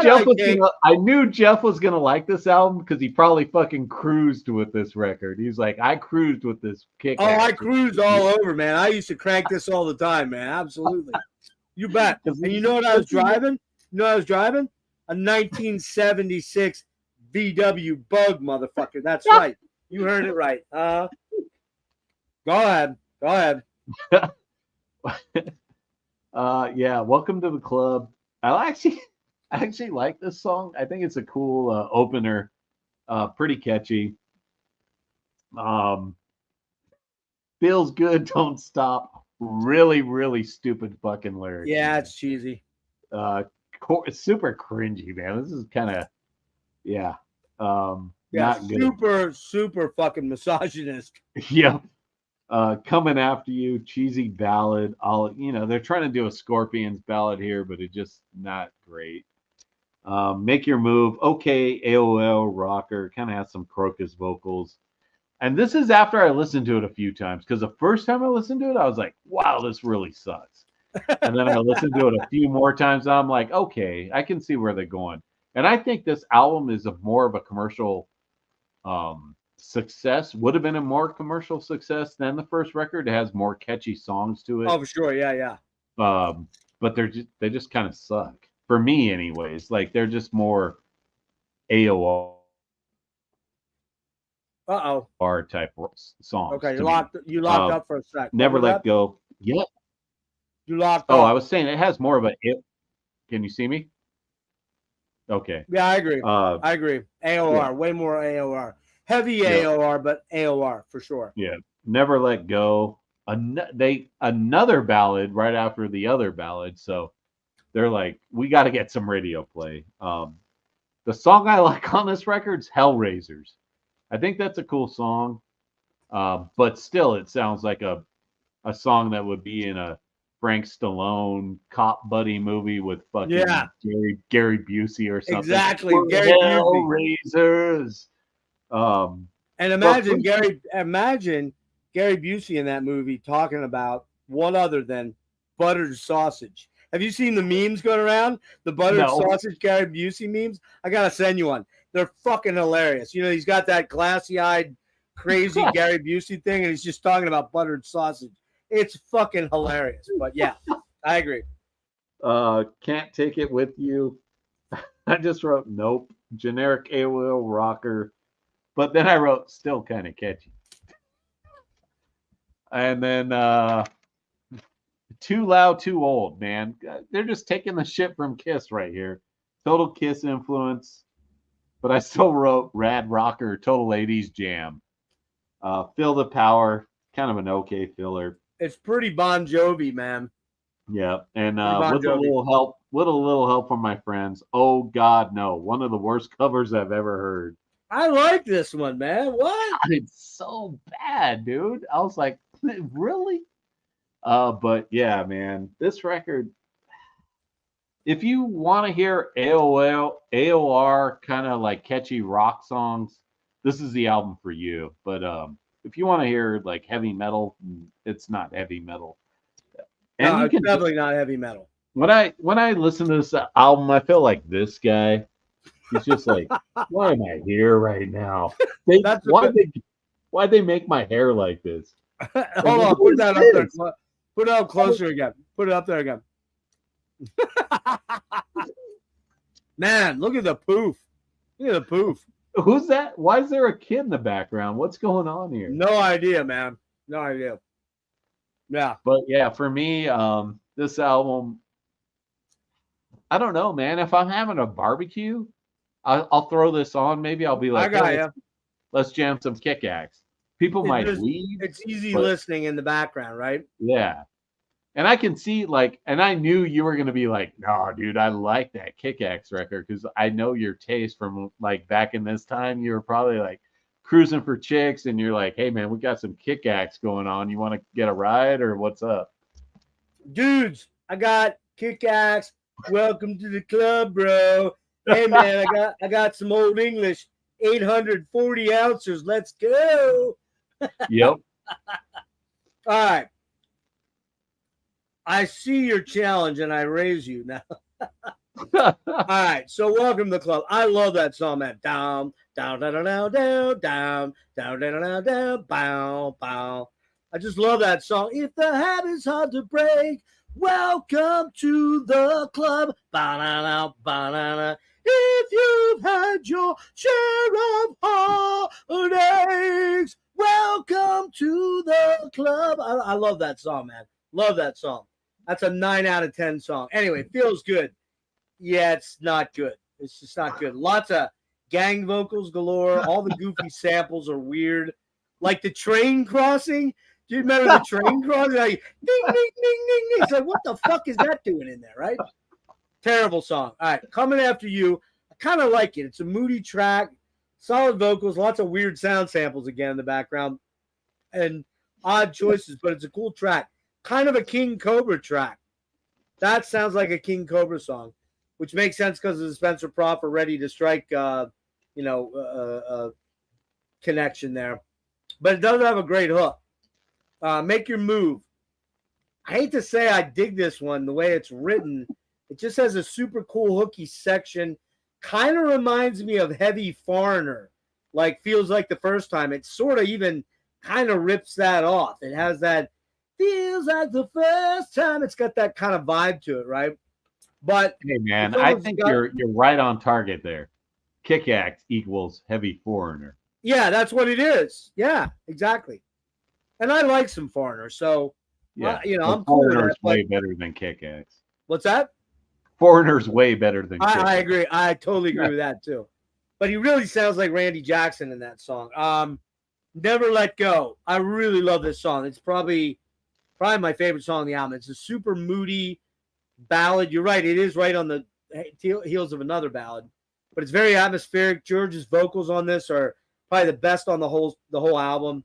Jeff was gonna like this album because he probably fucking cruised with this record. He's like, I cruised with this kick. Oh, I cruised all over, man. I used to crank this all the time, man. Absolutely. You bet. And you know what I was driving? A 1976 VW Bug, motherfucker. That's right. You heard it right. Go ahead. Yeah, Welcome to the Club. I actually like this song. I think it's a cool opener. Pretty catchy. Feels good, don't stop. Really, really stupid fucking lyrics. Yeah, man. it's cheesy. It's super cringy, man. This is kind of, yeah, Yeah, not good. super, super fucking misogynist. Yep. Coming after you, cheesy ballad. They're trying to do a Scorpions ballad here, but it's just not great. Make Your Move, okay, AOL rocker, kind of has some Crocus vocals. And this is after I listened to it a few times, because the first time I listened to it, I was like, wow, this really sucks. And then I listened to it a few more times, and I'm like, okay, I can see where they're going. And I think this album is more of a commercial success, would have been a more commercial success than the first record. It has more catchy songs to it. Oh, for sure. Yeah. But they just kind of suck. For me, anyways. Like, they're just more AOR type songs. Okay, to you locked up for a sec. Never Let Go. Yep. You locked Oh, up. I was saying it has more of a. Can you see me? Okay. Yeah, I agree. I agree. AOR, yeah. way more AOR. Heavy AOR, but AOR for sure. Yeah. Never Let Go. Another ballad right after the other ballad. So they're like, we got to get some radio play. The song I like on this record is Hellraisers. I think that's a cool song. But still, it sounds like a song that would be in a Frank Stallone cop buddy movie with fucking Gary Busey or something. Exactly, Gary Busey. Hellraisers. And imagine Gary Busey in that movie talking about one other than buttered sausage. Have you seen the memes going around? The buttered sausage Gary Busey memes? I gotta send you one. They're fucking hilarious. You know, he's got that glassy-eyed, crazy Gary Busey thing, and he's just talking about buttered sausage. It's fucking hilarious. But yeah, I agree. Can't Take It With You. I just wrote nope. Generic AOL rocker. But then I wrote still kind of catchy. And then Too Loud, Too Old, man. They're just taking the shit from Kiss right here. Total Kiss influence. But I still wrote Rad Rocker, Total 80's Jam. Feel the Power, kind of an okay filler. It's pretty Bon Jovi, man. Yeah, and with a little help from my friends. Oh God, no! One of the worst covers I've ever heard. I like this one, man. What? It's so bad, dude. I was like, really? But yeah, man, this record. If you want to hear AOR kind of like catchy rock songs, this is the album for you. But if you want to hear like heavy metal, it's not heavy metal. And no, it's definitely not heavy metal. When I listen to this album, I feel like this guy. He's just like, why am I here right now? Why'd they make my hair like this? Hold on, put that up there. Put it up closer again. Put it up there again. Man, look at the poof. Look at the poof. Who's that? Why is there a kid in the background? What's going on here? No idea, man. No idea. Yeah. But yeah, for me, this album, I don't know, man. If I'm having a barbecue, I'll throw this on. Maybe I'll be like, let's jam some Kick-Axe. People might leave. It's easy listening in the background, right? Yeah. And I can see, like, and I knew you were going to be like, no, dude, I like that Kick-Axe record because I know your taste from, like, back in this time. You were probably, like, cruising for chicks, and you're like, hey, man, we got some Kick-Axe going on. You want to get a ride, or what's up? Dudes, I got Kick-Axe. Welcome to the club, bro. Hey, man, I got some Old English, 840 ounces. Let's go. Yep. All right. I see your challenge, and I raise you now. All right, so welcome to the club. I love that song, man. Down, down, down, down, down, down, down, down, down, down, bow, bow. I just love that song. If the habit's hard to break, welcome to the club. Ba-na-na, ba-na-na. If you've had your share of heartaches, welcome to the club. I love that song, man. Love that song. That's a 9 out of 10 song. Anyway, feels good. Yeah, it's not good. It's just not good. Lots of gang vocals galore. All the goofy samples are weird. Like the train crossing. Do you remember the train crossing? Like ding, ding, ding, ding, ding. It's like, what the fuck is that doing in there, right? Terrible song. All right, Coming After You. I kind of like it. It's a moody track, solid vocals, lots of weird sound samples again in the background, and odd choices, but it's a cool track. Kind of a King Cobra track. That sounds like a King Cobra song, which makes sense because of the Spencer Proper Ready to Strike, connection there. But it does have a great hook. Make Your Move. I hate to say I dig this one, the way it's written. It just has a super cool hooky section. Kind of reminds me of Heavy Foreigner. Like, feels like the first time. It sort of even kind of rips that off. It has that feels like the first time. It's got that kind of vibe to it, right? But hey, man, I think you're right on target there. Kick Axe equals Heavy Foreigner. Yeah, that's what it is. Yeah, exactly. And I like some Foreigner, so yeah, I'm cool with Foreigner's it. Way better than Kick Axe. What's that? Foreigner's way better than Kick Axe. I agree. I totally agree with that too. But he really sounds like Randy Jackson in that song. Never Let Go. I really love this song. It's probably my favorite song on the album. It's a super moody ballad. You're right. It is right on the heels of another ballad, but it's very atmospheric. George's vocals on this are probably the best on the whole album.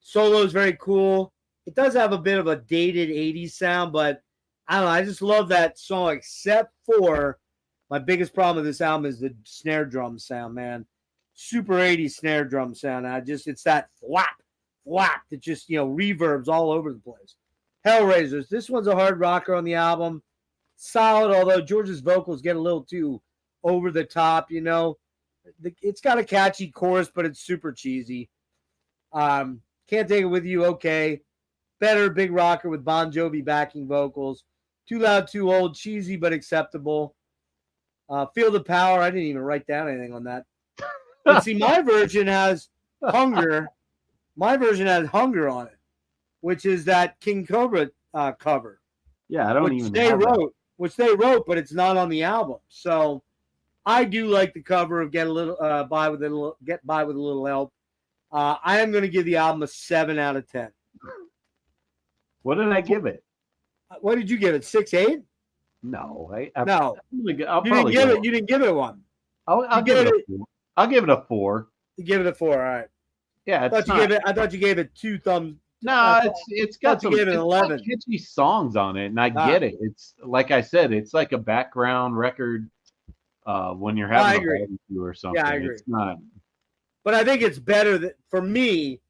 Solo is very cool. It does have a bit of a dated 80s sound, but I don't know. I just love that song, except for my biggest problem with this album is the snare drum sound, man. Super 80s snare drum sound. It's that flap that just, reverbs all over the place. Hellraisers. This one's a hard rocker on the album. Solid, although George's vocals get a little too over the top, It's got a catchy chorus, but it's super cheesy. Can't Take It With You, okay. Better, big rocker with Bon Jovi backing vocals. Too Loud, Too Old, cheesy but acceptable. Feel the Power. I didn't even write down anything on that. But see, my version has Hunger. My version has Hunger on it, which is that King Cobra cover. Yeah, I don't even which they wrote, but it's not on the album. So I do like the cover of Get By With a Little Help. I am going to give the album a 7 out of 10. What did I give it? What did you give it? 6, 8? No, no. You didn't give it one. I'll give it a 4. I'll give it a 4. You give it a 4, all right. Yeah, I thought you gave it 2 thumbs. No, it's got some gave it 11. catchy songs on it, and I get it. It's like I said, it's like a background record when you're having a barbecue or something. Yeah, I agree. It's not. But I think it's better for me,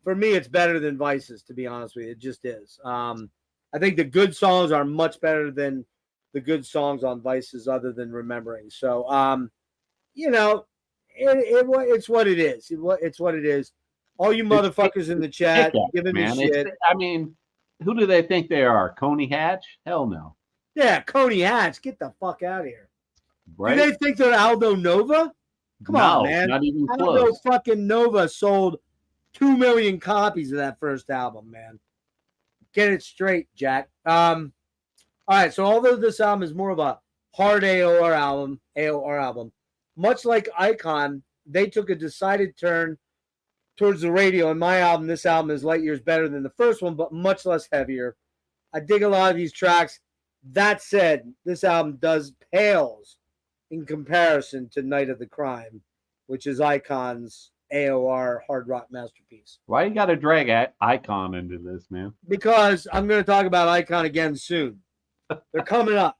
it's better than Vices, to be honest with you. It just is. I think the good songs are much better than the good songs on Vices, other than Remembering. So, it's what it is. It's what it is. All you motherfuckers in the chat giving me shit. I mean, who do they think they are? Coney Hatch? Hell no. Yeah, Coney Hatch. Get the fuck out of here. Right? Do they think they're Aldo Nova? Come on, man. Not even Aldo close. fucking Nova sold 2 million copies of that first album, man. Get it straight, Jack. All right, so although this album is more of a hard AOR album, much like Icon, they took a decided turn towards the radio. In my album, this album is light years better than the first one, but much less heavier. I dig a lot of these tracks. That said, this album pales in comparison to Night of the Crime, which is Icon's AOR hard rock masterpiece. Why you got to drag Icon into this, man? Because I'm going to talk about Icon again soon. They're coming up.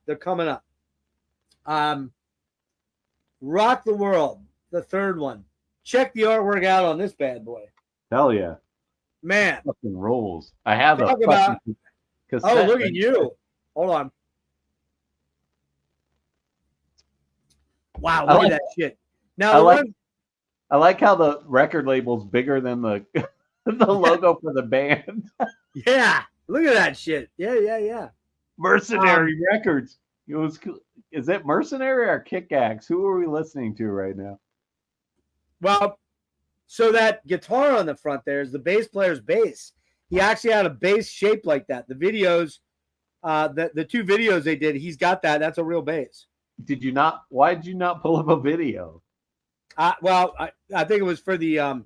Rock the World, the third one. Check the artwork out on this bad boy. Hell yeah. Man. Fucking rolls. I have a fucking cassette. Oh, look at you. Hold on. Wow, look at that shit. Now, I like how the record label's bigger than the the logo for the band. Yeah, look at that shit. Yeah. Mercenary Records. Is it Mercenary or Kick Axe? Who are we listening to right now? Well, so that guitar on the front there is the bass player's bass. He actually had a bass shaped like that. The videos, the 2 videos they did, he's got that. That's a real bass. Why did you not pull up a video? I think it was for the,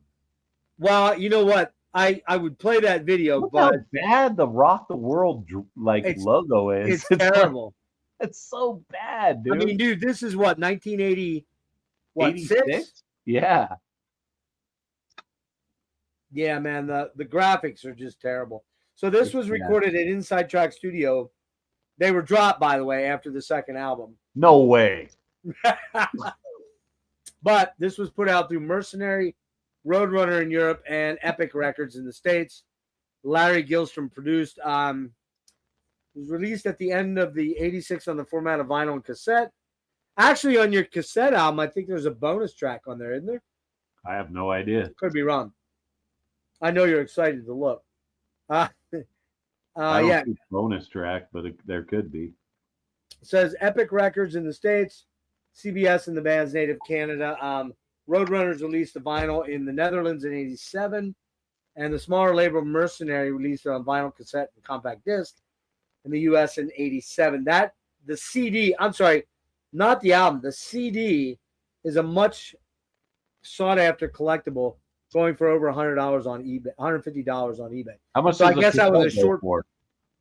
well, you know what? I would play that video, Look but how bad the Rock the World It's- logo is. it's terrible. It's so bad, dude. I mean, dude, this is what 1980. What 6? Yeah. Yeah, man. The graphics are just terrible. So this was recorded at Inside Track Studio. They were dropped, by the way, after the second album. No way. But this was put out through Mercenary, Roadrunner in Europe, and Epic Records in the States. Larry Gilstrom produced. It was released at the end of the 86 on the format of vinyl and cassette. Actually, on your cassette album, I think there's a bonus track on there, isn't there? I have no idea. Could be wrong. I know you're excited to look. I don't Yeah. see bonus track, but there could be. It says Epic Records in the States, CBS in the band's native Canada. Roadrunners released the vinyl in the Netherlands in 87, and the smaller label Mercenary released it on vinyl, cassette, and compact disc in the US in 87. The CD, I'm sorry, not the album, the CD is a much sought after collectible, going for over $100 on eBay, $150 on eBay. How much? So does I guess that was a the cassette short. go for?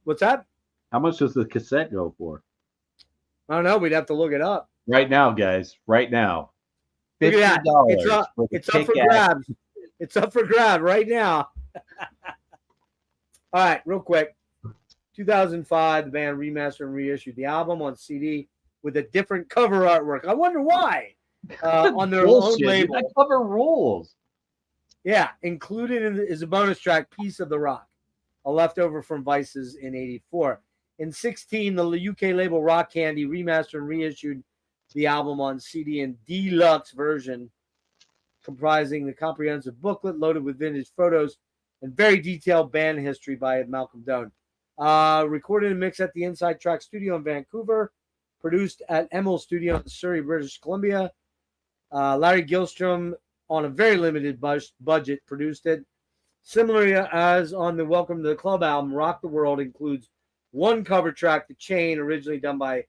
What's that? How much does the cassette go for? I don't know. We'd have to look it up. Right now, guys. Right now. Look at that. It's $50 up, for the it's up for kick-ass- grabs. It's up for grab right now. All right, real quick. 2005, the band remastered and reissued the album on CD with a different cover artwork. I wonder why. On their own Bullshit, dude. label. That cover rules. Yeah, included is a bonus track, Piece of the Rock, a leftover from Vices in 84. In 16, the UK label Rock Candy remastered and reissued the album on CD in deluxe version, comprising the comprehensive booklet loaded with vintage photos and very detailed band history by Malcolm Doane. Recorded and mixed at the Inside Track Studio in Vancouver, produced at Emil Studio in Surrey, British Columbia. Larry Gilstrom, on a very limited budget, produced it. Similarly as on the Welcome to the Club album, Rock the World includes one cover track, The Chain, originally done by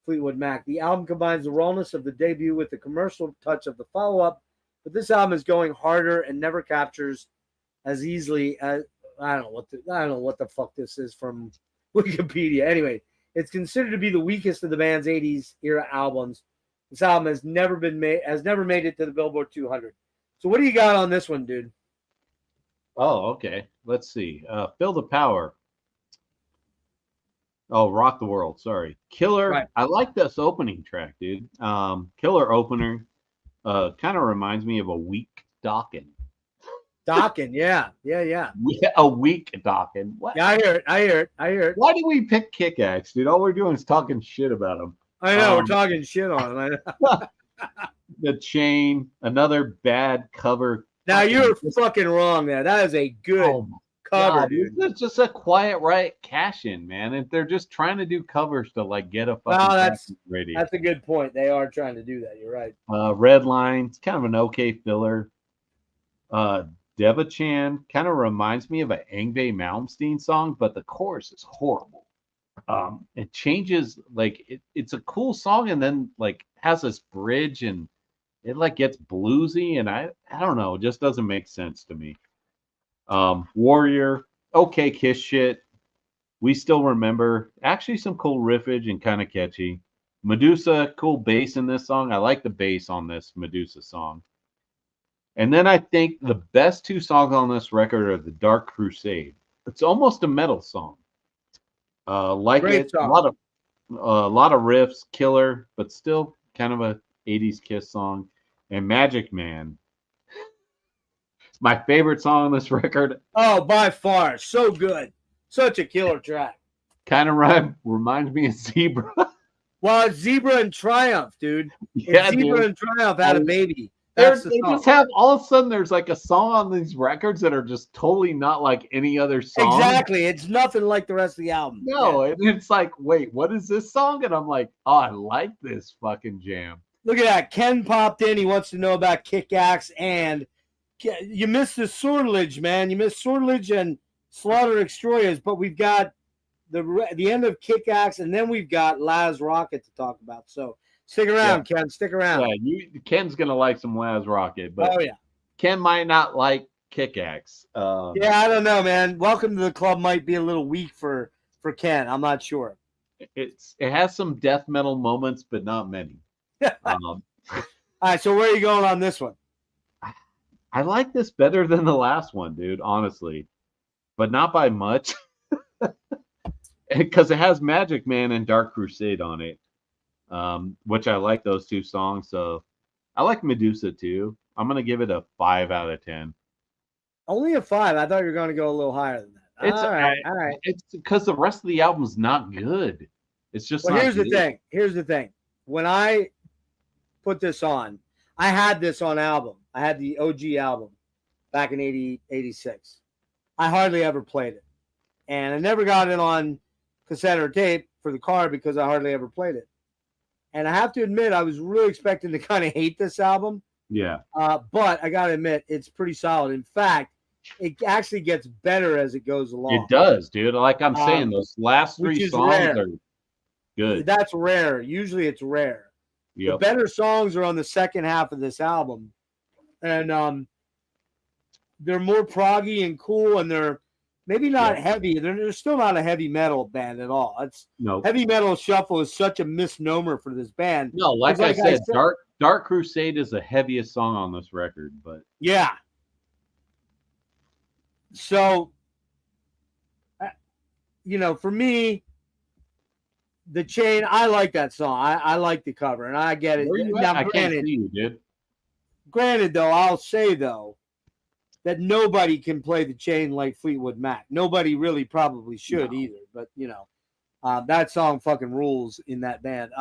Fleetwood Mac. The album combines the rawness of the debut with the commercial touch of the follow-up, but this album is going harder and never captures as easily as I don't know what the fuck this is from Wikipedia. Anyway, it's considered to be the weakest of the band's 80s era albums. This album has never made it to the Billboard 200. So what do you got on this one, dude? Oh, okay. Let's see. Feel the Power. Oh, Rock the World. Sorry. Killer. Right. I like this opening track, dude. Killer opener. Kind of reminds me of a weak Dokken. Dokken, yeah. Yeah, a weak Dokken. What? Yeah, I hear it. Why do we pick Kick-Axe, dude? All we're doing is talking shit about him. I know, we're talking shit on him. I know. The Chain, another bad cover. Now you're fucking wrong there. That is a good cover, God, dude. It's just a Quiet Riot cash in, man. And they're just trying to do covers to like get a fucking Well, radio. that's a good point. They are trying to do that. You're right. Red Line, it's kind of an okay filler. Devachan kind of reminds me of an Yngwie Malmsteen song, but the chorus is horrible. It changes, like it's a cool song, and then like has this bridge, and it like gets bluesy, and I don't know, it just doesn't make sense to me. Warrior, okay, Kiss shit. We Still Remember, actually some cool riffage and kind of catchy. Medusa, cool bass in this song. I like the bass on this Medusa song. And then I think the best two songs on this record are The Dark Crusade. It's almost a metal song. Like Great it, song. a lot of riffs, killer, but still kind of a 80s Kiss song. And Magic Man, my favorite song on this record. Oh, by far, so good, such a killer track. Kind of reminds me of Zebra. Well, it's Zebra and Triumph, dude. Yeah, Zebra dude. and Triumph had a baby. They That's the song. just have all of a sudden there's like a song on these records that are just totally not like any other song. Exactly. It's nothing like the rest of the album. No, Yeah. and it's like, wait, what is this song? And I'm like, oh, I like this fucking jam. Look at that. Ken popped in. He wants to know about Kick-Axe, and you missed the Sortilege, man. You missed Sortilege and Slaughter Extroyers, but we've got the end of Kick-Axe, and then we've got Laz Rocket to talk about. So stick around, Ken. Stick around. Yeah, Ken's gonna like some Laz Rocket, but Oh yeah. Ken might not like kick-ass. Yeah, I don't know, man. Welcome to the Club might be a little weak for Ken. I'm not sure. It has some death metal moments, but not many. All right, so where are you going on this one? I like this better than the last one, dude, honestly, but not by much. Because it has Magic Man and Dark Crusade on it, which I like those two songs. So I like Medusa too. I'm going to give it a 5 out of 10. Only a 5. I thought you were going to go a little higher than that. It's all right. It's because the rest of the album's not good. It's just well, not here's good. the thing. Here's the thing. When I put this on, I had this on album. I had the OG album back in 86. I hardly ever played it. And I never got it on cassette or tape for the car because I hardly ever played it. And I have to admit, I was really expecting to kind of hate this album. Yeah. But I got to admit, it's pretty solid. In fact, it actually gets better as it goes along. It does, dude. Like I'm saying, those last 3 songs are good. That's rare. Usually it's rare. Yep. The better songs are on the second half of this album. And they're more proggy and cool, and they're maybe not heavy. They're still not a heavy metal band at all. Heavy metal shuffle is such a misnomer for this band. No, like I said, Dark Crusade is the heaviest song on this record, but yeah. So, for me, The Chain, I like that song. I like the cover, and I get it. Where you at? I can't see you, dude. Granted, though, I'll say, though, that nobody can play The Chain like Fleetwood Mac. Nobody really probably should either. But, that song fucking rules in that band.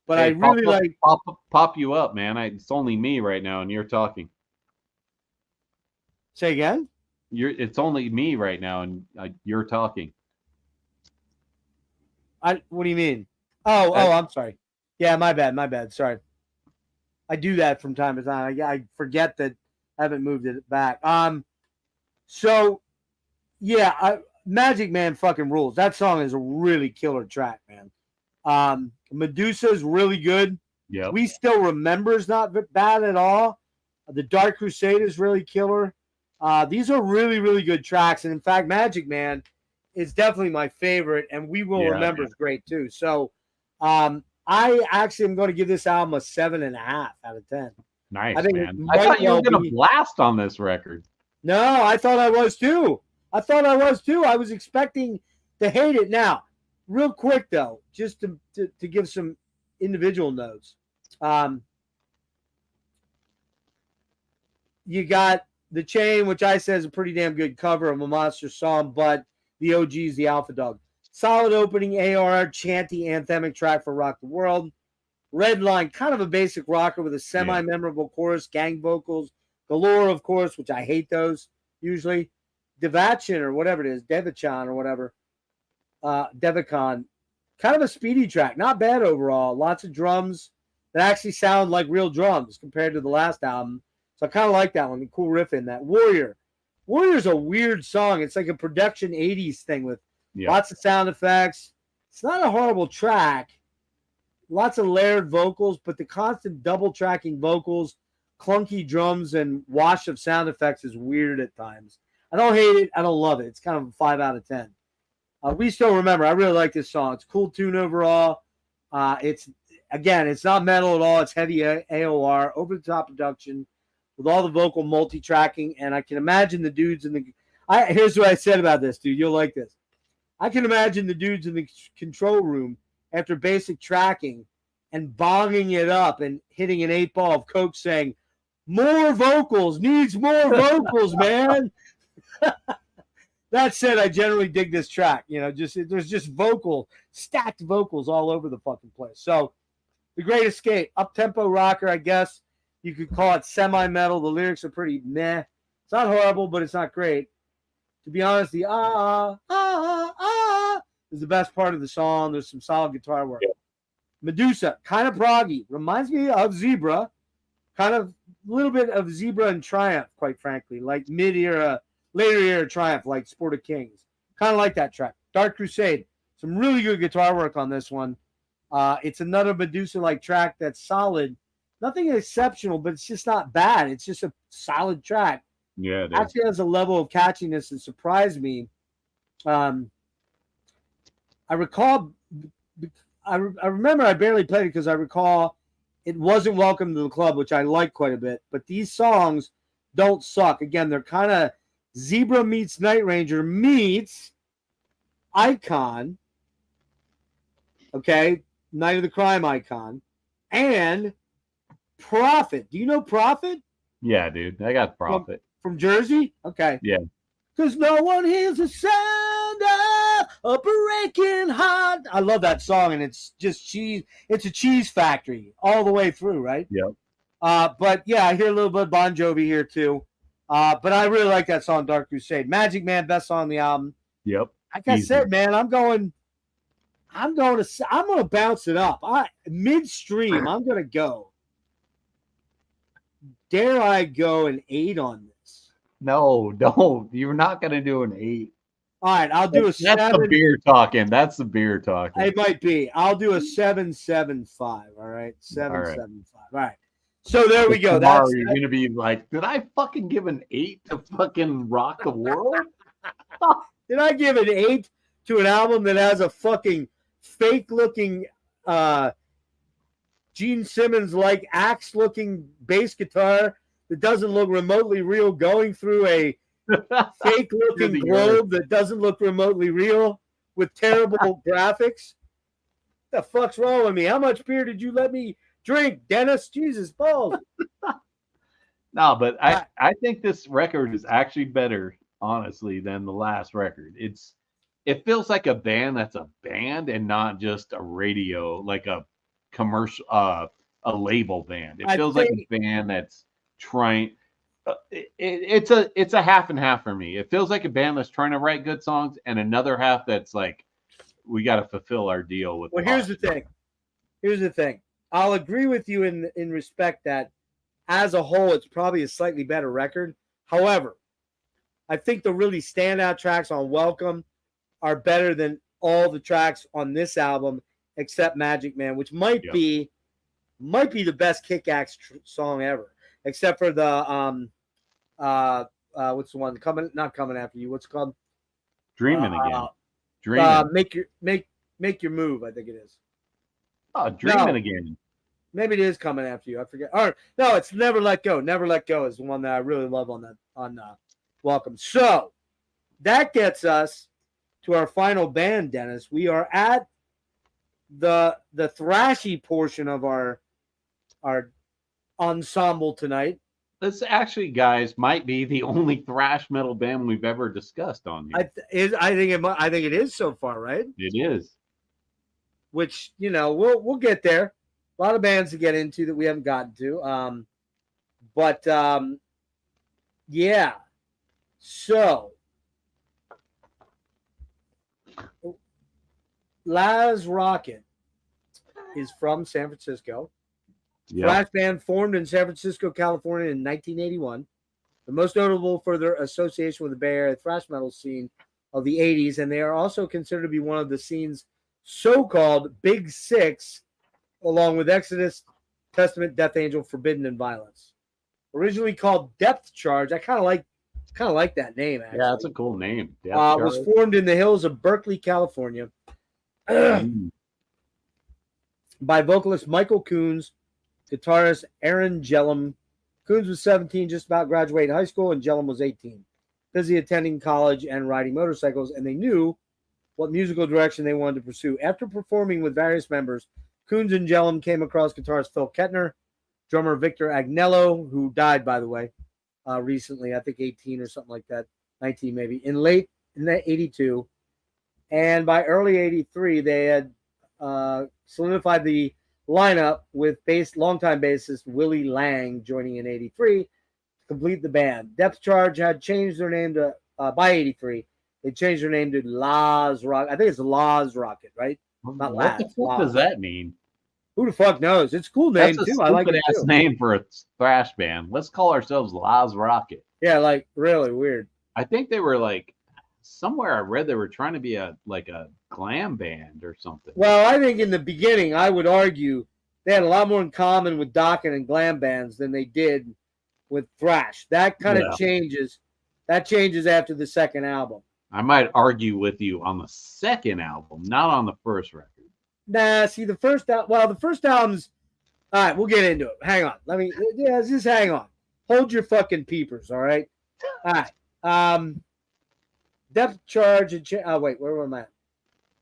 But hey, I really like... Pop you up, man. It's only me right now, and you're talking. Say again? It's only me right now, and you're talking. What do you mean? Oh, I'm sorry. Yeah, my bad. Sorry. I do that from time to time. I forget that I haven't moved it back. So, yeah, Magic Man fucking rules. That song is a really killer track, man. Medusa is really good. Yeah. We Still Remember is not bad at all. The Dark Crusade is really killer. These are really, really good tracks. And in fact, Magic Man is definitely my favorite, and We Will Remember is great too. So I actually am going to give this album a 7.5 out of 10. Nice, man. I thought you were going to blast on this record. No, I thought I was too. I was expecting to hate it. Now, real quick though, just to give some individual notes. You got The Chain, which I said is a pretty damn good cover of a Monster song, but the OG is the Alpha Dog. Solid opening AR chanty anthemic track for Rock the World. Red Line, kind of a basic rocker with a semi-memorable chorus, gang vocals. Galore, of course, which I hate those usually. Devachan or whatever it is, Devachan or whatever. Devacon. Kind of a speedy track. Not bad overall. Lots of drums that actually sound like real drums compared to the last album. So I kind of like that one. Cool riff in that. Warrior. Warrior's a weird song. It's like a production 80s thing with lots of sound effects. It's not a horrible track. Lots of layered vocals, but the constant double tracking vocals, clunky drums, and wash of sound effects is weird at times. I don't hate it. I don't love it. It's kind of a 5 out of 10. We Still Remember. I really like this song. It's a cool tune overall. It's not metal at all. It's heavy AOR, over-the-top production with all the vocal multi-tracking. And I can imagine the dudes in the... Here's what I said about this, dude. You'll like this. I can imagine the dudes in the control room after basic tracking and bonging it up and hitting an 8-ball of Coke saying, more vocals, needs more vocals, man. That said, I generally dig this track. There's just stacked vocals all over the fucking place. So, The Great Escape, up-tempo rocker, I guess. You could call it semi-metal. The lyrics are pretty meh. It's not horrible, but it's not great. To be honest, the is the best part of the song. There's some solid guitar work. Yeah. Medusa, kind of proggy. Reminds me of Zebra. Kind of a little bit of Zebra and Triumph, quite frankly. Like later era Triumph, like Sport of Kings. Kind of like that track. Dark Crusade. Some really good guitar work on this one. It's another Medusa-like track that's solid. Nothing exceptional, but it's just not bad. It's just a solid track. Yeah, it is. Actually has a level of catchiness that surprised me. I recall, I remember I barely played it because I recall it wasn't Welcome to the Club, which I like quite a bit. But these songs don't suck. Again, they're kind of Zebra meets Night Ranger meets Icon. Okay, Night of the Crime Icon. And Prophet. Do you know Prophet? Yeah, dude. I got Profit. From Jersey? Okay. Yeah. Because no one hears the sound of a breaking heart. I love that song, and it's just cheese. It's a cheese factory all the way through, right? Yep. But yeah, I hear a little bit of Bon Jovi here too. But I really like that song, Dark Crusade. Magic Man, best song on the album. Yep. Like I said, man, I'm going to bounce it up. Midstream, I'm going to go. Dare I go an 8 on this? No, don't. You're not going to do an 8. All right, I'll do a 7. That's the beer talking. That's the beer talking. It might be. I'll do a 7.75. All right, 7.75. All right. So there we go. Tomorrow you're going to be like, did I fucking give an 8 to fucking Rock the World? Did I give an 8 to an album that has a fucking fake-looking Gene Simmons-like axe-looking bass guitar that doesn't look remotely real going through a fake-looking globe that doesn't look remotely real with terrible graphics? What the fuck's wrong with me? How much beer did you let me drink, Dennis? Jesus balls. No, but I think this record is actually better, honestly, than the last record. It feels like a band that's a band and not just a radio, like a commercial, a label band. It feels like a band that's trying. It's a half and half for me. It feels like a band that's trying to write good songs, and another half that's like, we got to fulfill our deal with. Well, here's the thing. Here's the thing. I'll agree with you in respect that as a whole, it's probably a slightly better record. However, I think the really standout tracks on Welcome are better than all the tracks on this album, except Magic Man, which might be the best Kick-Axe song ever, except for the what's the one not coming after you? What's it called? Dreaming Again. Dreaming. Make your move. I think it is. Oh, Dreaming Again. Maybe it is Coming After You. I forget. Or no, it's Never Let Go. Never Let Go is the one that I really love on Welcome. So that gets us to our final band, Dennis. We are at the thrashy portion of our ensemble tonight. This actually, guys, might be the only thrash metal band we've ever discussed on here. I think it is so far, right? It is. Which, we'll get there. A lot of bands to get into that we haven't gotten to. Yeah. So Laz Rocket is from San Francisco. Yep. Thrash band formed in San Francisco, California in 1981. The most notable for their association with the Bay Area thrash metal scene of the 80s, and they are also considered to be one of the scene's so-called Big Six, along with Exodus, Testament, Death Angel, Forbidden, and Violence. Originally called Depth Charge, I kind of like that name. Actually, yeah, it's a cool name. Was formed in the hills of Berkeley, California, by vocalist Michael Coons, guitarist Aaron Jellum. Coons was 17, just about graduating high school, and Jellum was 18. Busy attending college and riding motorcycles, and they knew what musical direction they wanted to pursue. After performing with various members, Coons and Jellum came across guitarist Phil Kettner, drummer Victor Agnello, who died, by the way, recently, I think 18 or something like that, 19 maybe, in 82. And by early 83, they had solidified the lineup with longtime bassist Willie Lang joining in 83 to complete the band. Depth Charge had changed their name to, by 83, they changed their name to Laz Rocket. I think it's Laz Rocket, right? Not what Laz. the fuck does that mean? Who the fuck knows? It's a cool name, That's a too. I like it, stupid-ass too. name for a thrash band. Let's call ourselves Laz Rocket. Yeah, like, really weird. I think they were like, somewhere I read they were trying to be a glam band or something. Well, I think in the beginning, I would argue they had a lot more in common with Dokken and glam bands than they did with thrash. That kind of Yeah. changes. That changes after the second album. I might argue with you on the second album, not on the first record. Nah, see the first the first album's all right. We'll get into it. Hang on. Just hang on. Hold your fucking peepers. All right. All right. Depth Charge and wait, where am I at?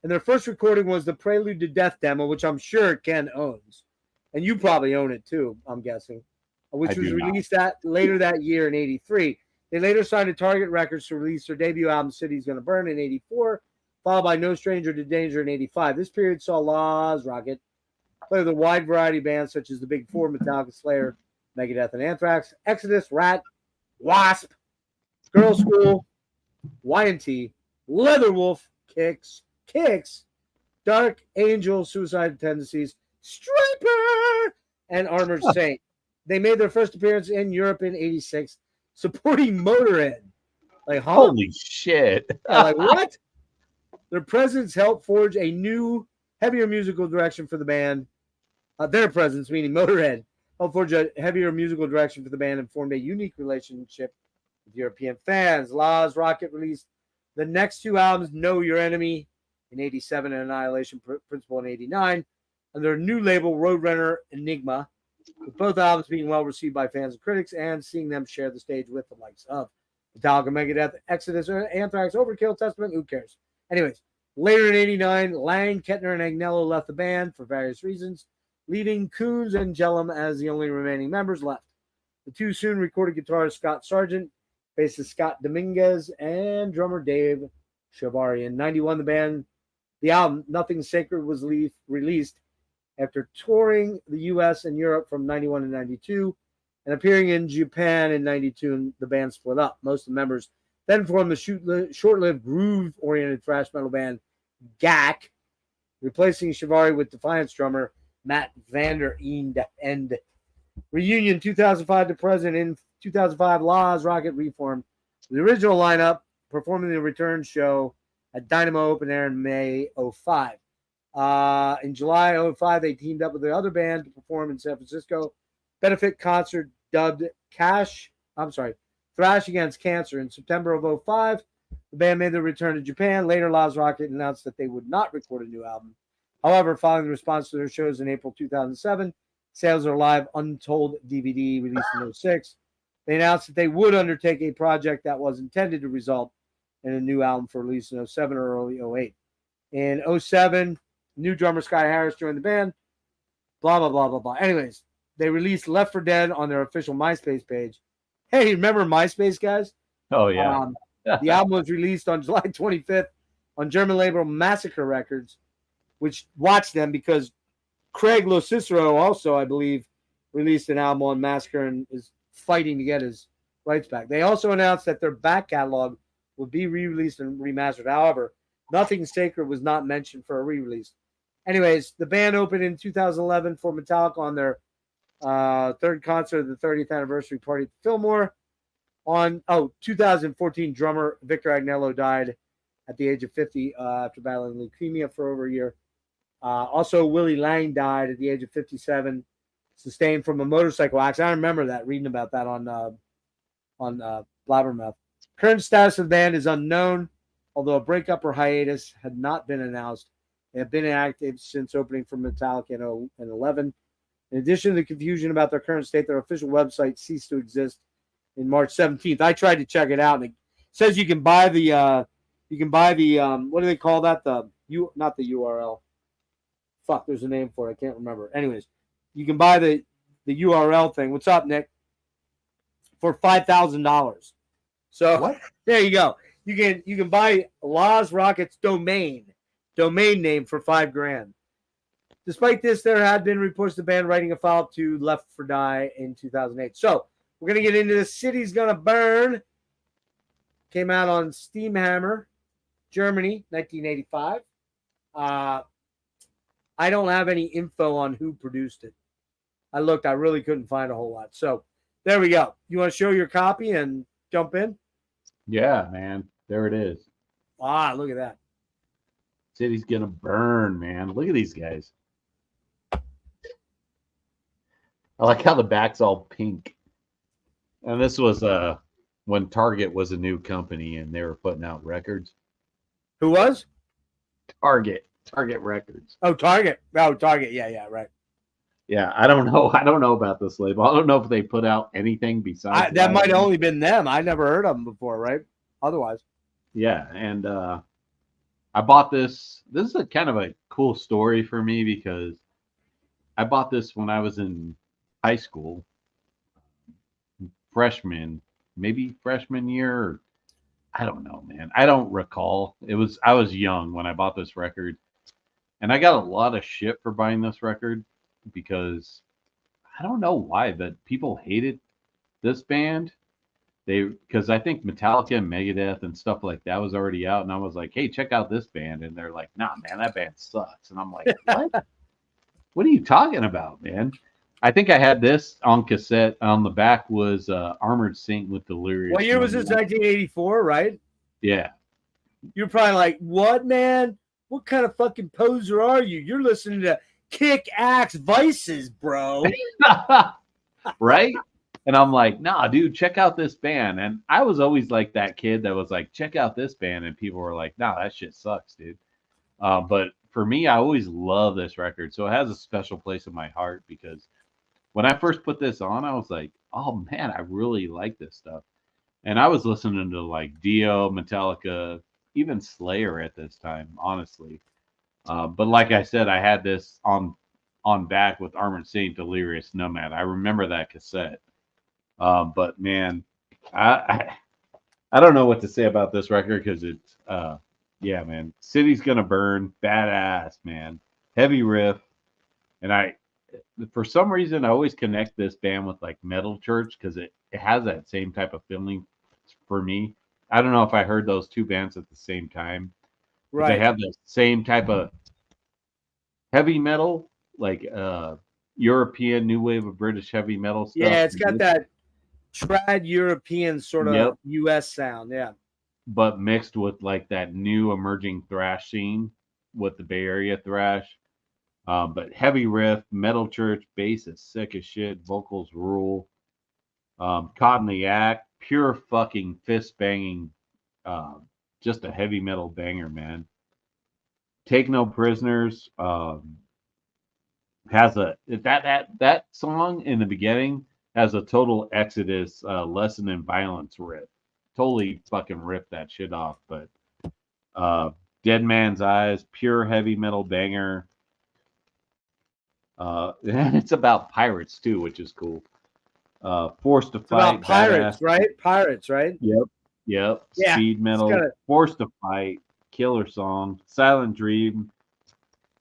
And their first recording was the Prelude to Death demo, which I'm sure Ken owns, and you probably own it too. I'm guessing, which was released later that year in '83. They later signed to Target Records to release their debut album "City's Gonna Burn" in '84, followed by "No Stranger to Danger" in '85. This period saw Laz Rocket play with a wide variety of bands such as the Big Four, Metallica, Slayer, Megadeth, and Anthrax, Exodus, Rat, Wasp, Girl School, Y&T, Leatherwolf, Kicks, Dark Angel, Suicide Tendencies, Striper, and Armored Saint. They made their first appearance in Europe in '86, supporting Motorhead. Like, huh? Holy shit. Yeah, like, what? Their presence helped forge a new, heavier musical direction for the band. Their presence, meaning Motorhead, helped forge a heavier musical direction for the band and formed a unique relationship with European fans. Laz Rocket released the next two albums, Know Your Enemy in '87 and Annihilation Principle in '89, and their new label, Roadrunner Enigma, with both albums being well received by fans and critics, and seeing them share the stage with the likes of Metallica, Megadeth, Exodus, Anthrax, Overkill, Testament, who cares? Anyways, later in '89, Lang, Kettner, and Agnello left the band for various reasons, leaving Coons and Jellum as the only remaining members left. The two soon recorded guitarist Scott Sargent, bassist Scott Dominguez, and drummer Dave Chavari. In '91, the album Nothing Sacred was released after touring the U.S. and Europe from '91 to '92 and appearing in Japan in '92, and the band split up. Most of the members then formed the short-lived groove-oriented thrash metal band GAC, replacing Chavari with Defiance drummer Matt Vander End. Reunion 2005 to present. In 2005, Laz Rocket reformed the original lineup, performing the return show at Dynamo Open Air in May '05. In July '05, they teamed up with the other band to perform in San Francisco. Benefit concert dubbed Thrash Against Cancer. In September of '05, the band made their return to Japan. Later, Laz Rocket announced that they would not record a new album. However, following the response to their shows in April 2007, sales of their live Untold DVD released in '06, they announced that they would undertake a project that was intended to result in a new album for release in '07 or early '08. In '07, new drummer Sky Harris joined the band. Blah, blah, blah, blah, blah. Anyways, they released Left 4 Dead on their official MySpace page. Hey, remember MySpace, guys? Oh, yeah. The album was released on July 25th on German label Massacre Records, which watched them because Craig Locicero also, I believe, released an album on Massacre and is fighting to get his rights back. They also announced that their back catalog would be re-released and remastered. However, Nothing Sacred was not mentioned for a re-release. Anyways, the band opened in 2011 for Metallica on their third concert of the 30th anniversary party at Fillmore. 2014, drummer Victor Agnello died at the age of 50 after battling leukemia for over a year. Also, Willie Lang died at the age of 57, sustained from a motorcycle accident. I remember that, reading about that on Blabbermouth. Current status of the band is unknown, although a breakup or hiatus had not been announced. They have been active since opening for Metallica in 2011. In addition to the confusion about their current state, their official website ceased to exist in March 17th. I tried to check it out, and it says you can buy the what do they call that? Not the URL. Fuck, there's a name for it. I can't remember. Anyways, you can buy the URL thing. What's up, Nick? For $5,000. So What? There you go. You can buy Laz Rocket's domain name for $5,000. Despite this, there had been reports of the band writing a follow-up to Left 4 Dead in 2008. So we're gonna get into The City's Gonna Burn. Came out on Steamhammer, Germany, 1985. I don't have any info on who produced it. I looked, I really couldn't find a whole lot. So there we go. You want to show your copy and jump in? Yeah, man. There it is. Look at that. City's gonna burn, man. Look at these guys. I like how the back's all pink. And this was when Target was a new company and they were putting out records. Who was? Target Records. Oh, Target. Oh, Target. Yeah, right. Yeah, I don't know. I don't know about this label. I don't know if they put out anything besides That might have Live. only been them. I never heard of them before, right? Otherwise. Yeah, and I bought this. This is a kind of a cool story for me because I bought this when I was in high school, maybe freshman year. Or, I don't know, man. I don't recall. I was young when I bought this record, and I got a lot of shit for buying this record because I don't know why, but people hated this band. Because I think Metallica and Megadeth and stuff like that was already out, and I was like, "Hey, check out this band," and they're like, "Nah, man, that band sucks." And I'm like, "What? What are you talking about, man?" I think I had this on cassette. On the back was Armored Saint with Delirious. What year was this? 1984, right? Yeah. You're probably like, what, man? What kind of fucking poser are you? You're listening to Kick Axe Vices, bro. Right? And I'm like, nah, dude, check out this band. And I was always like that kid that was like, check out this band. And people were like, nah, that shit sucks, dude. But for me, I always love this record. So it has a special place in my heart because when I first put this on, I was like, oh, man, I really like this stuff. And I was listening to like Dio, Metallica, even Slayer at this time, honestly. But like I said, I had this on back with Armored Saint, Delirious Nomad. I remember that cassette. But man, I don't know what to say about this record because it's yeah, man. City's Gonna Burn, badass, man. Heavy riff, and for some reason I always connect this band with like Metal Church because it has that same type of feeling for me. I don't know if I heard those two bands at the same time. But Right. they have the same type of heavy metal, like European new wave of British heavy metal stuff. Yeah, it's got that trad European sort of US sound. Yeah. But mixed with like that new emerging thrash scene with the Bay Area thrash. But heavy riff, Metal Church, bass is sick as shit, vocals rule. Caught in the Act, pure fucking fist banging, just a heavy metal banger, man. Take No Prisoners has that song in the beginning has a total Exodus lesson in violence rip. Totally fucking rip that shit off. But Dead Man's Eyes, pure heavy metal banger. It's about pirates too, which is cool. Forced to It's Fight, about pirates, badass. right? Pirates, right? Yep. Yeah, Speed metal, Forced to Fight, killer song. Silent Dream,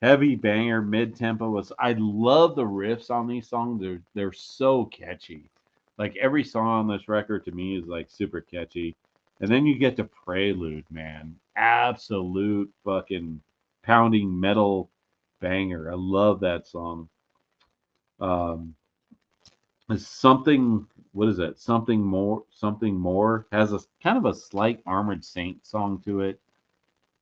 heavy banger, mid tempo. I love the riffs on these songs. They're so catchy. Like every song on this record to me is like super catchy. And then you get to Prelude, man. Absolute fucking pounding metal banger. I love that song. It's something. What is that? Something more has a kind of a slight Armored Saint song to it.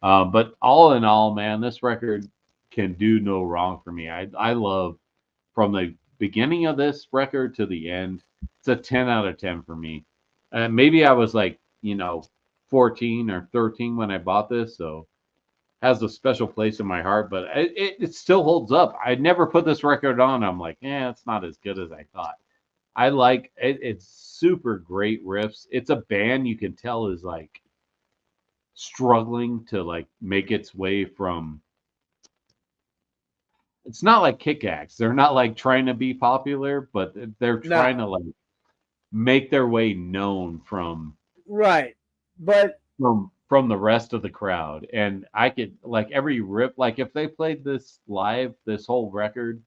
But all in all, man, this record can do no wrong for me. I love from the beginning of this record to the end. It's a 10 out of 10 for me. Maybe I was like 14 or 13 when I bought this, so has a special place in my heart. But it still holds up. I never put this record on. I'm like, it's not as good as I thought. I like it. It's super great riffs. It's a band you can tell is like struggling to like make its way from. It's not like Kick Axe. They're not like trying to be popular, but they're trying to like make their way known from right. But from the rest of the crowd. And I could like every riff, like if they played this live, this whole record,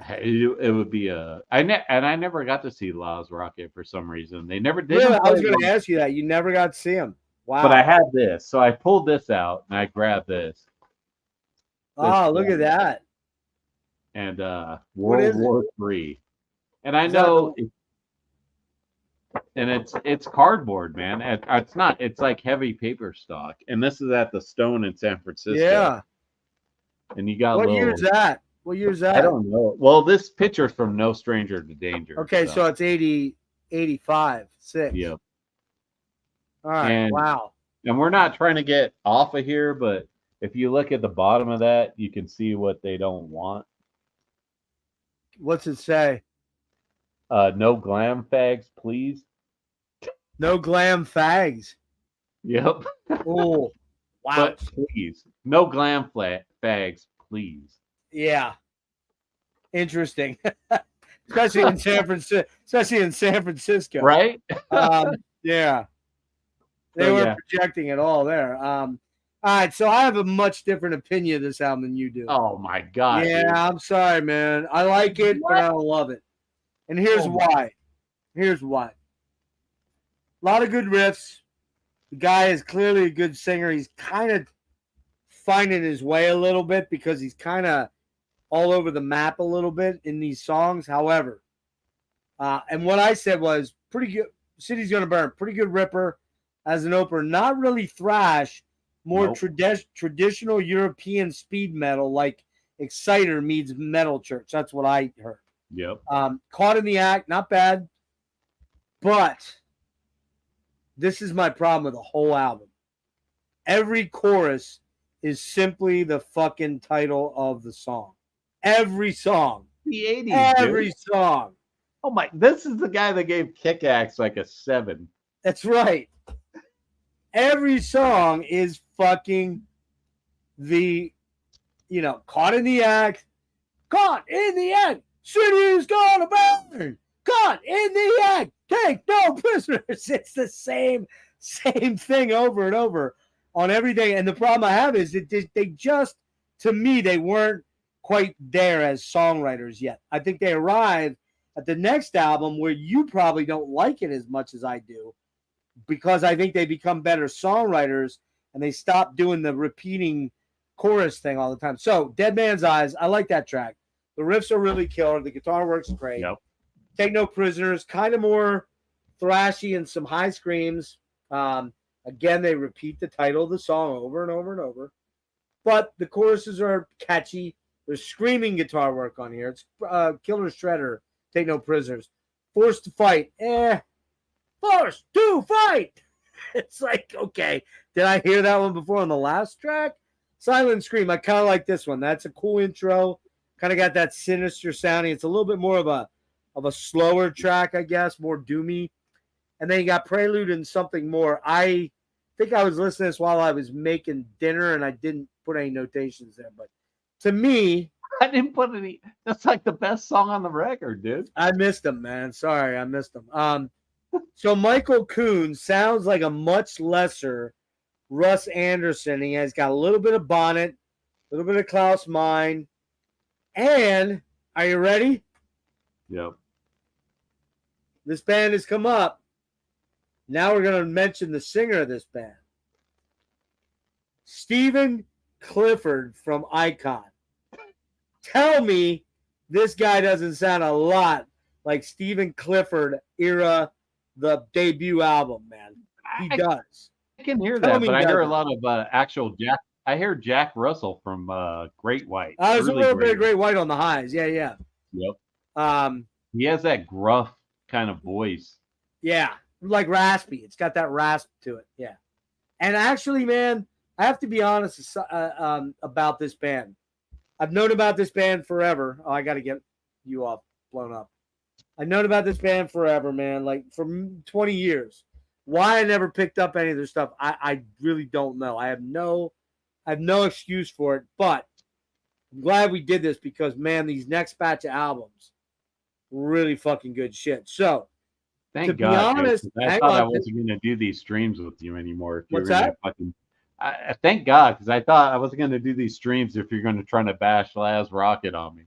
it would be I never got to see Laz Rocket for some reason. They never did. Really? I was going to ask you that. You never got to see him. Wow. But I had this, so I pulled this out and I grabbed this. Oh, look at that. And World War III. And I know and it's cardboard, man. It's not, it's like heavy paper stock. And this is at the Stone in San Francisco. Yeah. And you got What year's that? What year's that? I don't know. Well, this picture's from No Stranger to Danger. Okay, so it's 80. 1985, 6. Yep. All right. And- Wow. And we're not trying to get off of here, but if you look at the bottom of that, you can see what they don't want. What's it say? No glam fags, please. No glam fags. Yep. Oh, wow. But please, no glam fags, please. Yeah. Interesting. especially in San Francisco. Right? Yeah. They So, were yeah. projecting it all there. All right, so I have a much different opinion of this album than you do. Oh my God. yeah, dude. I'm sorry, man. I like it, but I don't love it. And here's Oh my- why. Here's why. A lot of good riffs. The guy is clearly a good singer. He's kind of finding his way a little bit because he's kind of all over the map a little bit in these songs. However, and what I said was pretty good. City's Gonna Burn, pretty good ripper as an opener. Not really thrash, more Nope. traditional European speed metal like Exciter meets Metal Church. That's what I heard. Yep. Caught in the Act, not bad. But this is my problem with the whole album. Every chorus is simply the fucking title of the song. Every song. The 80s. Every Dude. song. Oh my! This is the guy that gave Kick Axe like a 7. That's right. Every song is fucking the, Caught in the Act. Caught in the Act. City's gonna burn. Caught in the Act. Take no prisoners. It's the same thing over and over on everything. And the problem I have is that they just, to me, they weren't quite there as songwriters yet. I think they arrived at the next album where you probably don't like it as much as I do, because I think they become better songwriters and they stop doing the repeating chorus thing all the time. So Dead Man's Eyes, I like that track. The riffs are really killer. The guitar works great. Yep. Take No Prisoners, kind of more thrashy and some high screams. Again, they repeat the title of the song over and over and over. But the choruses are catchy. There's screaming guitar work on here. It's Killer Shredder, Take No Prisoners. Forced to Fight. Forced to Fight. It's like, okay, did I hear that one before on the last track? Silent Scream. I kind of like this one. That's a cool intro. Kind of got that sinister sounding. It's a little bit more of a slower track, I guess, more doomy. And then you got Prelude and something more. I think I was listening to this while I was making dinner, and I didn't put any notations there. But to me, I didn't put any. That's like the best song on the record, dude. I missed him, man. Sorry, I missed him. So Michael Kuhn sounds like a much lesser Russ Anderson. He has got a little bit of Bonnet, a little bit of Klaus Meine. And are you ready? Yep. This band has come up. Now we're going to mention the singer of this band. Stephen Clifford from Icon. Tell me this guy doesn't sound a lot like Stephen Clifford era, the debut album, man. He does. I can hear Tell that, me but I he hear a doesn't. lot of actual Jack. I hear Jack Russell from Great White. There's a Early little bit of Great Great White on the highs. Yeah. Yep. He has that gruff kind of voice. Yeah. Like raspy. It's got that rasp to it. Yeah. And actually, man, I have to be honest about this band. I've known about this band forever. Oh, I got to get you all blown up. I've known about this band forever, man, like for 20 years. Why I never picked up any of their stuff, I really don't know. I have no excuse for it, but I'm glad we did this because, man, these next batch of albums, really fucking good shit. So, Thank to God. be honest, dude, I hang thought on. I wasn't going to do these streams with you anymore. If What's you were gonna that? Fucking, thank God, because I thought I wasn't going to do these streams if you're going to try to bash Laz Rocket on me.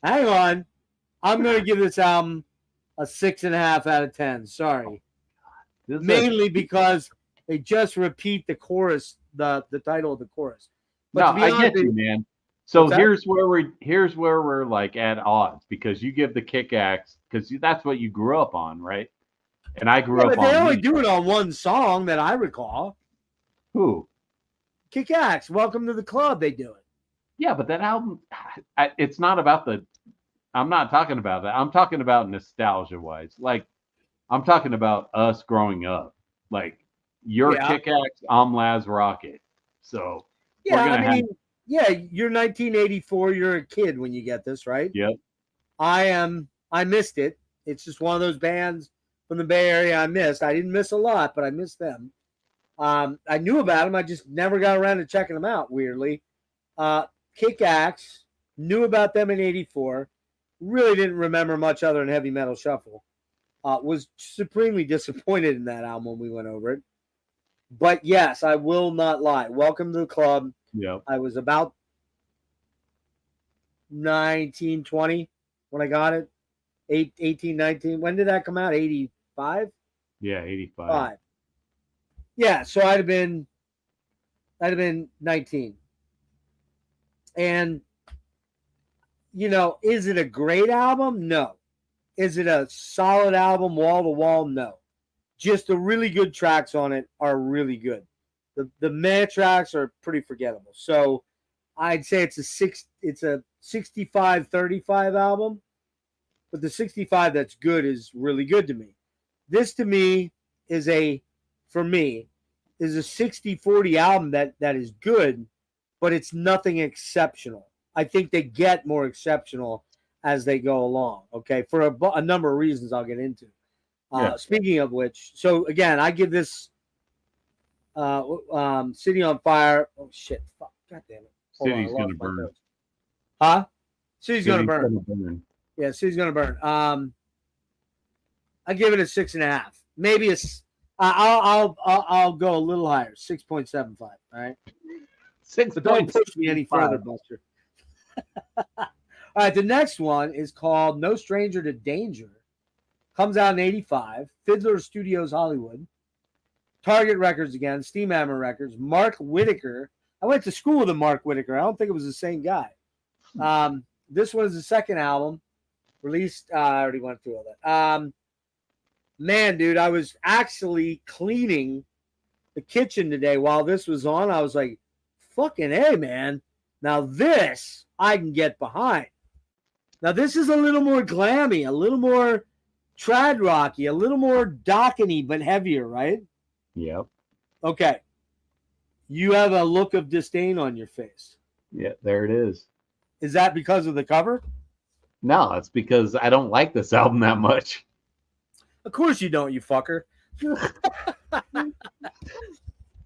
Hang on. I'm going to give this album a 6.5 out of 10. Sorry. This is Mainly because they just repeat the chorus, the title of the chorus. But no, to be I honest, get you, man. So What's that? here's where we're like at odds because you give the Kick Axe because that's what you grew up on, right? And I grew Yeah, up but they on only Weezer. do it on one song that I recall. Who? Kick Axe, Welcome to the Club. They do it. Yeah, but that album, it's not about the I'm not talking about that. I'm talking about nostalgia wise. Like, I'm talking about us growing up. Like, you're Yeah. Kick-Axe, I'm Laz Rocket. So we're Yeah, I gonna have. mean, yeah, you're 1984. You're a kid when you get this, right? Yep. I am. I missed it. It's just one of those bands from the Bay Area I missed. I didn't miss a lot, but I missed them. I knew about them. I just never got around to checking them out. Weirdly, Kick-Axe, knew about them in '84. Really didn't remember much other than Heavy Metal Shuffle. Was supremely disappointed in that album when we went over it. But yes, I will not lie. Welcome to the club. Yep. I was about 19, 20 when I got it. 18, 19. When did that come out? 85? Yeah, 85. 5. Yeah, so I'd have been 19. And you know, is it a great album? No. Is it a solid album wall to wall? No. Just the really good tracks on it are really good. The meh tracks are pretty forgettable. So I'd say it's a 65-35 album. But the 65 that's good is really good to me. This to me is a 60-40 album that is good, but it's nothing exceptional. I think they get more exceptional as they go along, okay, for a number of reasons I'll get into. Speaking of which, so again, I give this City on Fire. Oh, shit. Fuck. God damn it. City's going to burn. Huh? City's going to burn. Yeah, City's going to burn. I give it a 6.5. Maybe I'll go a little higher, 6.75. All right. But don't push me any further, Buster. All right, the next one is called No Stranger to Danger. Comes out in 85. Fiddler Studios Hollywood. Target Records again. Steam Hammer Records. Mark Whitaker. I went to school with a Mark Whitaker. I don't think it was the same guy. This one is the second album. Released, I already went through all that. Man, dude, I was actually cleaning the kitchen today while this was on. I was like, fucking A, man. Now this I can get behind. Now this is a little more glammy, a little more trad rocky, a little more Dokken-y, but heavier, right? Yep. Okay. You have a look of disdain on your face. Yeah, there it is. Is that because of the cover? No, it's because I don't like this album that much. Of course you don't, you fucker. All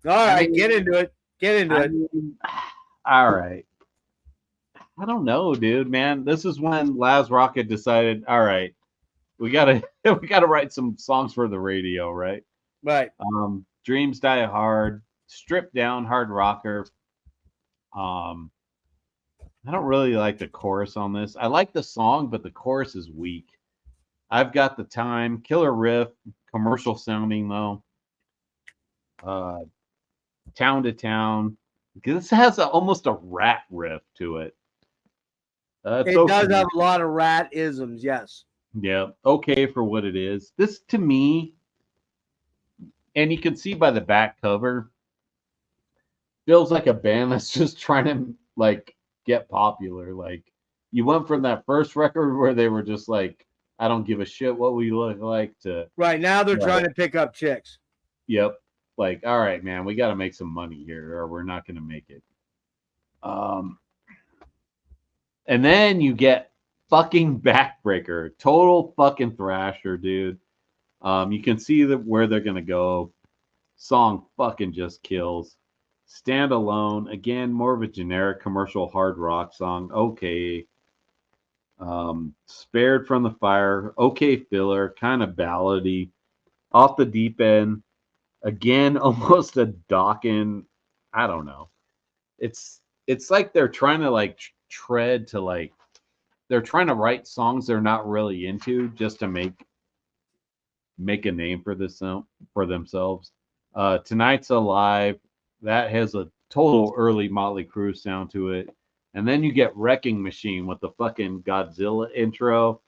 right, get into it. Get into it. All right. I don't know, dude, man. This is when Laz Rocket decided, all right, we gotta write some songs for the radio, right? Right. Dreams Die Hard, Stripped Down, Hard Rocker. I don't really like the chorus on this. I like the song, but the chorus is weak. I've Got the Time, killer riff, commercial sounding though. Town to Town. This has almost a rat riff to it. It does have a lot of rat isms, yes. Yeah, okay for what it is. This to me, and you can see by the back cover, feels like a band that's just trying to like get popular. Like you went from that first record where they were just like, I don't give a shit what we look like to right now they're trying to pick up chicks. Yep. Like, all right, man, we got to make some money here or we're not going to make it. And then you get fucking Backbreaker, total fucking thrasher, dude. You can see where they're going to go. Song fucking just kills. Stand Alone, again, more of a generic commercial hard rock song. Okay. Spared from the Fire, okay filler, kind of ballady. Off the Deep End, again, almost a Dokken. I don't know. It's like they're trying to like tread to like they're trying to write songs they're not really into just to make a name for themselves. Tonight's Alive, that has a total early Motley Crue sound to it. And then you get Wrecking Machine with the fucking Godzilla intro.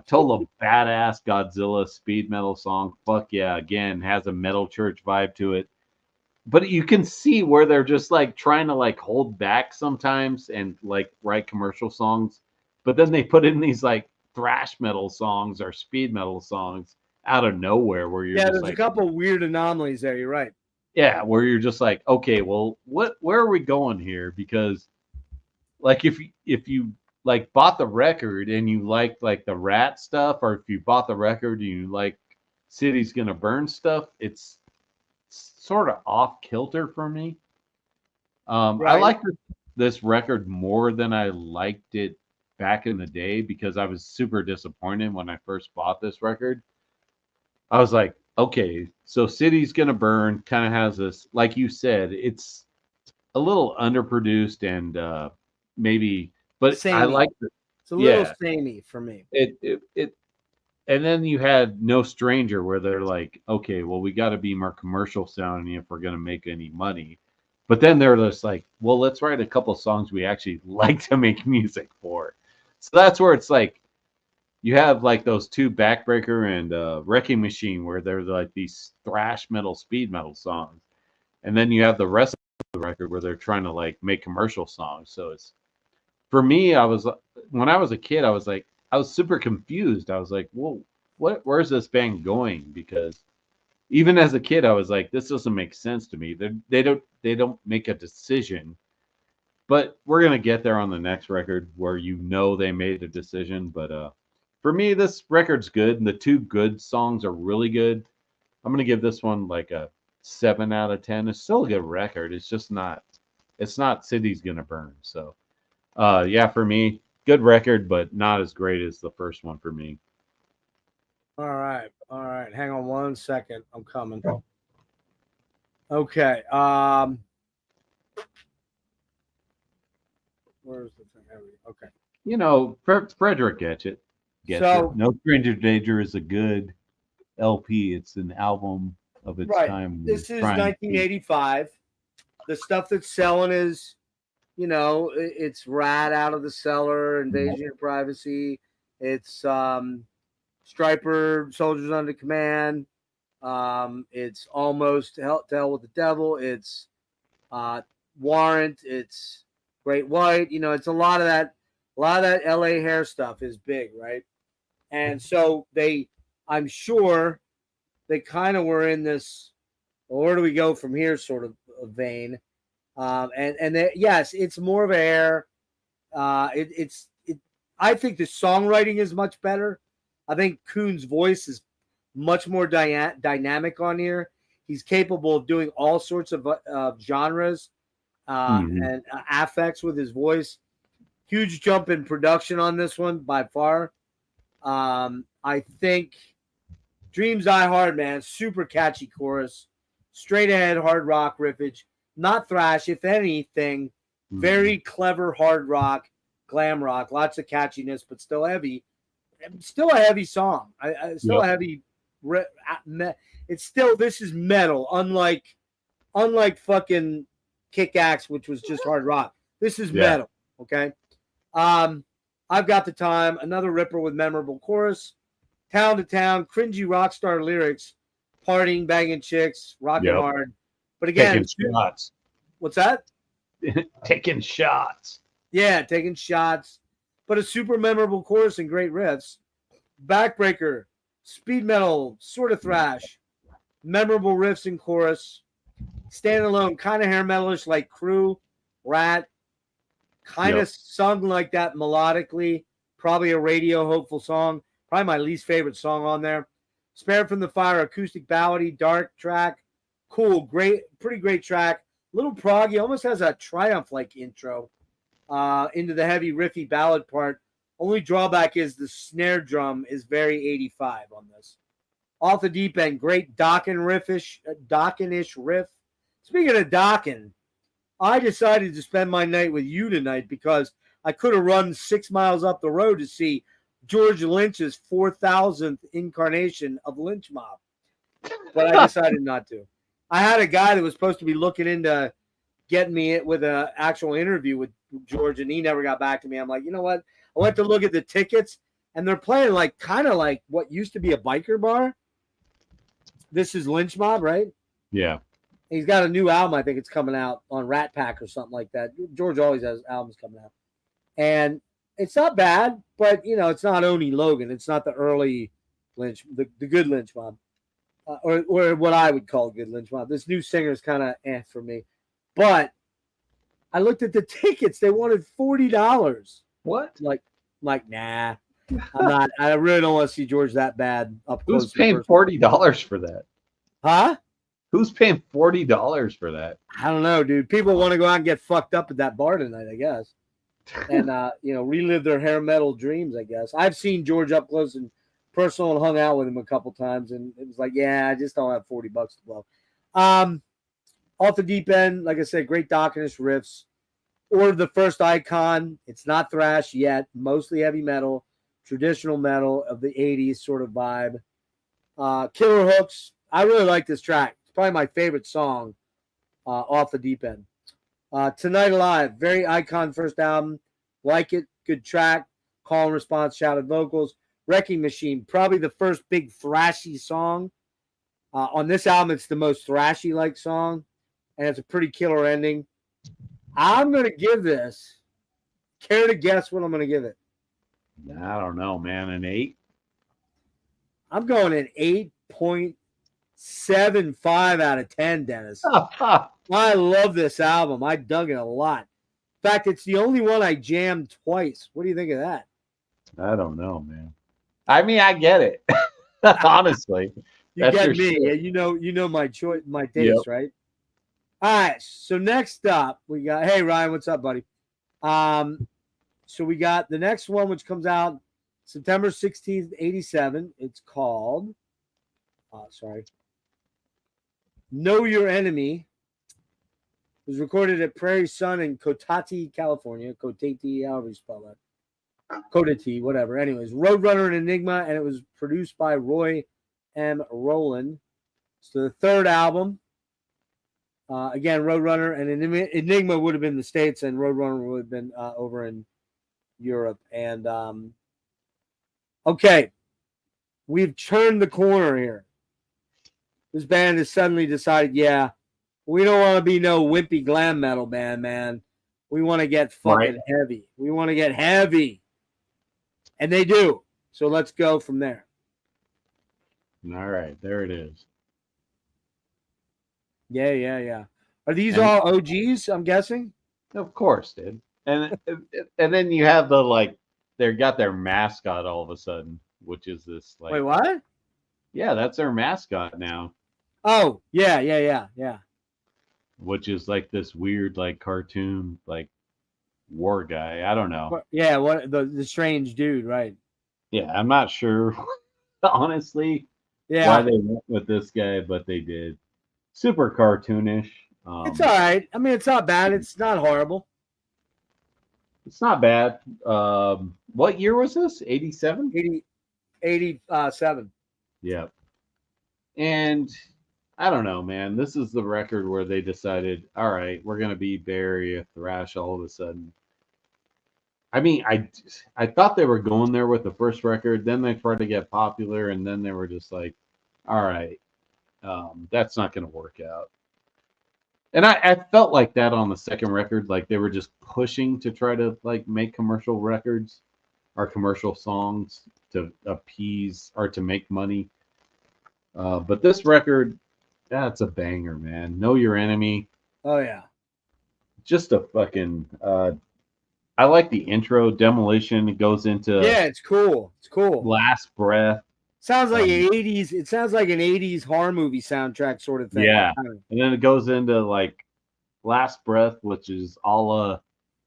Total badass Godzilla speed metal song. Fuck yeah, again, has a metal church vibe to it. But you can see where they're just like trying to like hold back sometimes and like write commercial songs But then they put in these like thrash metal songs or speed metal songs out of nowhere where you're Yeah, just there's like, a couple weird anomalies there. You're right. yeah, where you're just like, okay, well, where are we going here? Because like if you like bought the record and you liked like the Rat stuff, or if you bought the record and you like City's Gonna Burn stuff, it's sort of off kilter for me. I Right. like this record more than I liked it back in the day because I was super disappointed when I first bought this record. I was like, okay, so City's Gonna Burn kind of has this, like you said, it's a little underproduced and maybe, but I Samey. like the, It's a little yeah, samey for me. it, and then you had No Stranger where they're like, okay, well, we got to be more commercial sounding if we're going to make any money. But then they're just like, well, let's write a couple songs we actually like to make music for. So that's where it's like, you have like those two, Backbreaker and Wrecking Machine, where they're like these thrash metal, speed metal songs. And then you have the rest of the record where they're trying to like make commercial songs. So it's, for me, when I was a kid, I was super confused. I was like, whoa, where's this band going? Because even as a kid, I was like, this doesn't make sense to me. They don't make a decision. But we're gonna get there on the next record where they made a decision. But for me, this record's good, and the two good songs are really good. I'm gonna give this one like a 7 out of 10. It's still a good record. It's just not. It's not City's Gonna Burn. So, yeah, for me, good record, but not as great as the first one for me. All right. Hang on 1 second. I'm coming. Okay. Where's the thing? There we go. Okay. You know, Frederick gets it. So- No Stranger Danger is a good LP. It's an album of its Right. time. This is 1985. The stuff that's selling is, it's Rat Out of the Cellar, Invasion of Privacy. It's Striper, Soldiers Under Command. It's Almost to Hell with the Devil. It's Warrant. It's Great White. It's a lot of that. A lot of that LA hair stuff is big, right? And so I'm sure they kind of were in this, well, where do we go from here sort of vein. Yes, it's more of a hair. I think the songwriting is much better. I think Kuhn's voice is much more dynamic on here. He's capable of doing all sorts of genres and affects with his voice. Huge jump in production on this one by far. I think Dreams Die Hard, man, super catchy chorus, straight ahead hard rock riffage, not thrash, if anything, very clever hard rock, glam rock, lots of catchiness, but still heavy. Still a heavy song. Still a heavy. It's still, this is metal, unlike fucking Kick Axe, which was just hard rock. This is metal. Okay. I've Got the Time, another ripper with memorable chorus. Town to Town, cringy rock star lyrics, partying, banging chicks, rocking hard. But again, taking shots. What's that? Taking shots. Yeah, taking shots. But a super memorable chorus and great riffs. Backbreaker, speed metal, sort of thrash, memorable riffs and chorus. Standalone, kind of hair metalish like Crew, Rat, kind of sung like that melodically. Probably a radio hopeful song. Probably my least favorite song on there. Spared from the Fire, acoustic ballady, dark track. Cool, great, pretty great track. Little proggy, almost has a Triumph-like intro into the heavy riffy ballad part. Only drawback is the snare drum is very 85 on this. Off the Deep End, great Dokken-ish riff. Speaking of Dokken, I decided to spend my night with you tonight because I could have run 6 miles up the road to see George Lynch's 4,000th incarnation of Lynch Mob. But I decided not to. I had a guy that was supposed to be looking into getting me with an actual interview with George, and he never got back to me. I'm like, you know what? I went to look at the tickets, and they're playing like kind of like what used to be a biker bar. This is Lynch Mob, right? Yeah. He's got a new album. I think it's coming out on Rat Pack or something like that. George always has albums coming out. And It's not bad, but it's not Oni Logan. It's not the early Lynch, the good Lynch Mob, or what I would call good Lynch Mob. This new singer is kind of for me, but I looked at the tickets. They wanted $40. What? Like nah, I'm not. I really don't want to see George that bad up close. Who's paying $40 for that? Huh? Who's paying $40 for that? I don't know, dude. People want to go out and get fucked up at that bar tonight, I guess, and relive their hair metal dreams. I guess I've seen George up close and personal and hung out with him a couple times, and it was like, yeah, I just don't have $40 to blow. Off the Deep End, like I said, great Dockinist riffs. Or the first Icon. It's not thrash yet, mostly heavy metal, traditional metal of the 80s sort of vibe. Killer Hooks. I really like this track. It's probably my favorite song off the Deep End. Tonight Alive, very Icon first album. Like it, good track. Call and response, shouted vocals. Wrecking Machine, probably the first big thrashy song. On this album, it's the most thrashy-like song, and it's a pretty killer ending. I'm going to give this. Care to guess what I'm going to give it? I don't know, man. An 8? I'm going an 8.75 out of 10, Dennis. I love this album. I dug it a lot. In fact, it's the only one I jammed twice. What do you think of that? I don't know, man. I mean, I get it. Honestly. You get me. Yeah, you know my choice, my taste, right? All right. So next up, we got. Hey Ryan, what's up, buddy? So we got the next one, which comes out September 16th, 87. It's called. Know Your Enemy. It was recorded at Prairie Sun in Cotati, California. Cotati, however you spell that. Cotati, whatever. Anyways, Roadrunner and Enigma, and it was produced by Roy M. Rowland. So the third album. Again, Roadrunner and Enigma would have been the States, and Roadrunner would have been over in Europe. And okay, we've turned the corner here. This band has suddenly decided, yeah, we don't want to be no wimpy glam metal band, man. We want to get fucking heavy. We want to get heavy. And they do. So let's go from there. All right, there it is. Yeah. Are these all OGs, I'm guessing? Of course, dude. And then you have they got their mascot all of a sudden, which is this Wait, what? Yeah, that's their mascot now. Oh, yeah. Which is like this weird cartoon war guy. I don't know. Yeah, what the strange dude, right? Yeah, I'm not sure honestly why they went with this guy, but they did. Super cartoonish. It's all right. I mean, it's not bad. It's not horrible. It's not bad. What year was this? 87? 87. Yeah. And I don't know, man. This is the record where they decided, all right, we're going to be Bay Area thrash all of a sudden. I mean, I thought they were going there with the first record. Then they tried to get popular, and then they were just like, all right, that's not going to work out. And I felt like that on the second record. Like they were just pushing to try to make commercial records or commercial songs to appease or to make money. But this record, that's a banger, man. Know Your Enemy. Oh, yeah. Just a fucking... I like the intro. Demolition. It goes into... Yeah, it's cool. It's cool. Last Breath. Sounds like an 80s. It sounds like an 80s horror movie soundtrack sort of thing. Yeah. And then it goes into Last Breath, which is a la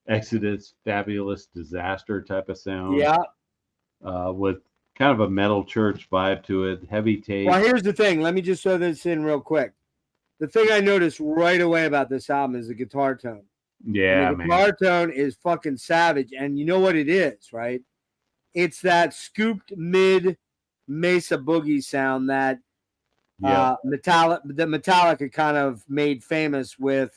Exodus, Fabulous Disaster type of sound. Yeah. With kind of a metal church vibe to it. Heavy tape. Well, here's the thing. Let me just throw this in real quick. The thing I noticed right away about this album is the guitar tone. Yeah, the guitar tone is fucking savage. And you know what it is, right? It's that scooped mid Mesa Boogie sound that Metallica kind of made famous with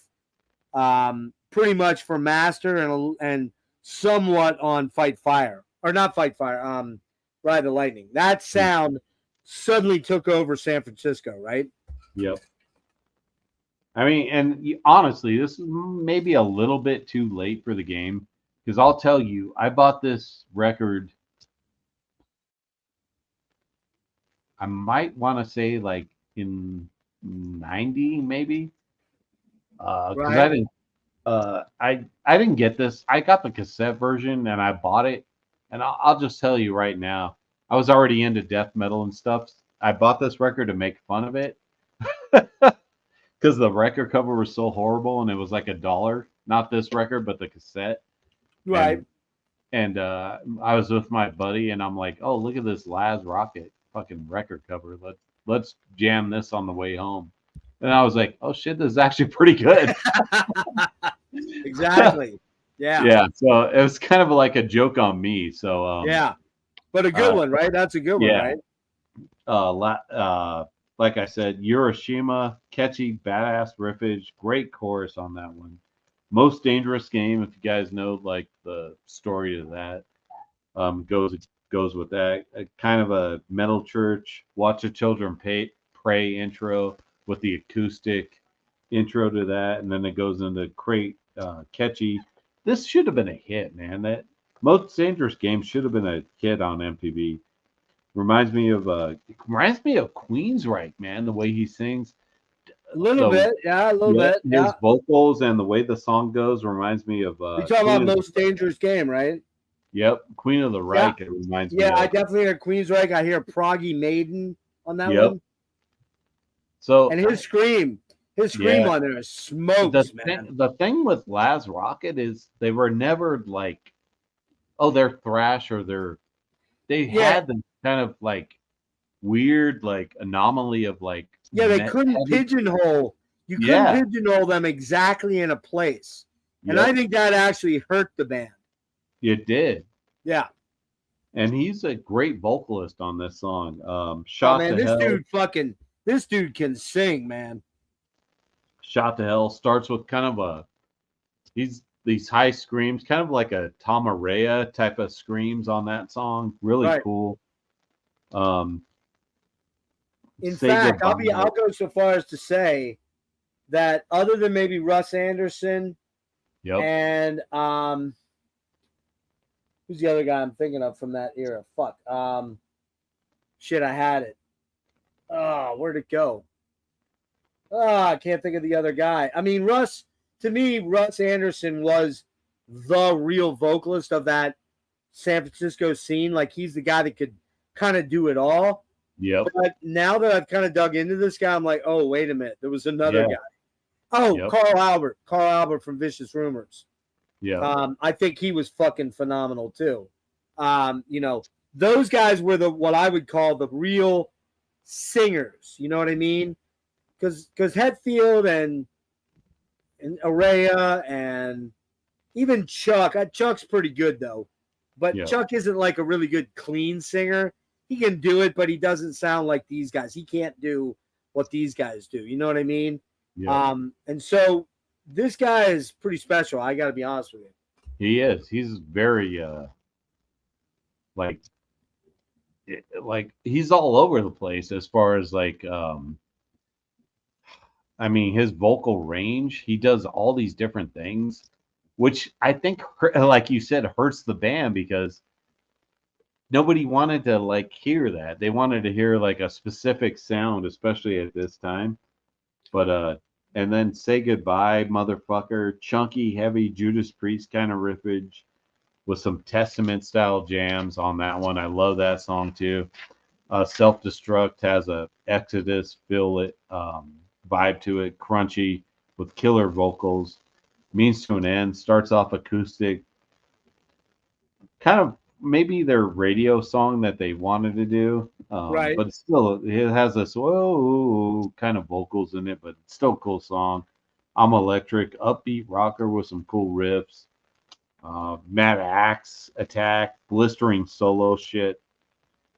pretty much for Master and somewhat on Fight Fire. Or not Fight Fire, Ride the Lightning. That sound suddenly took over San Francisco, right? Yep. I mean, and honestly, this is maybe a little bit too late for the game. because I'll tell you, I bought this record. I might want to say like in 90 maybe, because I Right. didn't. I didn't get this. I got the cassette version and I bought it. And I'll just tell you right now, I was already into death metal and stuff. I bought this record to make fun of it because the record cover was so horrible and it was like $1. Not this record, but the cassette. Right. And I was with my buddy and I'm like, oh, look at this Laz Rocket fucking record cover. Let's jam this on the way home. And I was like, oh shit, this is actually pretty good. Exactly. Yeah. Yeah. So it was kind of like a joke on me. So Yeah. But a good one, right? That's a good one, yeah. right? Like I said, Hiroshima, catchy, badass riffage, great chorus on that one. Most Dangerous Game, if you guys know like the story of that, goes with that. Kind of a metal church, Watch the Children Pray intro with the acoustic intro to that, and then it goes into great catchy. This should have been a hit, man. That Most Dangerous Game should have been a hit on MTV. Reminds me of Queensryche, man. The way he sings, A little bit, yeah, a little bit. his Yeah. vocals and the way the song goes reminds me of. You're talking about Most Dangerous Game, right? Yep, Queen of the Reich. It reminds me. Yeah, of. I definitely hear Queensryche. I hear Proggy Maiden on that Yep. one. So And his scream on there is smokes, man. the thing with Laz Rocket is they were never like, oh, they're thrash or they had this kind of like weird like anomaly of like they couldn't pigeonhole. You couldn't pigeonhole them exactly in a place, and I think that actually hurt the band. You did. Yeah. And he's a great vocalist on this song. This dude can sing, man. Shot to Hell starts with kind of these high screams, kind of like a Tom Araya type of screams on that song. Really cool. In fact, I'll go so far as to say that other than maybe Russ Anderson and who's the other guy I'm thinking of from that era? Fuck. Shit, I had it. Oh, where'd it go? Oh, I can't think of the other guy. I mean, Russ Anderson was the real vocalist of that San Francisco scene. Like, he's the guy that could kind of do it all. Yep. But now that I've kind of dug into this guy, I'm like, oh, wait a minute. There was another guy. Oh, Carl Albert from Vicious Rumors. Yeah. I think he was fucking phenomenal too. Those guys were what I would call the real singers. You know what I mean? Because Hetfield and Araya and even Chuck. Chuck's pretty good though, but Chuck isn't like a really good clean singer. He can do it, but he doesn't sound like these guys. He can't do what these guys do. You know what I mean? Yeah. And so this guy is pretty special. I got to be honest with you. He is. He's very like he's all over the place as far as like I mean, his vocal range, he does all these different things, which I think, like you said, hurts the band because nobody wanted to like hear that. They wanted to hear like a specific sound, especially at this time. But and then Say Goodbye, Motherfucker, chunky, heavy Judas Priest kind of riffage with some Testament style jams on that one. I love that song too. Self Destruct has a Exodus feel it vibe to it, crunchy with killer vocals. Means to an End starts off acoustic, kind of maybe their radio song that they wanted to do, but still it has this kind of vocals in it, but it's still a cool song. I'm Electric, upbeat rocker with some cool riffs. Mad Axe Attack, blistering solo shit,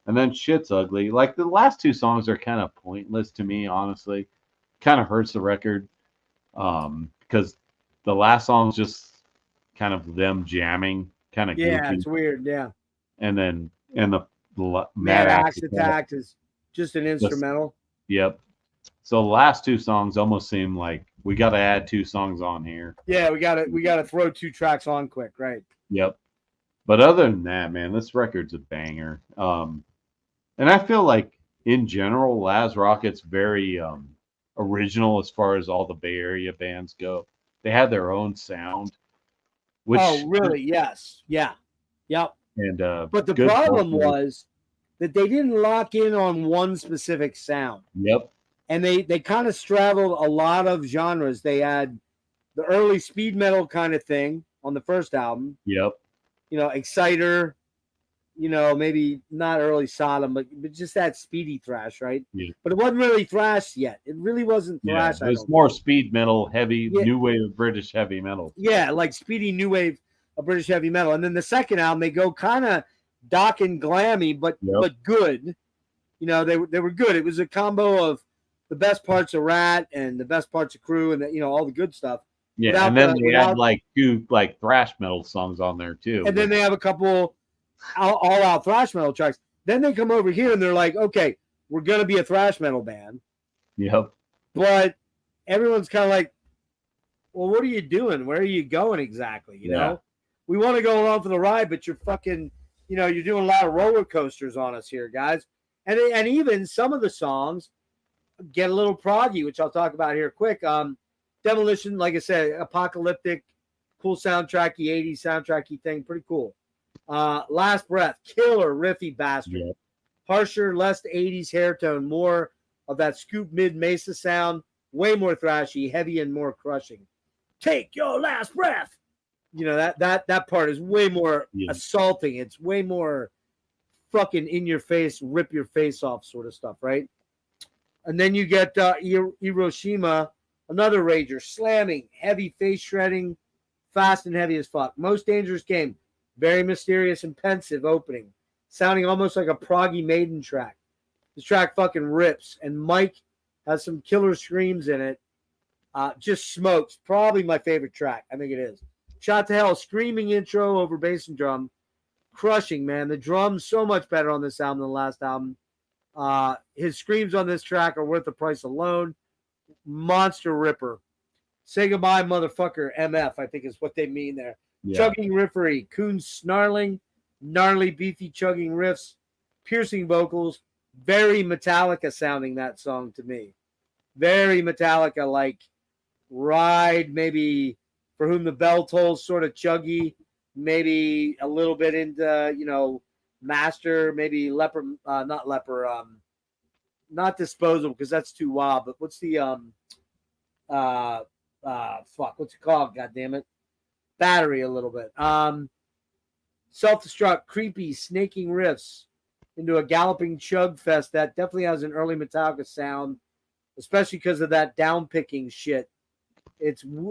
and then Shit's Ugly. Like the last two songs are kind of pointless to me, honestly. Kind of hurts the record because the last song's just kind of them jamming, kind of goofy. It's weird, and the Mad Axe Attack is just an instrumental. Yep. So the last two songs almost seem like we got to add two songs on here. Yeah, we got to throw two tracks on quick, right? Yep. But other than that, man, this record's a banger. And I feel like in general, Laz Rocket's very original as far as all the Bay Area bands go. They had their own sound, which Oh, really? Yes. Yeah. Yep. and But the good problem vocals. was that they didn't lock in on one specific sound. Yep. And they kind of straddled a lot of genres. They had the early speed metal kind of thing on the first album, Yep. you know, Exciter, you know, maybe not early Sodom, but just that speedy thrash, right? Yeah. But it wasn't really thrash yet. It really wasn't Yeah. thrash. It was more speed metal, heavy, Yeah. new wave of British heavy metal. Yeah, like speedy new wave of British heavy metal. And then the second album, they go kind of dark and glammy, but good. You know, they were good. It was a combo of the best parts of Rat and the best parts of Crew and you know all the good stuff. Yeah, and then they had like 2 like thrash metal songs on there too. And then they have a couple all out thrash metal tracks. Then they come over here and they're like, okay, we're gonna be a thrash metal band. Yep. But everyone's kind of like, well, what are you doing? Where are you going exactly? You know, we want to go along for the ride, but you're fucking, you know, you're doing a lot of roller coasters on us here, guys. And even some of the songs get a little proggy, which I'll talk about here quick. Demolition, like I said, apocalyptic, cool soundtracky, 80s soundtracky thing, pretty cool. Last Breath, killer riffy bastard. Yep. Harsher, less 80s hair tone, more of that scoop mid Mesa sound, way more thrashy, heavy and more crushing. Take your last breath. You know, that part is way more assaulting. It's way more fucking in your face, rip your face off sort of stuff, right? And then you get Hiroshima, another rager, slamming, heavy face shredding, fast and heavy as fuck. Most Dangerous Game, very mysterious and pensive opening, sounding almost like a proggy Maiden track. This track fucking rips, and Mike has some killer screams in it. Just smokes. Probably my favorite track. I think it is. Shot to Hell, screaming intro over bass and drum. Crushing, man. The drums so much better on this album than the last album. His screams on this track are worth the price alone. Monster ripper. Say goodbye, motherfucker. MF, I think is what they mean there. Yeah. Chugging riffery. Coons snarling. Gnarly, beefy, chugging riffs. Piercing vocals. Very Metallica sounding, that song to me. Very Metallica, like Ride, maybe For Whom the Bell Tolls, sort of chuggy. Maybe a little bit into, you know, Master, maybe Leper, not Leper, not Disposable, because that's too wild, but what's the, what's it called? God damn it. Battery a little bit. Self-destruct, creepy, snaking riffs into a galloping chug fest that definitely has an early Metallica sound, especially because of that down picking shit.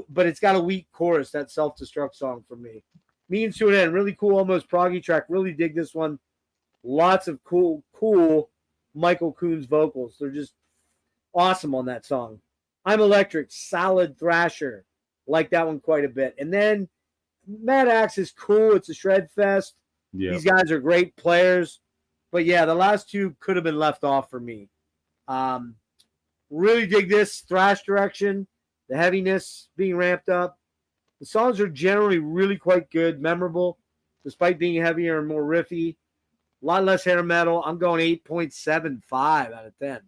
But it's got a weak chorus, that Self-Destruct song for me. Means to an End, really cool, almost proggy track. Really dig this one. Lots of cool Michael Coons vocals. They're just awesome on that song. I'm Electric, solid thrasher. Like that one quite a bit. And then Mad Axe is cool. It's a shred fest. Yeah. These guys are great players. But yeah, the last two could have been left off for me. Really dig this thrash direction, the heaviness being ramped up. The songs are generally really quite good, memorable, despite being heavier and more riffy. A lot less hair metal. I'm going 8.75 out of 10.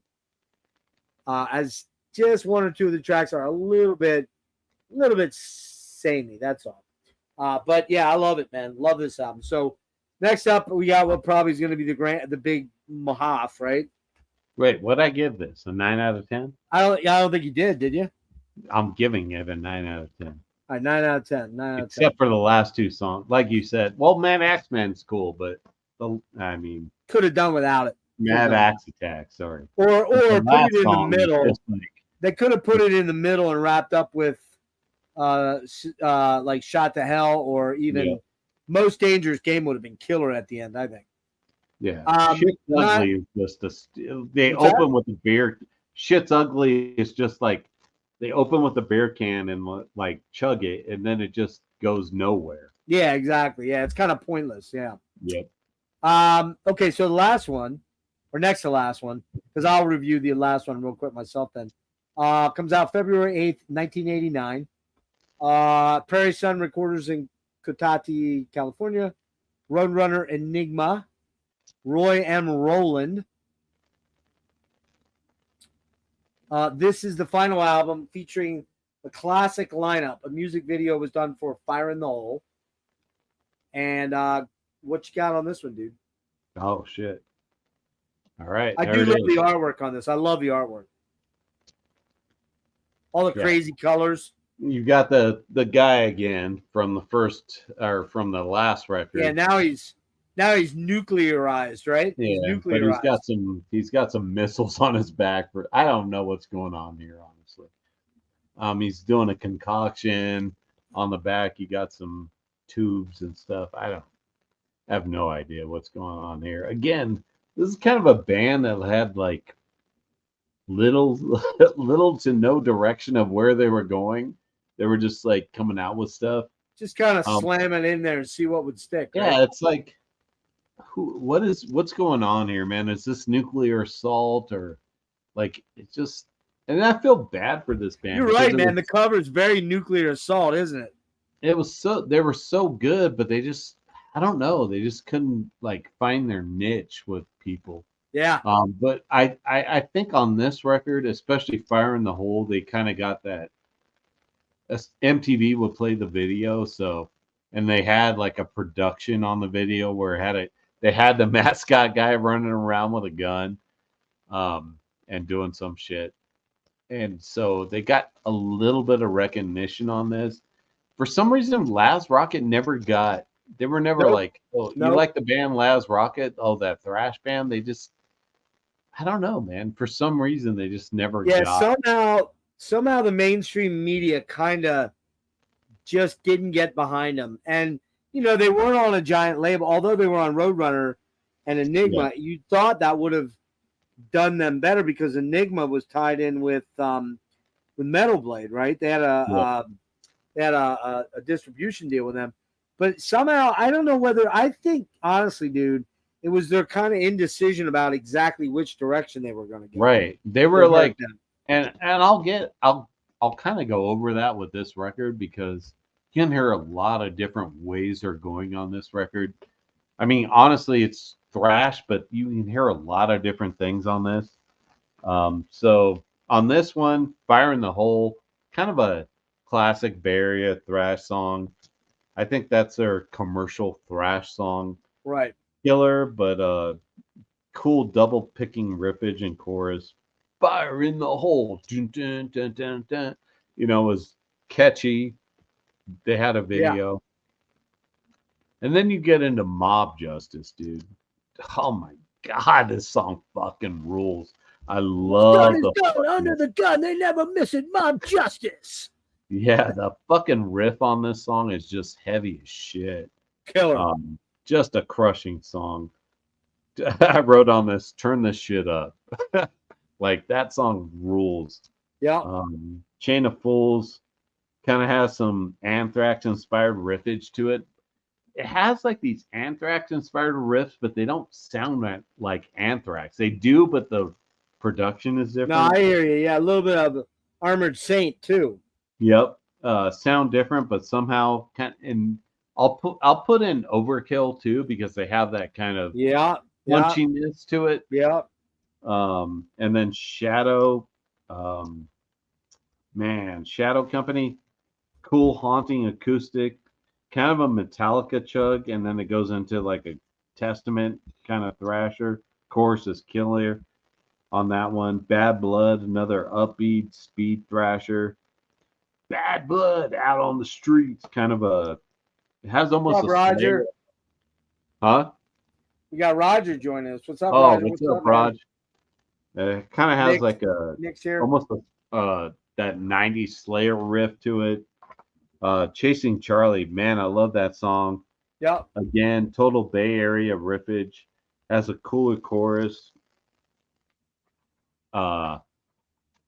As just one or two of the tracks are a little bit samey. That's all. But yeah, I love it, man. Love this album. So next up, we got what probably is going to be the big Mahaf, right? Wait, what'd I give this? A 9 out of 10? I don't think you did you? I'm giving it a 9 out of 10. All right, 9 out of 10. 9 out of 10. Except for the last two songs. Like you said, well, Mad Axe Man's cool, but could have done without it. Mad Axe Attack, sorry. Or put it in the middle. They could have put it in the middle and wrapped up with like Shot to Hell, or even Most Dangerous Game would have been killer at the end, I think. Yeah. Shit's Ugly is just they open with the beer. Shit's Ugly is just like they open with a beer can and like chug it, and then it just goes nowhere. Yeah, exactly. Yeah, it's kind of pointless. Yeah. Yep. Okay, so the last one, or next to last one, because I'll review the last one real quick myself then. Comes out February 8th, 1989. Prairie Sun Recorders and Cotati, California. Roadrunner Enigma. Roy M. Rowland. This is the final album featuring a classic lineup. A music video was done for Fire in the Hole. And what you got on this one, dude? Oh shit! All right, I do love the artwork on this. I love the artwork. All the crazy colors. You got the guy again from the first or from the last record. Yeah, now he's nuclearized, right? Yeah, he's nuclearized. but he's got some missiles on his back. But I don't know what's going on here, honestly. He's doing a concoction on the back. You got some tubes and stuff. I have no idea what's going on here. Again, this is kind of a band that had like little to no direction of where they were going. They were just like coming out with stuff. Just kind of slamming in there and see what would stick. Right? Yeah, it's like what's going on here, man? Is this nuclear assault or like it's just and I feel bad for this band. You're right, man. The cover is very nuclear assault, isn't it? It was they were so good, but they just I don't know, they just couldn't like find their niche with people. Yeah. But I think on this record, especially Fire in the Hole, they kind of got that MTV would play the video, so and they had like a production on the video where they had the mascot guy running around with a gun and doing some shit. And so they got a little bit of recognition on this. For some reason, Laz Rocket they were never like, oh, you like the band Laz Rocket? Oh, that thrash band? They just, I don't know, man. For some reason, they just never got. Somehow the mainstream media kind of just didn't get behind them. And, you know, they weren't on a giant label. Although they were on Roadrunner and Enigma, you thought that would have done them better because Enigma was tied in with Metal Blade, right? They had a distribution deal with them. But somehow, I don't know I think, honestly, dude, it was their kind of indecision about exactly which direction they were going to go. Right. They were like, and I'll kind of go over that with this record because you can hear a lot of different ways they're going on this record. I mean, honestly, it's thrash, but you can hear a lot of different things on this. So on this one, Fire in the Hole, kind of a classic Bay Area thrash song. I think that's their commercial thrash song. Right. Killer, but cool double picking riffage and chorus. Fire in the Hole. Dun, dun, dun, dun, dun. You know, it was catchy. They had a video. Yeah. And then you get into Mob Justice, dude. Oh my God, this song fucking rules. I love under the gun. They never miss it. Mob Justice. Yeah, the fucking riff on this song is just heavy as shit. Killer. Just a crushing song. I wrote on this, turn this shit up. Like, that song rules. Yeah. Chain of Fools kind of has some Anthrax-inspired riffage to it. It has, like, these Anthrax-inspired riffs, but they don't sound like Anthrax. They do, but the production is different. No, I hear you. Yeah, a little bit of Armored Saint, too. Yep. Sound different, but somehow and I'll put in Overkill too because they have that kind of punchiness to it. Yeah. And then Shadow, Shadow Company, cool haunting acoustic, kind of a Metallica chug, and then it goes into like a Testament kind of thrasher. Chorus is killer on that one. Bad Blood, another upbeat speed thrasher. Bad Blood out on the streets, kind of it has almost a Roger. Huh? We got Roger joining us. What's up, Roger? What's up, Raj? It kind of has like Nick's here. Almost that 90s Slayer riff to it. Chasing Charlie, man, I love that song. Yep. Again, total Bay Area riffage. Has a cooler chorus.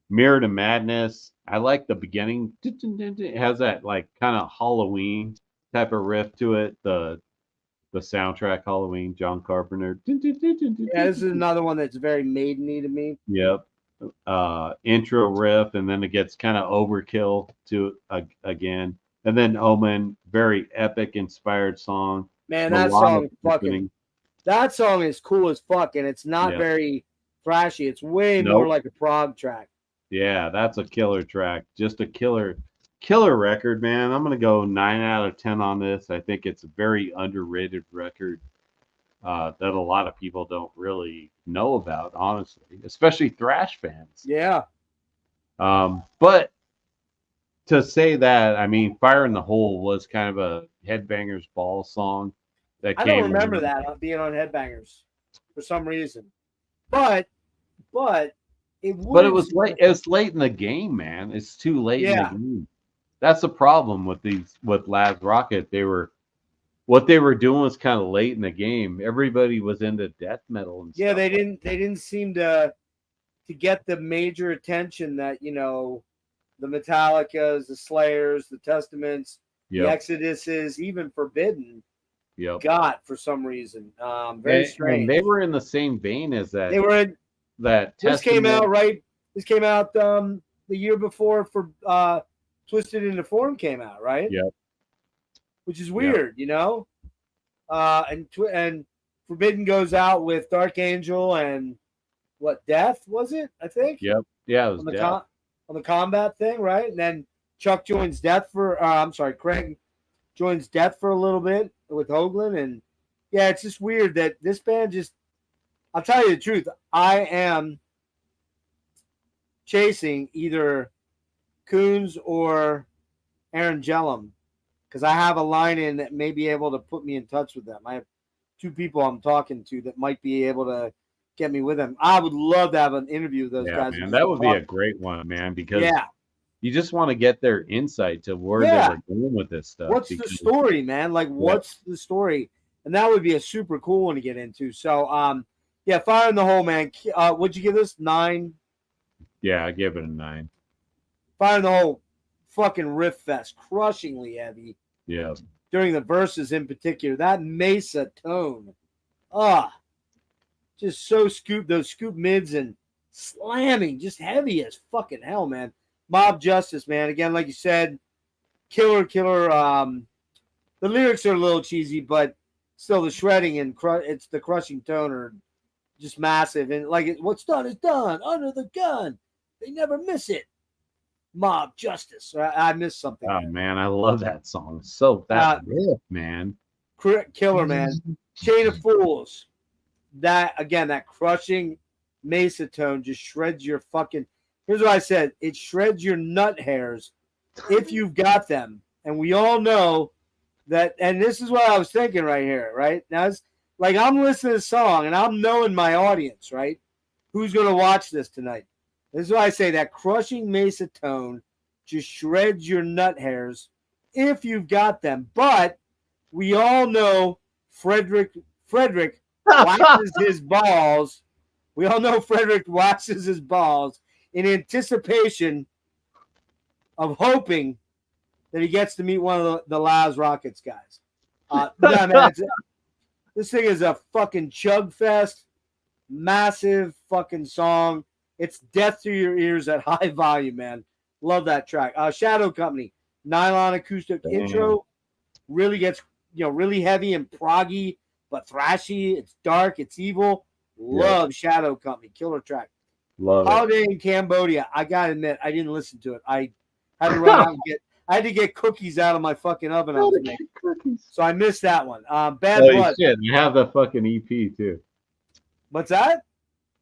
Mirror to Madness. I like the beginning. It has that like kind of Halloween type of riff to it. The soundtrack Halloween, John Carpenter. Yeah, this is another one that's very maideny to me. Yep. Intro riff, and then it gets kind of overkill to again. And then Omen, very epic inspired song. Man, that Melodic song opening. that song is cool as fuck, and it's not Yeah. very thrashy. It's way Nope. more like a prog track. Yeah, that's a killer track. Just a killer record, man. I'm gonna go 9 out of 10 on this. I think it's a very underrated record that a lot of people don't really know about, honestly, especially thrash fans. Yeah. But to say that, I mean, Fire in the Hole was kind of a Headbangers Ball song that I came don't remember in. that being on Headbangers for some reason. But it But it was was late. It's late in the game, man. It's too late in the Yeah. game. That's the problem with Laz Rocket. What they were doing was kind of late in the game. Everybody was into death metal and Yeah, stuff. they didn't seem to get the major attention that, the Metallicas, the Slayers, the Testaments, the Yep. Exoduses, even Forbidden Yep. got for some reason. Very strange. And they were in the same vein as that. They were in, that this came Testament. out right. This came out the year before for Twisted into Form came out, right? Yep. Which is weird, and Forbidden goes out with Dark Angel and what Death was it? I think. Yep. Yeah, it was On the Death. on the combat thing, right? And then Chuck joins Death for. Craig joins Death for a little bit with Hoagland, and yeah, it's just weird that this band just. I'll tell you the truth. I am chasing either Coons or Aaron Gellum because I have a line in that may be able to put me in touch with them. I have two people I'm talking to that might be able to get me with them. I would love to have an interview with those guys. Man, that would be a great one, man, because yeah. you just want to get their insight to where they were going with this stuff. What's the story, man? Like, what's the story? And that would be a super cool one to get into. So, yeah, Fire in the Hole, man. What'd you give this? 9? Yeah, I give it a 9. Fire in the Hole, fucking riff fest, crushingly heavy. Yeah. During the verses in particular, that Mesa tone, just so those scoop mids and slamming, just heavy as fucking hell, man. Mob Justice, man. Again, like you said, killer. The lyrics are a little cheesy, but still the shredding and it's the crushing tone are just massive. And like what's done is done. Under the gun, they never miss it. Mob Justice. I missed something. Oh man, I love that song. So that riff, man. Killer, man. Chain of Fools. That again, that crushing Mesa tone just shreds your fucking. Here's what I said: it shreds your nut hairs if you've got them. And we all know that. And this is what I was thinking right here. Right now, it's like I'm listening to the song and I'm knowing my audience. Right, who's going to watch this tonight? This is why I say that crushing Mesa tone just shreds your nut hairs if you've got them. But we all know Frederick waxes his balls. We all know Frederick waxes his balls in anticipation of hoping that he gets to meet one of the Laz Rockets guys. Yeah, man, this thing is a fucking chug fest, massive fucking song. It's death to your ears at high volume, man. Love that track. Shadow Company, nylon acoustic intro, really gets really heavy and proggy, but thrashy. It's dark. It's evil. Love Shadow Company, killer track. Love Holiday in Cambodia. I gotta admit, I didn't listen to it. I had to run out and I had to get cookies out of my fucking oven. So I missed that one. Bad Blood. Shit, you have the fucking EP too. What's that?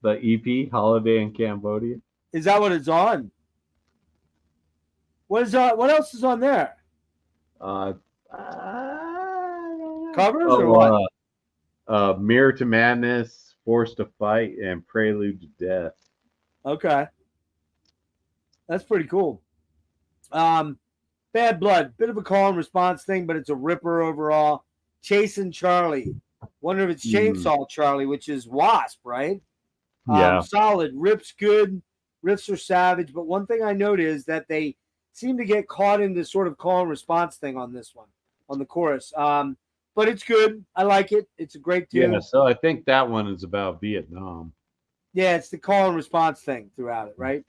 The EP, Holiday in Cambodia. Is that what it's on? What else is on there? Covers or what? Mirror to Madness, Forced to Fight, and Prelude to Death. Okay. That's pretty cool. Bad Blood, bit of a call and response thing, but it's a ripper overall. Chasing Charlie. Wonder if it's Chainsaw Charlie, which is Wasp, right? Yeah. Solid. Rips good. Riffs are savage. But one thing I note is that they seem to get caught in this sort of call and response thing on this one, on the chorus. But it's good. I like it. It's a great tune. Yeah, so I think that one is about Vietnam. Yeah, it's the call and response thing throughout it, right?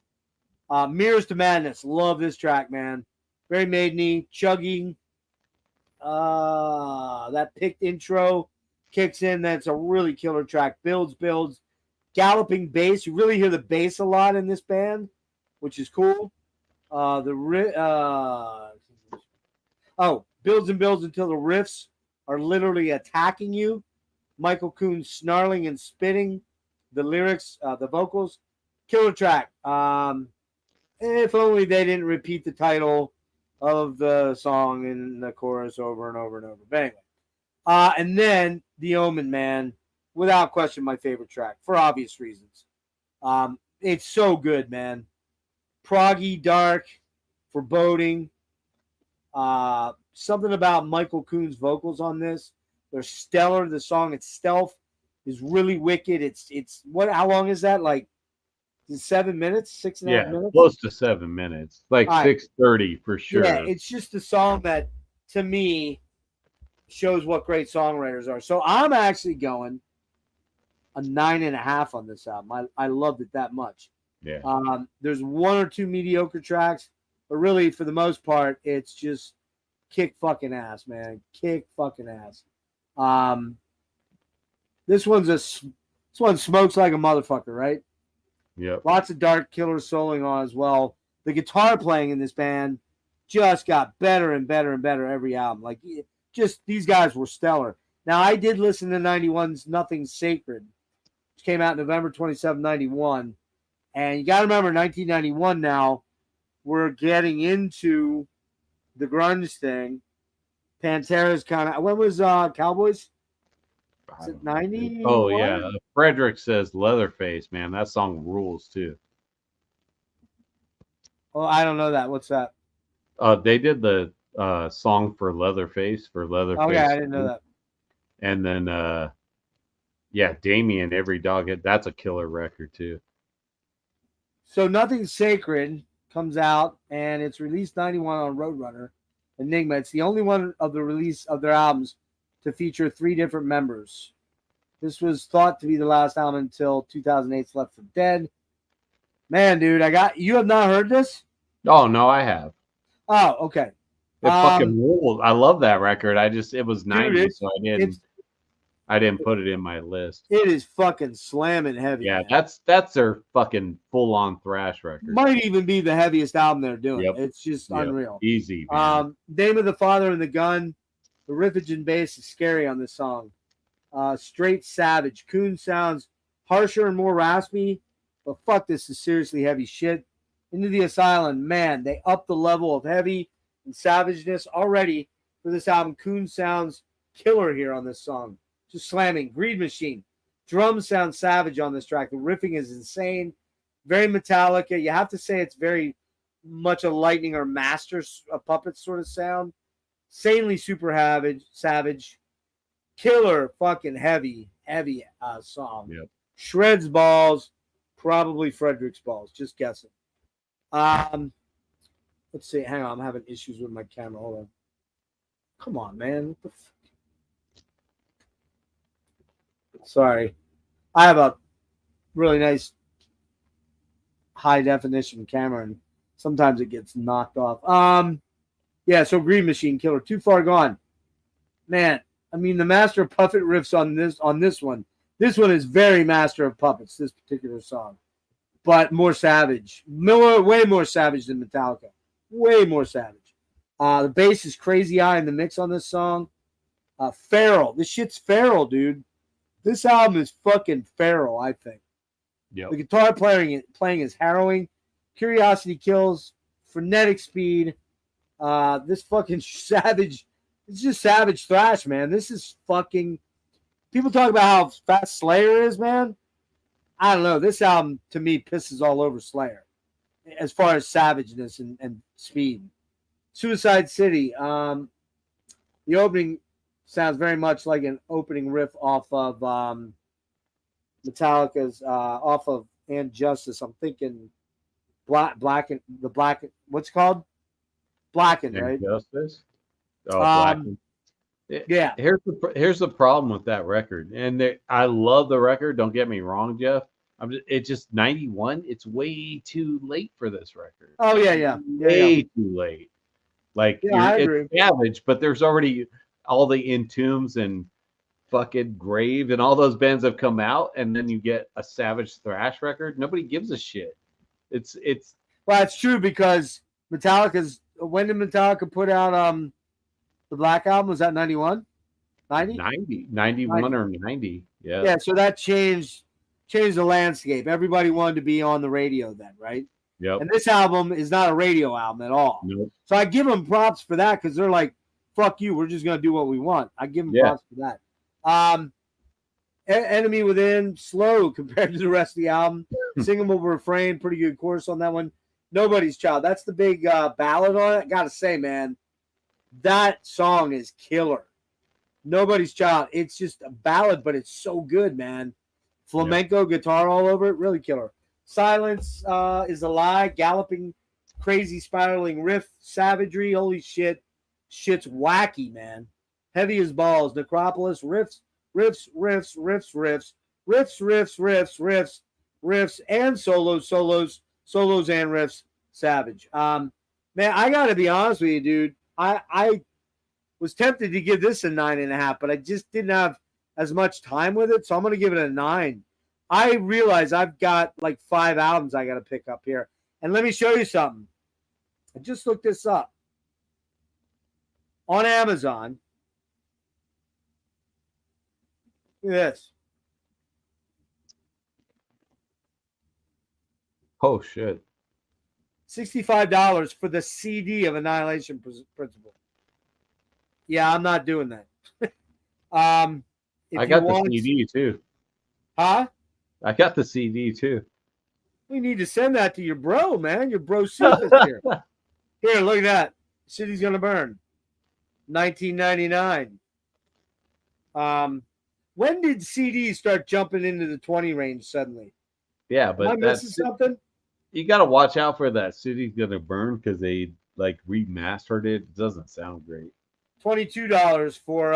Mirrors to Madness. Love this track, man. very maideny, chugging. That picked intro kicks in. That's a really killer track. Builds, galloping bass. You really hear the bass a lot in this band, which is cool. Builds and builds until the riffs are literally attacking you. Michael Coons snarling and spitting. The lyrics, the vocals, killer track. If only they didn't repeat the title of the song in the chorus over and over and over. But anyway, and then The Omen, man, without question, my favorite track for obvious reasons. It's so good, man. Proggy, dark, foreboding. Something about Michael Coons' vocals on this. They're stellar. The song itself is really wicked. It's what? How long is that? Like 7 minutes, 6.5 minutes? Close to 7 minutes. Like 6:30 for sure. Yeah, it's just a song that, to me, shows what great songwriters are. So I'm actually going a 9.5 on this album. I loved it that much. Yeah. There's one or two mediocre tracks, but really, for the most part, it's just kick fucking ass, man. Kick fucking ass. This one smokes like a motherfucker, right? Yep. Lots of dark killer souling on as well. The guitar playing in this band just got better and better and better every album. Like, just these guys were stellar. Now, I did listen to 91's Nothing Sacred, which came out November 27, 91. And you got to remember, 1991 now, we're getting into the grunge thing. Pantera's kind of... When was Cowboys? Is it 90? Oh, yeah. Frederick says Leatherface, man. That song rules, too. Oh, I don't know that. What's that? They did the song for Leatherface. Oh, yeah, I didn't know that. And then, Damien, Every Dog. That's a killer record, too. So Nothing Sacred comes out, and it's released 91 on Roadrunner. Enigma. It's the only one of the release of their albums to feature 3 different members. This was thought to be the last album until 2008's Left for Dead. Man, dude, you have not heard this? Oh, no, I have. Oh, okay. It fucking ruled. I love that record. It was 90, so I didn't put it in my list. It is fucking slamming heavy. Yeah, man. that's their fucking full-on thrash record. Might even be the heaviest album they're doing. Yep. It's just unreal. Easy, man. Name of the Father and the Gun. The riffage and bass is scary on this song. Straight savage. Coon sounds harsher and more raspy, but fuck, this is seriously heavy shit. Into the Asylum, man, they up the level of heavy and savageness already for this album. Coon sounds killer here on this song. Just slamming. Greed Machine. Drums sound savage on this track. The riffing is insane. Very Metallica. You have to say it's very much a Lightning or Master Puppet sort of sound. Insanely super savage. Killer fucking heavy song. Yep. Shreds balls. Probably Frederick's balls. Just guessing. Let's see. Hang on. I'm having issues with my camera. Hold on. Come on, man. What the fuck? Sorry. I have a really nice high definition camera, and sometimes it gets knocked off. So Green Machine Killer, Too Far Gone. Man, I mean, the Master of Puppet riffs on this one. This one is very Master of Puppets, this particular song. But more savage. Way more savage than Metallica. Way more savage. The bass is Crazy Eye in the mix on this song. Feral. This shit's feral, dude. This album is fucking feral, I think. Yep. The guitar playing is harrowing. Curiosity Kills. Frenetic speed. This fucking savage. It's just savage thrash, man. This is fucking... People talk about how fast Slayer is, man. I don't know. This album, to me, pisses all over Slayer as far as savageness and speed. Suicide City. The opening sounds very much like an opening riff off of Metallica's, off of And Justice. I'm thinking Blackened. What's it called? Blackened, right? Justice. Oh, Blackened. Yeah. Here's the problem with that record, and I love the record. Don't get me wrong, Jeff. It's just 91. It's way too late for this record. Oh yeah. Way too late. Like, Yeah, I agree. it's Savage, but there's already all the Entombs and fucking Grave and all those bands have come out, and then you get a Savage thrash record. Nobody gives a shit. It's Well, it's true because Metallica's. When did Metallica put out the Black Album? Was that 91? 90? 91 or 90. Yeah. Yeah, so that changed the landscape. Everybody wanted to be on the radio then, right? Yep. And this album is not a radio album at all. Nope. So I give them props for that because they're like, fuck you, we're just going to do what we want. I give them props for that. Enemy Within, slow compared to the rest of the album. Singable refrain, pretty good chorus on that one. Nobody's Child. That's the big ballad on it. Gotta say, man, that song is killer. Nobody's Child. It's just a ballad, but it's so good, man. Flamenco guitar all over it, really killer. Silence is a Lie, galloping, crazy, spiraling riff, savagery, holy shit. Shit's wacky, man. Heavy as balls, Necropolis, riffs, and solos and riffs, savage. Man, I gotta be honest with you, dude. I was tempted to give this a 9.5, but I just didn't have as much time with it, so I'm gonna give it a 9. I realize I've got like 5 albums I gotta pick up here. And let me show you something. I just looked this up. On Amazon. Look at this. Oh shit. $65 for the CD of Annihilation Principle. Yeah, I'm not doing that. I got the CD too. Huh? I got the CD too. We need to send that to your bro, man. Your bro Cephas here. Here, look at that. City's Gonna Burn. 1999. When did CDs start jumping into the 20 range suddenly? Yeah, but am I missing something? You got to watch out for that City's Gonna Burn because they like remastered it. It doesn't sound great. $22 for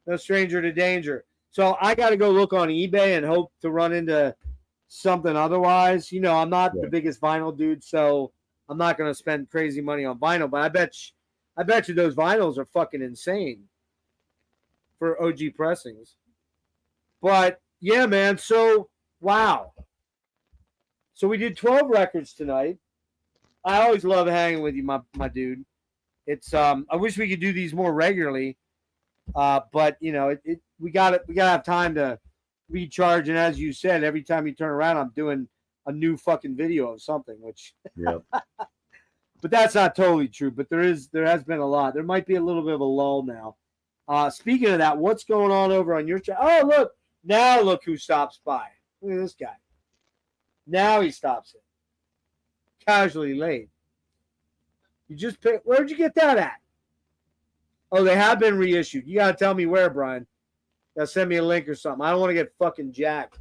No Stranger to Danger. So I got to go look on eBay and hope to run into something otherwise. You know, I'm not the biggest vinyl dude, so I'm not going to spend crazy money on vinyl. But I bet you those vinyls are fucking insane for OG pressings. But yeah, man. So wow. So we did 12 records tonight. I always love hanging with you, my dude. It's I wish we could do these more regularly, but you know, we gotta have time to recharge. And as you said, every time you turn around, I'm doing a new fucking video of something. Which, but that's not totally true. But there has been a lot. There might be a little bit of a lull now. Speaking of that, what's going on over on your channel? Oh, look who stops by. Look at this guy. Now he stops it. Casually late. You just pick. Where'd you get that at? Oh, they have been reissued. You gotta tell me where, Brian. You gotta send me a link or something. I don't want to get fucking jacked.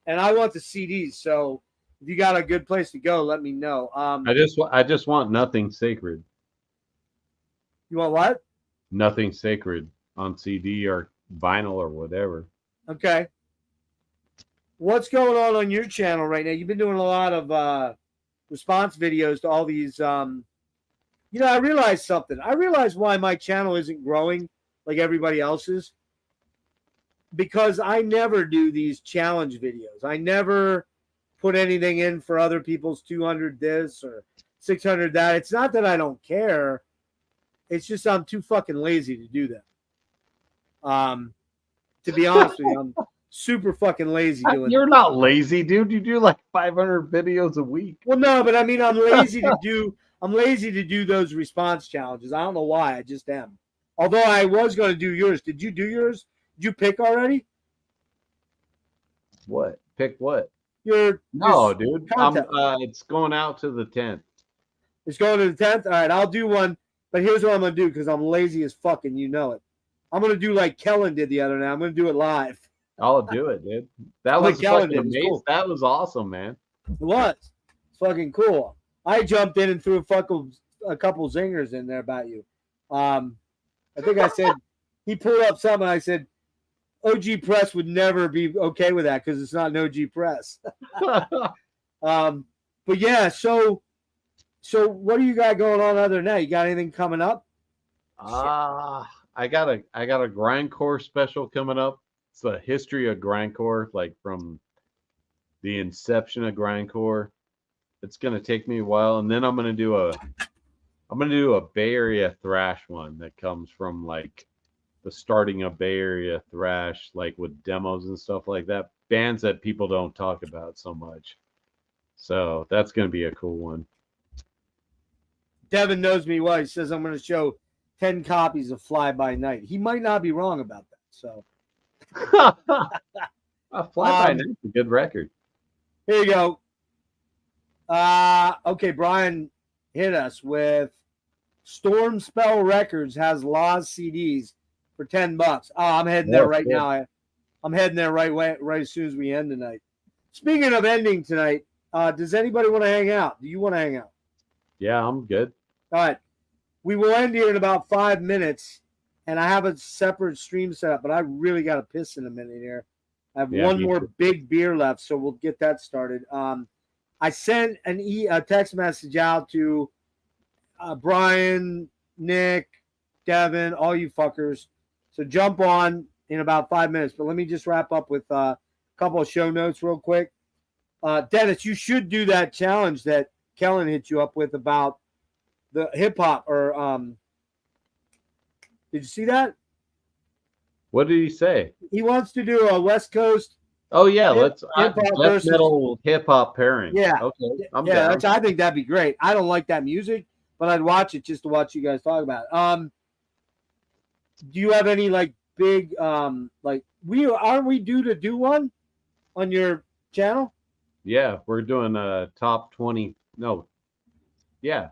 And I want the CDs. So if you got a good place to go, let me know. I just want Nothing Sacred. You want what? Nothing Sacred on CD or vinyl or whatever. Okay. What's going on your channel right now? You've been doing a lot of response videos to all these. You know, I realized something. I realized why my channel isn't growing like everybody else's. Because I never do these challenge videos. I never put anything in for other people's 200 this or 600 that. It's not that I don't care. It's just I'm too fucking lazy to do that. To be honest with you, I'm super fucking lazy doing You're not lazy, dude. You do like 500 videos a week. Well, no, but I mean, I'm lazy to do those response challenges. I don't know why. I just am. Although I was going to do yours. Did you do yours? Did you pick already? What? Pick what? No, dude. It's going out to the 10th. It's going to the 10th? All right, I'll do one. But here's what I'm going to do because I'm lazy as fuck and you know it. I'm going to do like Kellen did the other night. I'm going to do it live. I'll do it, dude. That was fucking amazing. Cool. That was awesome, man. It was. It's fucking cool. I jumped in and threw a couple zingers in there about you. I think I said he pulled up something. I said OG Press would never be okay with that because it's not an OG Press. But yeah, so So what do you got going on other than that? You got anything coming up? I got a grindcore special coming up. It's the history of grindcore, like from the inception of grindcore. It's gonna take me a while, and then I'm gonna do a Bay Area thrash one that comes from like the starting of Bay Area thrash, like with demos and stuff like that. Bands that people don't talk about so much. So that's gonna be a cool one. Devin knows me well. He says I'm going to show 10 copies of Fly By Night. He might not be wrong about that. So Fly By Night's a good record. here you go. Okay, Brian hit us with Storm Spell Records has Law's CDs for $10. Oh, I'm heading there right now. I'm heading there right as soon as we end tonight. Speaking of ending tonight, does anybody want to hang out? Do you want to hang out? Yeah, I'm good. All right. We will end here in about 5 minutes, and I have a separate stream set up, but I really got to piss in a minute here. I have one more big beer left, so we'll get that started. I sent a text message out to Brian, Nick, Devin, all you fuckers. So jump on in about 5 minutes, but let me just wrap up with a couple of show notes real quick. Dennis, you should do that challenge that Kellen hit you up with about the hip hop, or did you see that? What did he say? He wants to do a West Coast. Oh yeah, Hip- let's hip hop versus- metal hip hop pairing. Yeah. Okay. I'm down. I think that'd be great. I don't like that music, but I'd watch it just to watch you guys talk about it. Do you have any like big like aren't we due to do one on your channel? Yeah, we're doing a top 20. No. Yeah.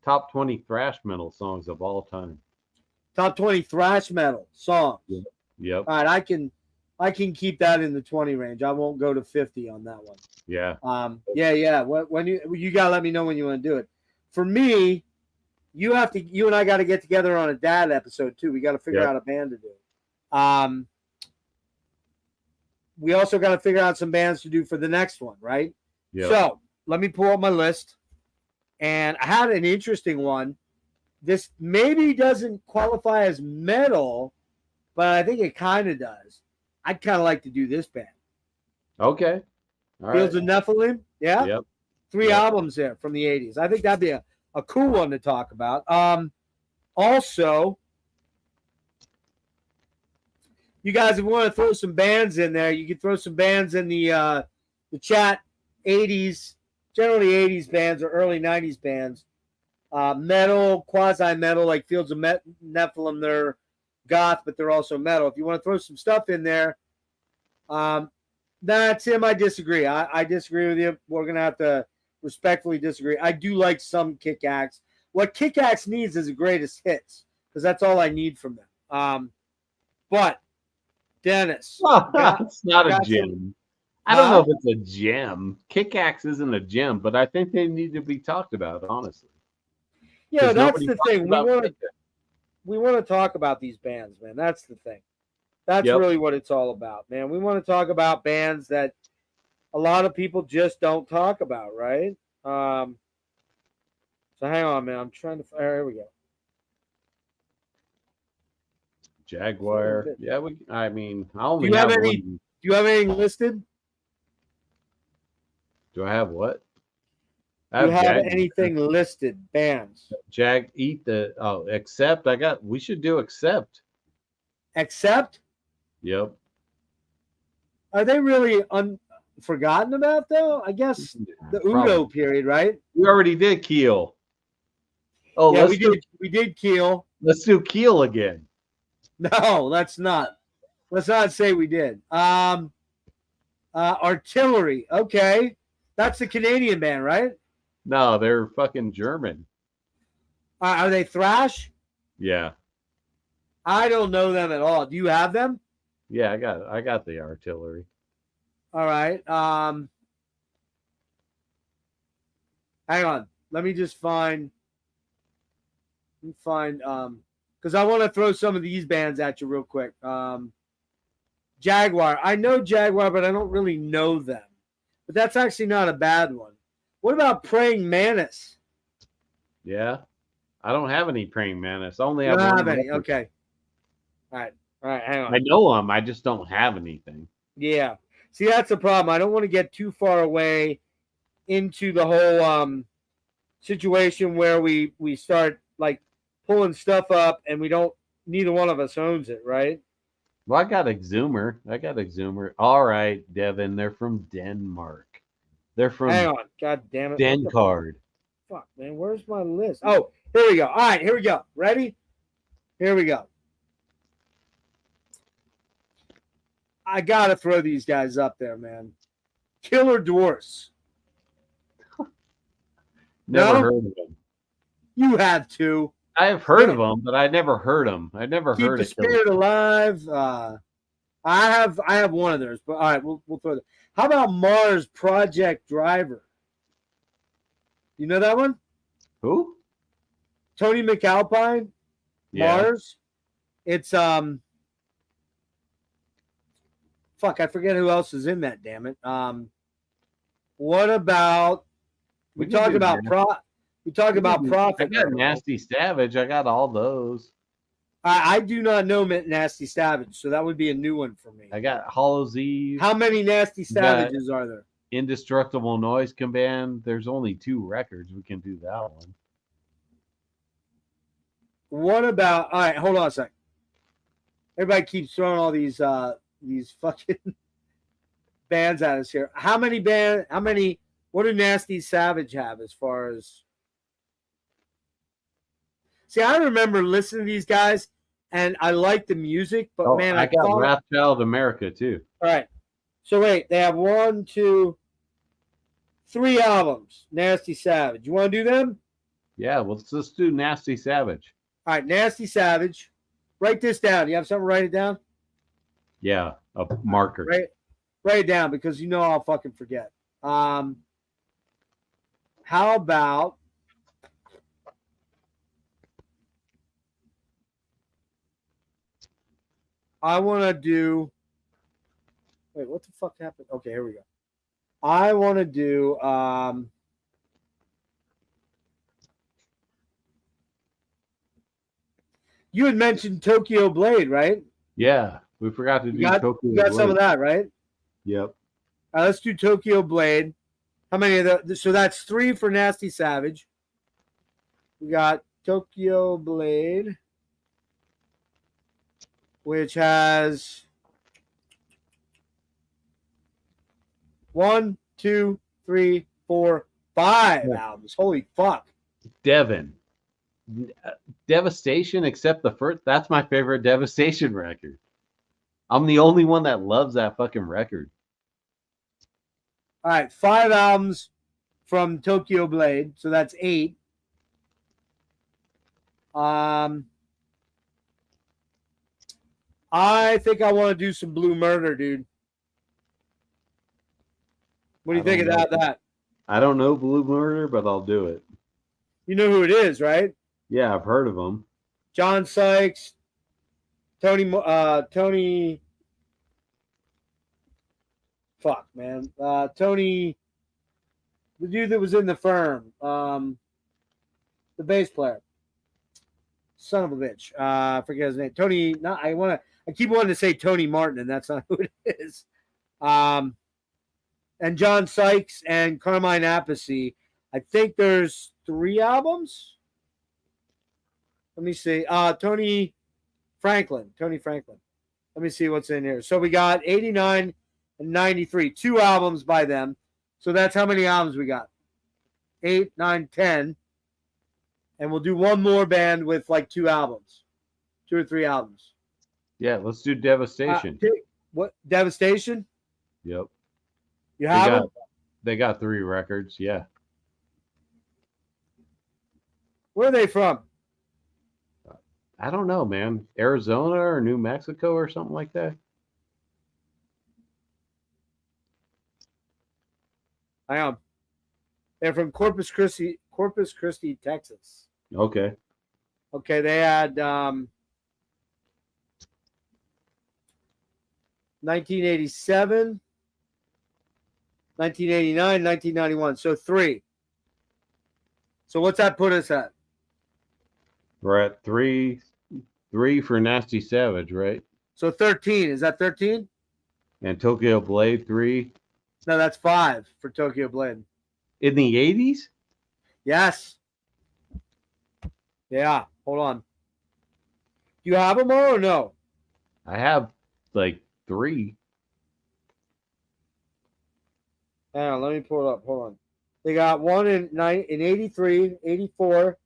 Top 20 thrash metal songs of all time. Top 20 thrash metal songs. Yep. All right, I can keep that in the 20 range. I won't go to 50 on that one. Yeah. Yeah. When you gotta let me know when you want to do it. For me, you and I got to get together on a dad episode too. We got to figure out a band to do. We also got to figure out some bands to do for the next one, right? Yeah. So let me pull up my list. And I had an interesting one. This maybe doesn't qualify as metal, but I think it kind of does. I'd kind of like to do this band. Okay. All Fields right. of Nephilim. Yeah. Yep. 3 albums there from the 80s. I think that'd be a cool one to talk about. Also, you guys, if you want to throw some bands in there, you can throw some bands in the chat. 80s, generally 80s bands or early 90s bands. Metal, quasi-metal, like Fields of Nephilim. They're goth, but they're also metal. If you want to throw some stuff in there, Tim, I disagree. I disagree with you. We're going to have to respectfully disagree. I do like some Kick Axe. What Kick Axe needs is the greatest hits, because that's all I need from them. But, Dennis. It's not a gem. I don't know if it's a gem. Kick Axe isn't a gem, but I think they need to be talked about, honestly. Yeah, that's the thing. We want to talk about these bands, man. That's the thing. That's really what it's all about, man. We want to talk about bands that a lot of people just don't talk about, right? So hang on, man. I'm trying to. Here we go. Jaguar. Yeah, I only Do you have have any? one. Do you have anything listed? Do I have what? Do you have anything listed? Bands. Accept. We should do Accept. Accept? Yep. Are they really forgotten about though? I guess the Udo period, right? We already did Keel. Oh, yeah, we did Keel. Let's do Keel again. No, let's not. Let's not say we did. Artillery. Okay. That's the Canadian band, right? No, they're fucking German. Are they thrash? Yeah. I don't know them at all. Do you have them? Yeah, I got the Artillery. All right. Hang on. Let me just find because I want to throw some of these bands at you real quick. Jaguar. I know Jaguar, but I don't really know them. But that's actually not a bad one. What about Praying Mantis? Yeah. I don't have any praying mantis. I only You have don't one. have any. record. Okay. All right. Hang on. I know them. I just don't have anything. Yeah. See, that's the problem. I don't want to get too far away into the whole situation where we start like pulling stuff up and we don't. Neither one of us owns it, right? Well, I got Exumer. All right, Devin. They're from Denmark. They're Hang from on. God damn it. What the Dencard. fuck, man? Where's my list? Oh, here we go. All right, here we go. Ready? Here we go. I gotta throw these guys up there, man. Killer Dwarfs. Never No? heard of them. You have to. I have heard of them, but I never heard them. I never Keep heard the of Killer. Spirit Alive. I have one of theirs, but all right, we'll throw that. How about Mars Project Driver? You know that one? Who? Tony McAlpine. Yeah. Mars. It's fuck, I forget who else is in that, damn it. What about we We can talk do about that. profit. I got Nasty Savage. I got all those. I do not know Nasty Savage, so that would be a new one for me. I got Hollow's Eve. How many Nasty You got- Savages are there? Indestructible Noise Command. There's only 2 records. We can do that one. What about all right, hold on a sec. Everybody keeps throwing all these fucking bands at us here. What do Nasty Savage have as far as See, I remember listening to these guys and I like the music, but man, I got thought Wrathchild America too. all right. So wait, they have 1, 2, 3 albums. Nasty Savage. You want to do them? Yeah, well, let's do Nasty Savage. All right, Nasty Savage. Write this down. You have something to write it down? Yeah, a marker. Write it down because you know I'll fucking forget. How about I want to do. Wait, what the fuck happened? Okay, here we go. I want to do. You had mentioned Tokyo Blade, right? Yeah, we forgot to do Tokyo You got some of that, right? Yep. All right, let's do Tokyo Blade. How many of the? So that's 3 for Nasty Savage. We got Tokyo Blade, which has 1, 2, 3, 4, 5 albums. Holy fuck! Devin. Devastation, except the first. That's my favorite Devastation record. I'm the only one that loves that fucking record. All right, 5 albums from Tokyo Blade, so that's 8. I think I want to do some Blue Murder, dude. What do you think of that? I don't know Blue Murder, but I'll do it. You know who it is, right? Yeah, I've heard of them. John Sykes, Tony. Fuck, man. Tony, the dude that was in the Firm, the bass player. Son of a bitch. I forget his name. Tony. I keep wanting to say Tony Martin, and that's not who it is. And John Sykes and Carmine Appice. I think there's 3 albums. Let me see. Tony Franklin. Let me see what's in here. So we got 89 and 93. 2 albums by them. So that's how many albums we got? 8, 9, 10. And we'll do one more band with like 2 albums. 2 or 3 albums. Yeah, let's do Devastation. What? Devastation? Yep. You have them? They got 3 records, yeah. Where are they from? I don't know, man. Arizona or New Mexico or something like that. I am. They're from Corpus Christi, Texas. Okay. Okay, they had 1987, 1989, 1991. So 3. So what's that put us at? We're at three for Nasty Savage, right? So 13. Is that 13? And Tokyo Blade 3 No, that's 5 for Tokyo Blade. in the 80s. Yes. Yeah. Hold on. You have them all or no? I have like 3. Hang on, let me pull it up. Hold on. They got one in 83, 84,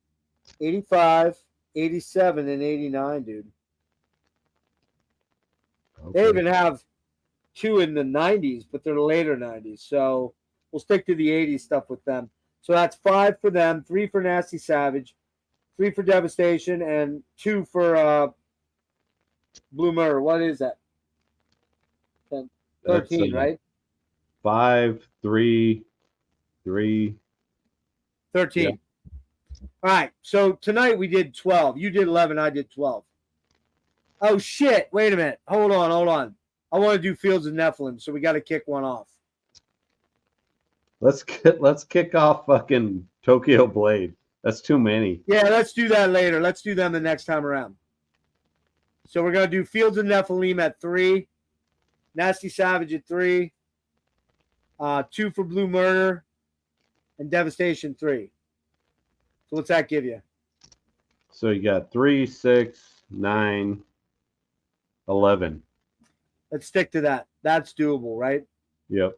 85, 87, and 89, dude. Okay. They even have 2 in the 90s, but they're later 90s. So we'll stick to the 80s stuff with them. So that's 5 for them, 3 for Nasty Savage, 3 for Devastation, and 2 for Blue Murder. What is that? 10, 13, right? 5, 3, 3. 13. Yeah. All right. So tonight we did 12. You did 11. I did 12. Oh, shit. Wait a minute. Hold on. I want to do Fields of Nephilim, so we got to kick one off. Let's kick off fucking Tokyo Blade. That's too many. Yeah, let's do that later. Let's do them the next time around. So we're going to do Fields of Nephilim at 3, Nasty Savage at 3, 2 for Blue Murder, and Devastation 3. So what's that give you? So you got 3, 6, 9, 11. Let's stick to that. That's doable, right? Yep.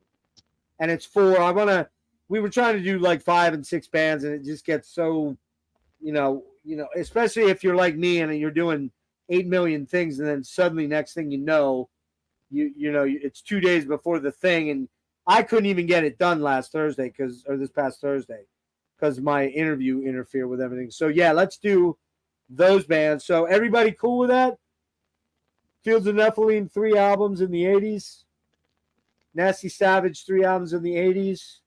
And it's 4. We were trying to do like 5 and 6 bands, and it just gets so, especially if you're like me and you're doing 8 million things, and then suddenly next thing you know, it's 2 days before the thing, and I couldn't even get it done this past Thursday, because my interview interfered with everything. So yeah, let's do those bands. So everybody cool with that? Fields of Nephilim, 3 albums in the 80s. Nasty Savage, 3 albums in the 80s.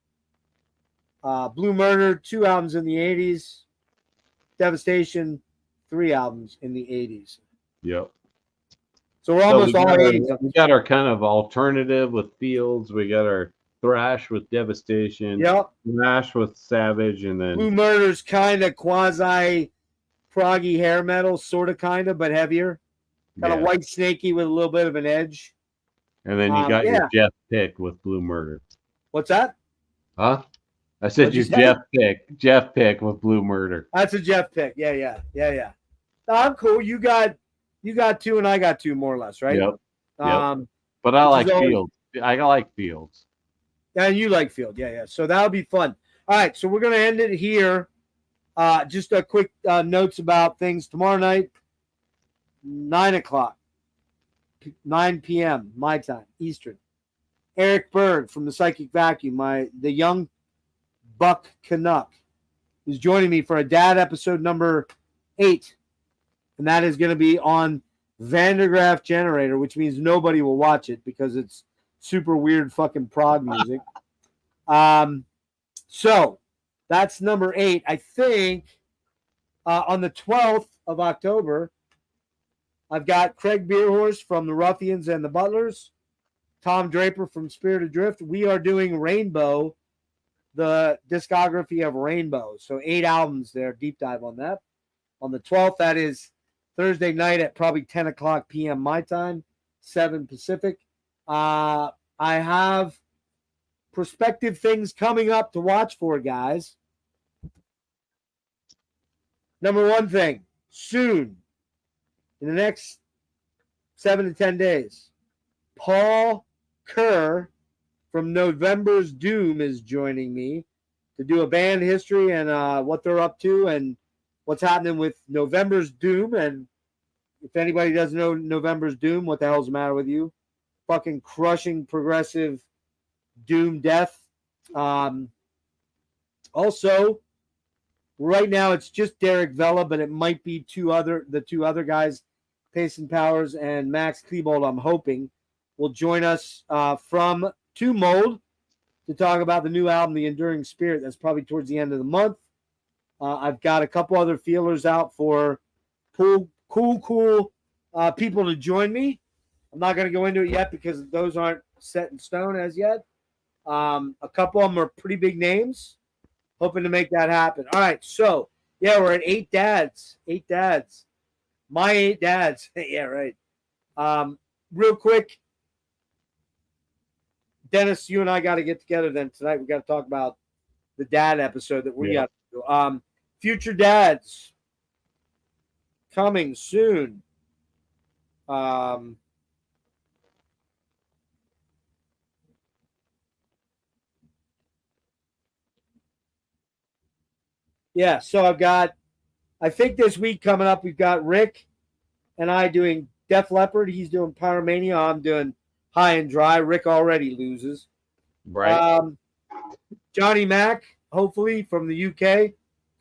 Blue Murder, 2 albums in the 80s. Devastation, 3 albums in the 80s. Yep. So we're almost all 80s. We got our kind of alternative with Fields. We got our thrash with Devastation. Yep. Thrash with Savage, and then Blue Murder's kind of quasi proggy hair metal, sort of, but heavier. Kind of white snaky with a little bit of an edge. And then you got your Jeff Pick with Blue Murder. What's that? Huh? I said What'd you your Jeff Pick with Blue Murder. That's a Jeff Pick. Yeah. No, I'm cool. You got 2 and I got 2, more or less, right? Yep. But I like Fields. I like Fields. Yeah, and you like Field. Yeah. So that'll be fun. All right, so we're gonna end it here. Just a quick notes about things tomorrow night. 9 o'clock, 9 p.m. my time, Eastern. Eric Berg from the Psychic Vacuum, the young buck Canuck, is joining me for a dad episode number 8. And that is going to be on Vandergraaf Generator, which means nobody will watch it because it's super weird fucking prog music. So that's number 8. I think on the 12th of October, I've got Craig Beerhorst from the Ruffians and the Butlers, Tom Draper from Spirit Adrift. We are doing Rainbow, the discography of Rainbow. So 8 albums there, deep dive on that. On the 12th, that is Thursday night at probably 10 o'clock p.m. my time, 7 Pacific. I have prospective things coming up to watch for, guys. Number 1 thing, soon, in the next 7 to 10 days, Paul Kerr from November's Doom is joining me to do a band history and what they're up to and what's happening with November's Doom. And if anybody doesn't know November's Doom, what the hell's the matter with you? Fucking crushing progressive doom death. Also, right now it's just Derek Vella, but it might be the 2 other guys, Payson Powers and Max Klebold, I'm hoping, will join us from To Mold to talk about the new album, The Enduring Spirit. That's probably towards the end of the month. I've got a couple other feelers out for cool people to join me. I'm not going to go into it yet because those aren't set in stone as yet. A couple of them are pretty big names. hoping to make that happen. All right, so yeah, we're at 8 dads. 8 dads. My 8 dads. Yeah, right. Real quick, Dennis, you and I got to get together then tonight. We got to talk about the dad episode that we got to do. Future dads coming soon. Yeah, so I think this week coming up, we've got Rick and I doing Def Leppard. He's doing Pyromania. I'm doing High and Dry. Rick already loses. Right. Johnny Mac, hopefully from the UK,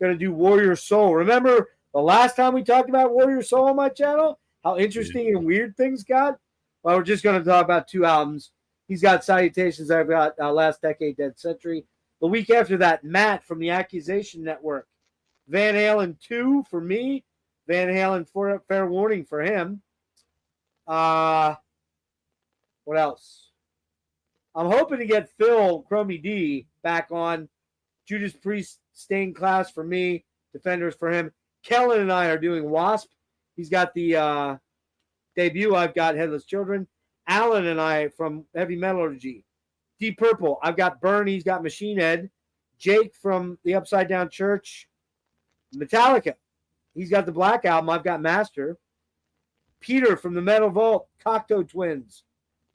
going to do Warrior Soul. Remember the last time we talked about Warrior Soul on my channel? How interesting and weird things got? Well, we're just going to talk about 2 albums. He's got Salutations. I've got Last Decade, Dead Century. The week after that, Matt from the Accusation Network. Van Halen 2 for me. Van Halen Fair Warning for him. What else? I'm hoping to get Phil Chromie D back on. Judas Priest Stained Class for me. Defenders for him. Kellen and I are doing Wasp. He's got the debut. I've got Headless Children. Alan and I from Heavy Metallurgy. Deep Purple. I've got Burn. He's got Machine Head. Jake from the Upside Down Church. Metallica. He's got the Black Album. I've got Master. Peter from the Metal Vault. Cocteau Twins.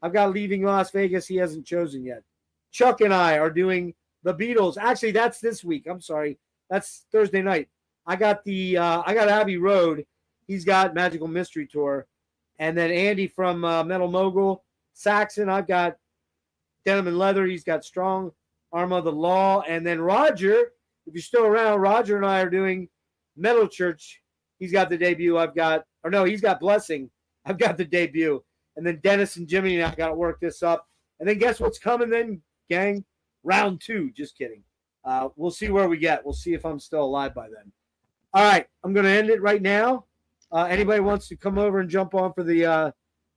I've got Leaving Las Vegas. He hasn't chosen yet. Chuck and I are doing the Beatles. Actually, that's this week. I'm sorry. That's Thursday night. I got Abbey Road. He's got Magical Mystery Tour. And then Andy from Metal Mogul. Saxon. I've got Denim and Leather. He's got Strong Arm of the Law. And then Roger, if you're still around, Roger and I are doing Metal Church. He's got the debut. He's got Blessing. I've got the debut. And then Dennis and Jimmy and I got to work this up. And then guess what's coming then, gang? Round 2. Just kidding. We'll see where we get. We'll see if I'm still alive by then. All right. I'm going to end it right now. Anybody wants to come over and jump on for the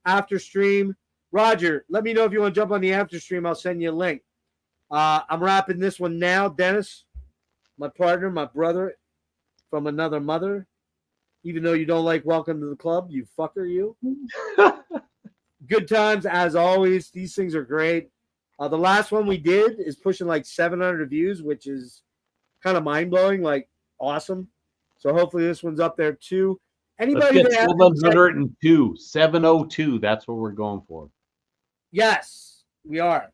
after stream? Roger, let me know if you want to jump on the after stream. I'll send you a link. I'm wrapping this one now. Dennis, my partner, my brother from another mother. Even though you don't like Welcome to the Club, you fucker, you. Good times as always. These things are great. The last one we did is pushing like 700 views, which is kind of mind-blowing, like awesome. So hopefully this one's up there too. Anybody Let's get 702. 702. That's what we're going for. Yes, we are.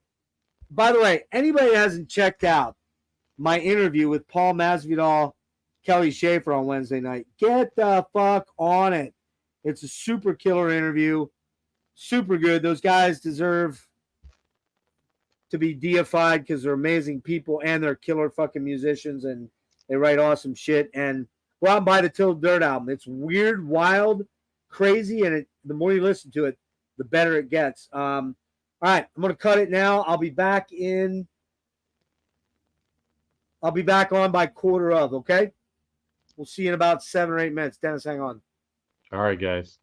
By the way, anybody that hasn't checked out my interview with Paul Masvidal, Kelly Schaefer on Wednesday night, get the fuck on it. It's a super killer interview. Super good. Those guys deserve to be deified because they're amazing people and they're killer fucking musicians and they write awesome shit. And go out and buy the Till Dirt album. It's weird, wild, crazy, and the more you listen to it, the better it gets. All right, I'm going to cut it now. I'll be back on by 1:15, okay? We'll see you in about 7 or 8 minutes. Dennis, hang on. All right, guys.